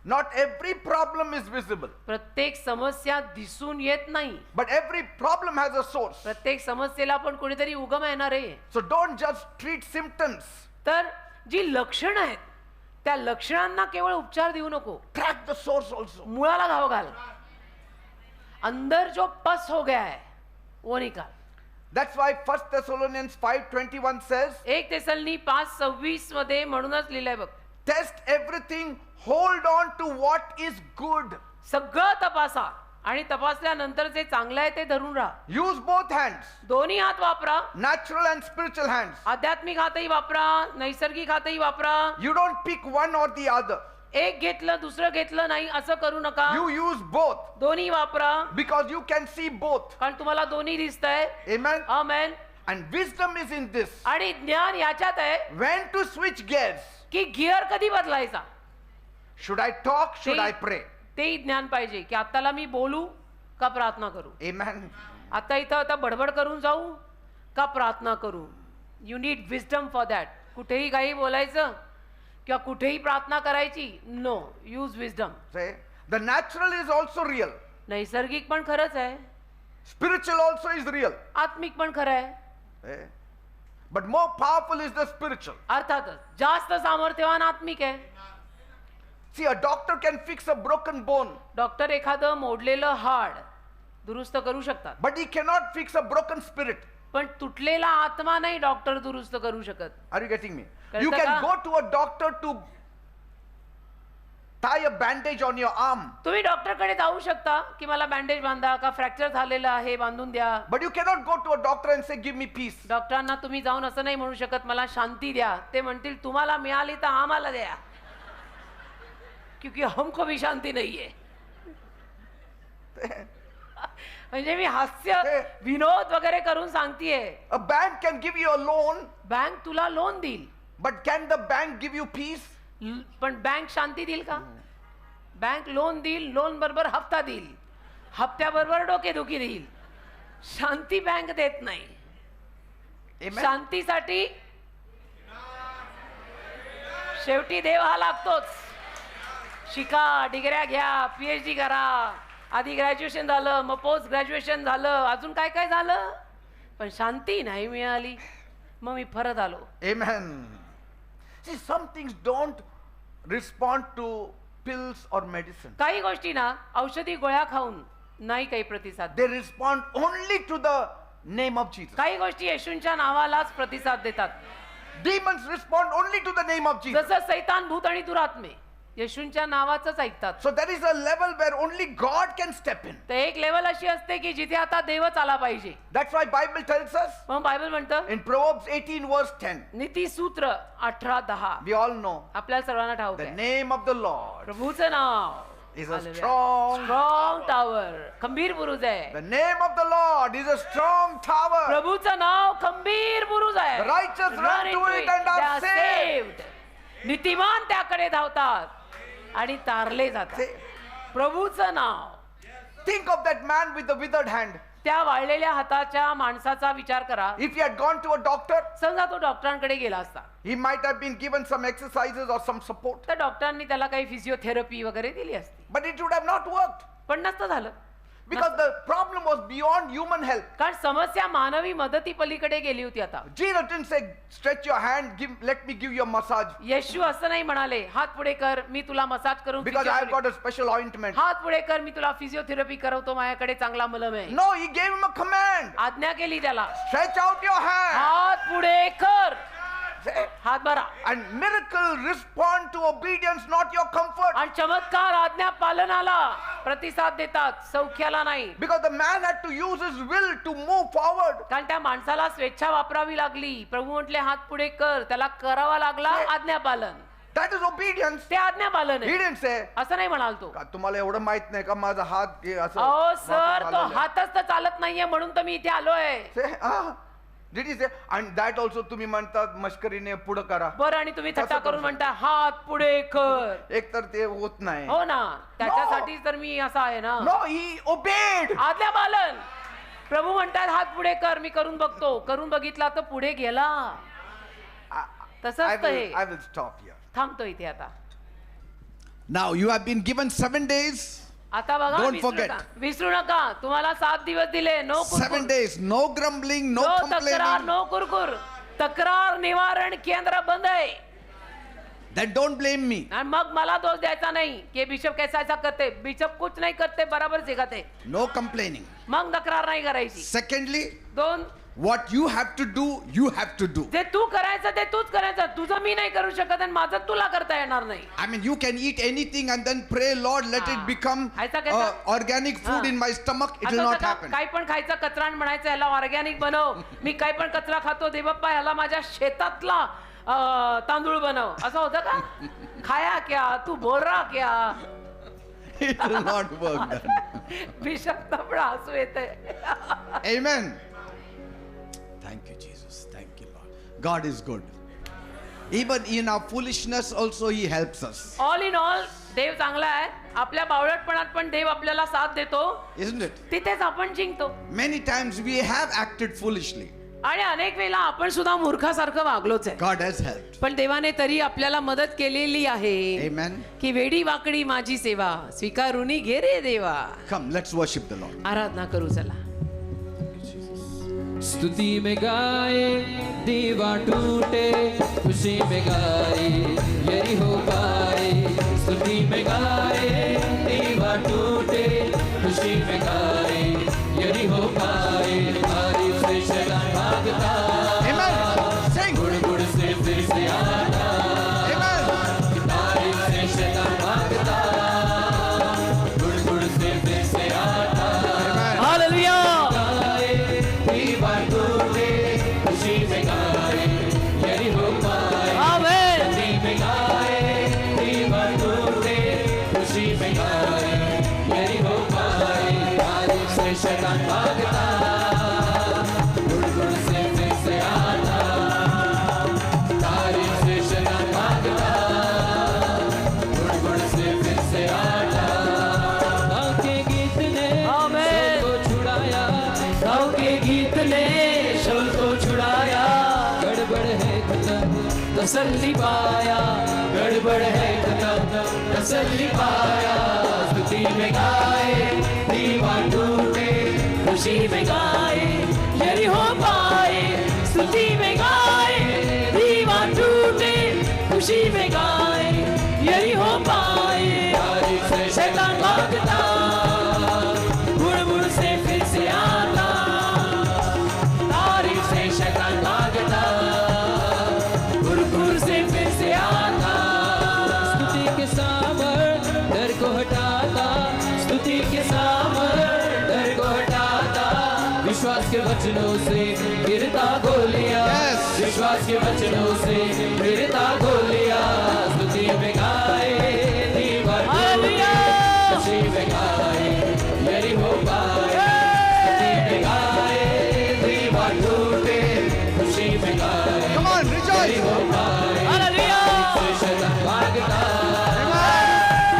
Not every problem is visible, प्रत्येक समस्या दिसून येत नाही. but every problem has a source. प्रत्येक समस्येला पण कुठेतरी उगम येणार आहे. So don't just treat symptoms. तर जी लक्षणं आहेत त्या लक्षणांना केवळ उपचार देऊ नको, Track the source also. मुळाला घाव घाल. अंदर जो पस हो गया है वो निकाल. That's why 1 Thessalonians 5:21 says, 1 तेसलनी 5:26 मध्ये म्हणूनच लिहिलंय बघ, test everything, hold on to what is good. सगळं तपासा आणि तपासल्यानंतर जे चांगलं आहे ते धरून राहा. Use both hands, दोन्ही हात वापरा. natural and spiritual hands. आध्यात्मिक हातही वापरा, नैसर्गिक हातही वापरा. You don't pick one or the other. एक घेतलं दुसरं घेतलं नाही असं करू नका. You use both दोन्ही वापरा, because you can see both. कारण तुम्हाला दोन्ही दिसतंय. Amen. Amen. And wisdom is in this. आणि ज्ञान याच्यात आहे When to switch gears. की गिअर कधी बदलायचा. Should I talk? Should I pray? तेही ज्ञान पाहिजे की आताला मी बोलू का प्रार्थना करू. Amen. आता इथं आता बडबड करून जाऊ का प्रार्थना करू. You need wisdom for that. कुठेही काही बोलायचं किंवा कुठेही प्रार्थना करायची. No, use wisdom. Say, the natural is also real. नैसर्गिक पण खरंच आहे, Spiritual also is real. आत्मिक पण खरं आहे. Eh? But more powerful is the spiritual. अर्थातच जास्त सामर्थ्यवान आत्मिक आहे. See, a doctor can fix a broken bone, doctor एखादं मोडलेलं हाड दुरुस्त करू शकतात, but he cannot fix a broken spirit. पण तुटलेला आत्मा नाही डॉक्टर दुरुस्त करू शकत. Are you getting me? Kalta You can ka? go to a doctor to tie a bandage on your arm, तुम्ही डॉक्टरकडे जाऊ शकता की मला बँडेज बांधा का फ्रॅक्चर झालेलं आहे बांधून द्या. but you cannot go to a doctor and say, give me peace. डॉक्टरांना तुम्ही जाऊन असं नाही म्हणू शकत मला शांती द्या. ते म्हणतील तुम्हाला मिळाली तर आम्हाला द्या, क्योंकि हमको भी शांती नाहीये. म्हणजे मी हास्य विनोद वगैरे करून सांगतेय. A bank can give you a loan, bank तुला लोन देईल, but can the bank give you peace? पण बँक शांती देईल का. बँक लोन देईल, लोन बरोबर हप्ता देईल, हप्त्याबरोबर डोकेदुखी देईल. शांती बँक देत नाही. Amen. शांतीसाठी शेवटी देव हा लागतोच. शिका, डिग्र्या घ्या, PhD करा, आधी ग्रॅज्युएशन झालं, मग पोस्ट ग्रॅज्युएशन झालं, अजून काय काय झालं, पण शांती नाही मिळाली. मग मी परत आलो. Amen. See, some things don't respond to pills or medicine. काही गोष्टी ना औषधी गोळ्या खाऊन नाही काही प्रतिसाद. They respond only to the name of Jesus. काही गोष्टी येशूंच्या नावालाच प्रतिसाद देतात. Demons respond only to the name of Jesus. जसं सैतान, भूत आणि दुरात्मे येशूंच्या नावाचंच ऐकतात. So there is a level where only God can step in. तर एक लेवल अशी असते की जिथे आता देवच आला पाहिजे. That's why Bible tells us मग बायबल म्हणतं in Proverbs 18 verse 10. नीतिसूत्र 18:10 We all know आपल्याला सर्वांना ठाऊक the आहे. name of the Lord प्रभूचं नाव is a strong strong tower, खंबीर बुरुज आहे. The name of the Lord is a strong tower. प्रभूचं नाव खंबीर बुरुज आहे. The righteous run to it and are saved. नीतिमान त्याकडे धावतात आणि तारले जातात. प्रभूचं नाव. Think of that man with the withered hand. त्या वाळलेल्या हाताच्या माणसाचा विचार करा. If he had gone to a doctor, समजा तो डॉक्टरांकडे गेला असता, he might have been given some exercises or some support. तर डॉक्टरांनी त्याला काही फिजिओथेरपी वगैरे दिली असती, But it would have not worked पण नसतं झालं. because the problem was beyond human help. कारण समस्या मानवी मदती पलीकडे गेली होती. आता Jesus didn't say, stretch your hand, let me give you a massage. येशू असं नाही म्हणाले, हात पुढे कर मी तुला मसाज करून Because I've got a special ointment. हात पुढे कर मी तुला फिजिओथेरपी करवतो, माझ्याकडे चांगला मलम आहे. No, he gave him a command. आज्ञा केली त्याला, Stretch out your hand. हात पुढे कर, हात भरा. And miracle respond to obedience, not your comfort. आणि चमत्कार आज्ञा पालनाला प्रतिसाद देतात, सौख्याला नाही. Because the man had to use his will to move forward. कारण त्या माणसाला स्वेच्छा वापरावी लागली. प्रभू म्हटले हात पुढे कर, त्याला करावा लागला आज्ञा पालन. That is obedience. ते आज्ञा पालन He आहे. didn't say, असं नाही म्हणाल तो. "का तुम्हाला एवढं माहित नाही का माझा हात हे असं अहो सर, तो झालेलं आहे?" हातच तर चालत नाहीये म्हणून तर मी इथे आलोय. Say, did he say? And that also तुम्ही म्हणतात मस्करीने पुढे करा. बरं, आणि तुम्ही थट्टा कसं करून करू म्हणता हात पुढे कर. एक तर ते होत नाही. हो ना, त्याच्यासाठीच तर मी असा आहे ना. No, he obeyed. आज्ञा पालन. प्रभू म्हणतात हात पुढे कर, मी करून बघतो. करून बघितला तर पुढे गेला. I तसंच तर हे. will stop here. थांबतो इथे आता. Now you have been given 7 days. आता बघा, Don't विसरू forget. नका. विसरू नका, तुम्हाला 7 दिवस दिले. No 7 days. No grumbling, no तक्रार, complaining. नो कुरकुर. तक्रार निवारण केंद्र बंद आहे. Then don't blame me. आणि मग मला दोष द्यायचा नाही की बिशप कैसा ऐसा करते. बिशप कुछ नाही करते, बराबर सिखाते. No complaining. मग तक्रार नाही करायची. Secondly, 2, what you have to do, you have to do. जे तू करायचं ते तूच करायचं. तुझं मी नाही करू शकत आणि माझं तुला करता येणार नाही. I mean, you can eat anything and then pray, Lord, let it become ऐसा कैसा? organic food in my stomach. It will असं not होतं का? happen. काही पण खायचं कचरा आणि म्हणायचं याला ऑर्गॅनिक बनव. मी काही पण कचरा खातो, देवप्पा याला माझ्या शेतातला तांदूळ बनव. असं होतं का? खाया क्या, तू बोल रहा क्या? It will not work then. Bishop पण हसू येते. Amen. Thank you, Jesus. Thank you, Lord. God is good. Even in our foolishness also He helps us. All in all देव चांगला आहे. आपल्या बावळटपणात पण देव आपल्याला साथ देतो. Isn't it? तिथेच आपण जिंकतो. Many times we have acted foolishly. आणि अनेक वेळेला आपण सुद्धा मूर्खासारखं वागलोच आहे. God has helped. पण देवाने तरी आपल्याला मदत केलेली आहे. Amen. की वेडी वाकडी माझी सेवा स्वीकारुनी घे रे देवा. Come, let's worship the Lord. आराधना करू चला. स्तुति में गाए दीवा टूटे, खुशी में गाए यही हो पाए. स्तुति में गाए दीवा टूटे, खुशी में गाए यही हो पाए. तारीफ से शैतान भागता, Amen. Sing. गुड़ गुड़ से फिर से आता. Amen. तारीफ से शैतान भागता, गुड़ गुड़ से फिर से आता. Amen. हालेलुया. दीवा टूटे, खुशी में गाए यही हो पाए. आमेन. स्तुति में गाए दीवा टूटे, खुशी में गाए यही हो पाए. तारीफ से शैतान भागता, गुड़ गुड़ से फिर से आता. तारीफ से शैतान भागता, गुड़ गुड़ से फिर से आता. गाँव के गीत ने आमेन. सबको छुड़ाया, गाँव के गीत ने शोल को छुड़ाया. गड़बड़ है खत्म तसल्ली पाया. गड़बड़ है खत्म तसल्ली पाया. स्तुति में गाए दीवा टूटे, खुशी में गाए यही हो पाए. स्तुति में गाए दीवा टूटे, खुशी में गाए यही हो पाए. तारीफ से शैतान भागता, बुड़ से फिर से आता. तारीफ से शैतान भागता, बुड़ से फिर से आता. स्तुति के सामर डर को हटाता. स्तुति के सामर डर को हटाता. विश्वास के वचनों से गिरता गोलियां. Yes. विश्वास के वचनों से गिरता गोलियां. स्तुति में गाए दीवा टूटे, हालेलुया. खुशी में गाए यही हो पाए. स्तुति में गाए दीवा टूटे, खुशी में गाए Come on, यही rejoice. हो पाए. हालेलुया. से शैतान भागता, Amen.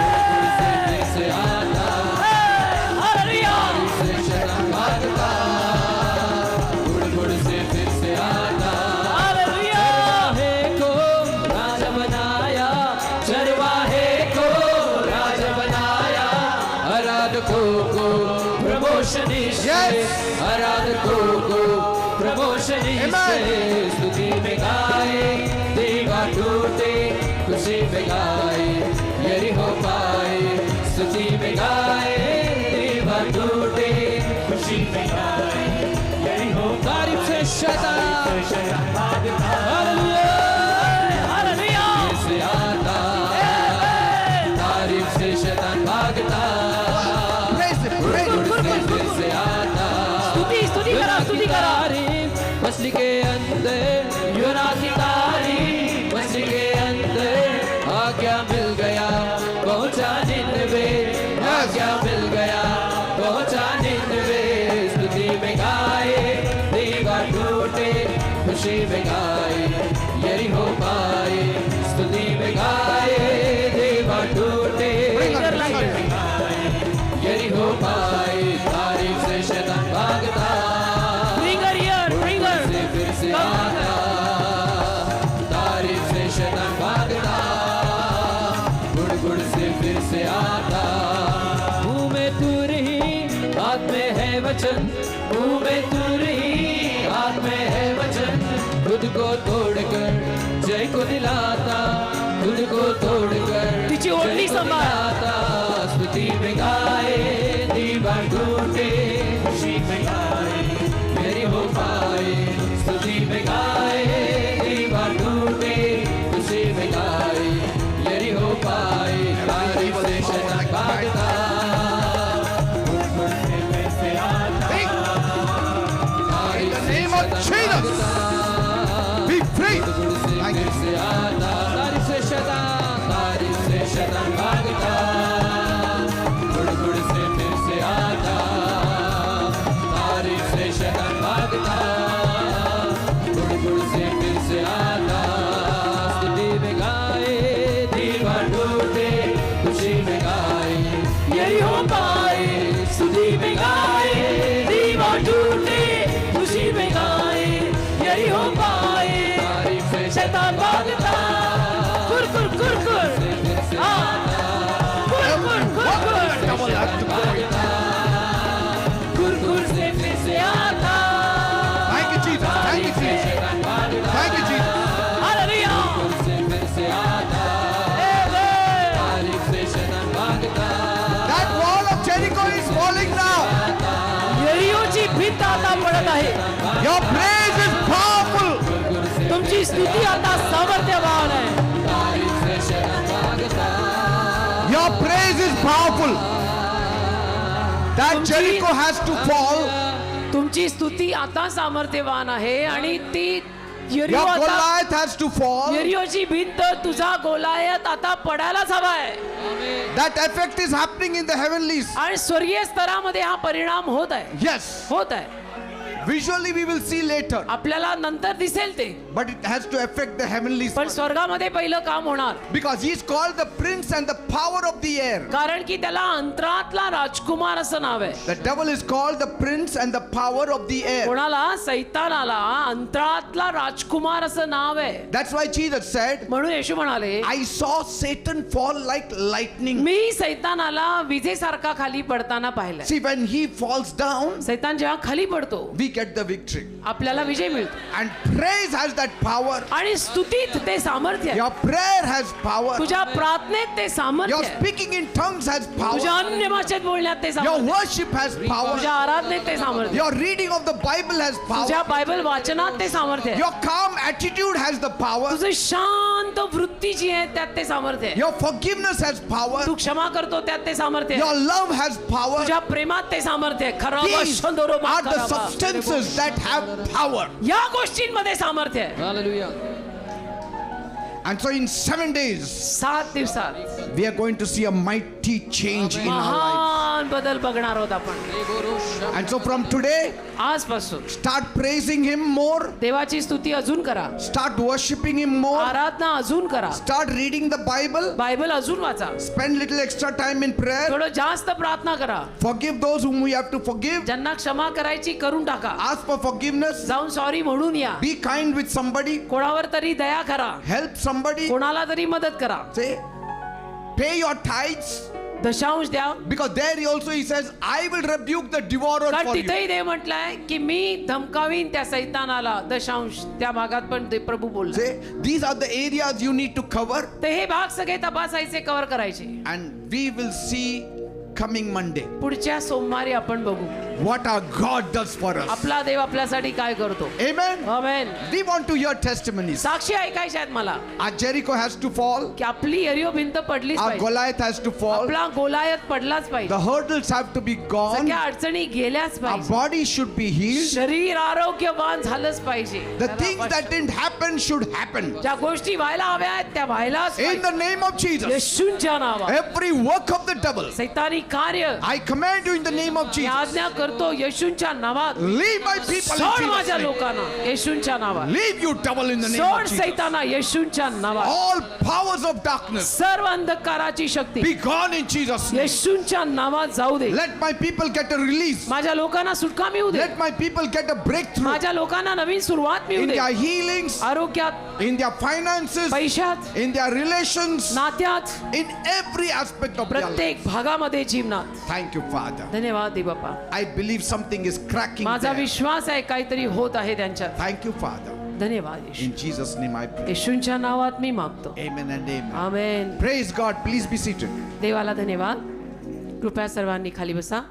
से स्तुति में गाए, दीवार टूटे खुशी में गाए, यरीहो पाए स्तुति में गाए, दीवार टूटे खुशी में गाए, यरीहो तारीफ से शैतान हालेलुया हालेलुया से आता, तारीफ से शैतान भागता, Praise him, praise him. से आता, स्तुती करा तारीफ मछली के अंदर यूना की तारीफ, मछली के अंदर आज्ञा मिल गया पहुंचा निन्वे, आज्ञा मिल गया पहुंचा निन्वे, स्तुति में गाए दीवार टूटे खुशी में गाए, यरीहो पाए स्तुति में गाए, दीवार टूटे यरीहो पाए, तारीफ से शैतान भागता, फिंगर हियर फिंगर से फिर से आता, तारीफ से शैतान भागता, गुड़ गुड़ से फिर से आता, मुंह में तू रही हाथ में है वचन, मुंह में तू रही हाथ में है वचन, खुद को तोड़कर जय को दिलाता, खुद को तोड़कर तिची ओढणी सांभाळ. दिलाता, स्तुति में गाए दीवार टूटे खुशी में गाए, मेरी हो पाए स्तुति में गाए, दीवार टूटे खुशी में गाए, मेरी हो पाए, तारीफ से शैतान भागता, से आता, तारीफ से name of शैतान Jesus. भागता, Be free. गुड़ से Thank फिर you. से आता, तारीफ से शैतान भागता, गुड़ गुड़ से फिर से आता, तारीफ से शैतान भागता, गुड़ गुड़ से फिर से आता, स्तुति में गाए दीवार टूटे खुशी में गाए, यरीहो पाए स्तुति में गाए, दीवार टूटे खुशी में गाए, यरीहो पाए तारीफ से शैतान भागता, कुर कुर कुर कुर हाँ कुर कुर कुर कुर Double up to glory. कुर कुर से फिर से आता Thank you, Jesus. Thank you, Jesus. Thank you, Jesus. Hallelujah से फिर से आता, तारीफ से शैतान भागता, That wall of Jericho is falling now. यरीहोची भिंत आता पडत आहे. Your praise is powerful. तुमची स्तुती आता सामर्थ्यवान आहे. तारीफ से शैतान भागता, Your praise is powerful. That Jericho has to fall. तुमची स्तुती आता सामर्थ्यवान आहे आणि ती यरीहो Your आता Goliath has to fall. यरीहोची भिंत तुझा गोलायत आता पडायलाच हवा आहे. That effect is happening in the heavenlies. आणि स्वर्गीय स्तरामध्ये हा परिणाम होत आहे Yes. होत आहे. Visually we will see later. आपल्याला नंतर दिसेल ते, But it has to affect the heavenlies. पण स्वर्गामध्ये पहिलं काम होणार. Because he is called the prince and the power of the air. कारण की त्याला अंतरातला राजकुमार असं नाव आहे. The devil is called the prince and the power of the air. कोणाला? सैतानाला अंतरातला राजकुमार असं नाव आहे. That's why Jesus said, म्हणून येशू म्हणाले, I saw Satan fall like lightning. मी सैतानाला विजेसारखा खाली पडताना पाहिलंय. See, when he falls down, सैतान जेव्हा खाली पडतो we get the victory. आपल्याला विजय मिळतो. And praise has that power. आणि स्तुतीत ते सामर्थ्य आहे. Your prayer has power. तुझ्या प्रार्थनेत ते सामर्थ्य Your आहे. speaking in tongues has तुझ्या power. अन्य भाषेत बोलण्यात ते Your सामर्थ्य आहे. worship has power. तुझ्या आराधनेत ते सामर्थ्य आहे. Your reading of the Bible has तुझ्या power. बायबल वाचनात ते सामर्थ्य आहे. Your calm attitude has the power. तुझं शांत वृत्ती जी आहे त्यात ते सामर्थ्य आहे. Your forgiveness has power. तू क्षमा करतो त्यात ते सामर्थ्य Your आहे. love has power. तुझ्या प्रेमात ते सामर्थ्य आहे. खराब These शंदोरो are the substances that have power. या गोष्टींमध्ये सामर्थ्य आहे. Hallelujah. And so in 7 days, 7 दिवसात we are going to see a mighty change in our lives. महान बदल बघणार आहोत आपण. And so from today, आजपासून start praising him more. देवाची स्तुती अजून करा. Start worshiping him more. आराधना अजून करा. Start reading the Bible. Bible अजून वाचा. Spend little extra time in prayer. थोडं जास्त प्रार्थना करा. Forgive those whom we have to forgive. ज्यांना क्षमा करायची करून टाका. Ask for forgiveness. जाऊन सॉरी म्हणून या. Be kind with somebody. कोणावर तरी दया करा. Help somebody. कोणाला तरी मदत करा. Say, pay your tithes. दशांश द्या. Because there he also he says, I will rebuke the devourer कारण for you. तिथेही देव म्हटलंय की मी धमकावीन त्या सैतानाला. दशांश त्या भागात पण ते प्रभू बोलले. See, these are the areas you need to cover, तर हे भाग सगळे तपासायचे, कव्हर करायचे. and we will see coming Monday पुढच्या सोमवारी आपण बघू what our God does for us. आपला देव आपल्यासाठी काय करतो. Amen. Amen. We want to hear testimonies. साक्षी ऐकायच्या आहेत मला Our Jericho has to fall. की आपली यरिहो भिंत पडलीच Our पाहिजे. Goliath has to fall. आपला गोलायत पडलाच The पाहिजे. hurdles have to be gone. सगळ्या अडचणी गेल्याच Our पाहिजे. body should be healed. शरीर आरोग्यवान झालंच पाहिजे. The things that didn't happen should happen. ज्या गोष्टी व्हायला हव्या आहेत त्या व्हायलाच In पाहिजे. the name of Jesus. येशूंच्या नावात Every work of the devil, सैतानी कार्य I command you in the name of me Jesus. आज्ञा करतो येशूंच्या नावात. Leave my people in सोड Jesus' माझ्या name. लोकांना येशूंच्या नावात. Leave you devil in the name सोड of Jesus. सैताना येशूंच्या नावात. All powers of darkness सर्व अंधकाराची शक्ती be gone in Jesus' name. येशूंच्या नावात जाऊ दे. Let my people get a release. माझ्या लोकांना सुटका मिळू दे. Let my people get a breakthrough माझ्या लोकांना नवीन सुरुवात मिळू in दे. their healings, आरोग्यात, in their finances, पैशात, in their relations, नात्यात, in every aspect of their life. प्रत्येक भागामध्ये जीवनात. Thank you, Father. धन्यवाद दे बाप्पा. I believe something is cracking माझा there. विश्वास आहे काहीतरी होत आहे त्यांच्यात. Thank you, Father. धन्यवाद येशू. In Jesus' name I pray. येशूंच्या नावात मी मागतो. Amen and amen. Amen. Praise God. Please be seated. देवाला धन्यवाद. कृपया सर्वांनी खाली बसा.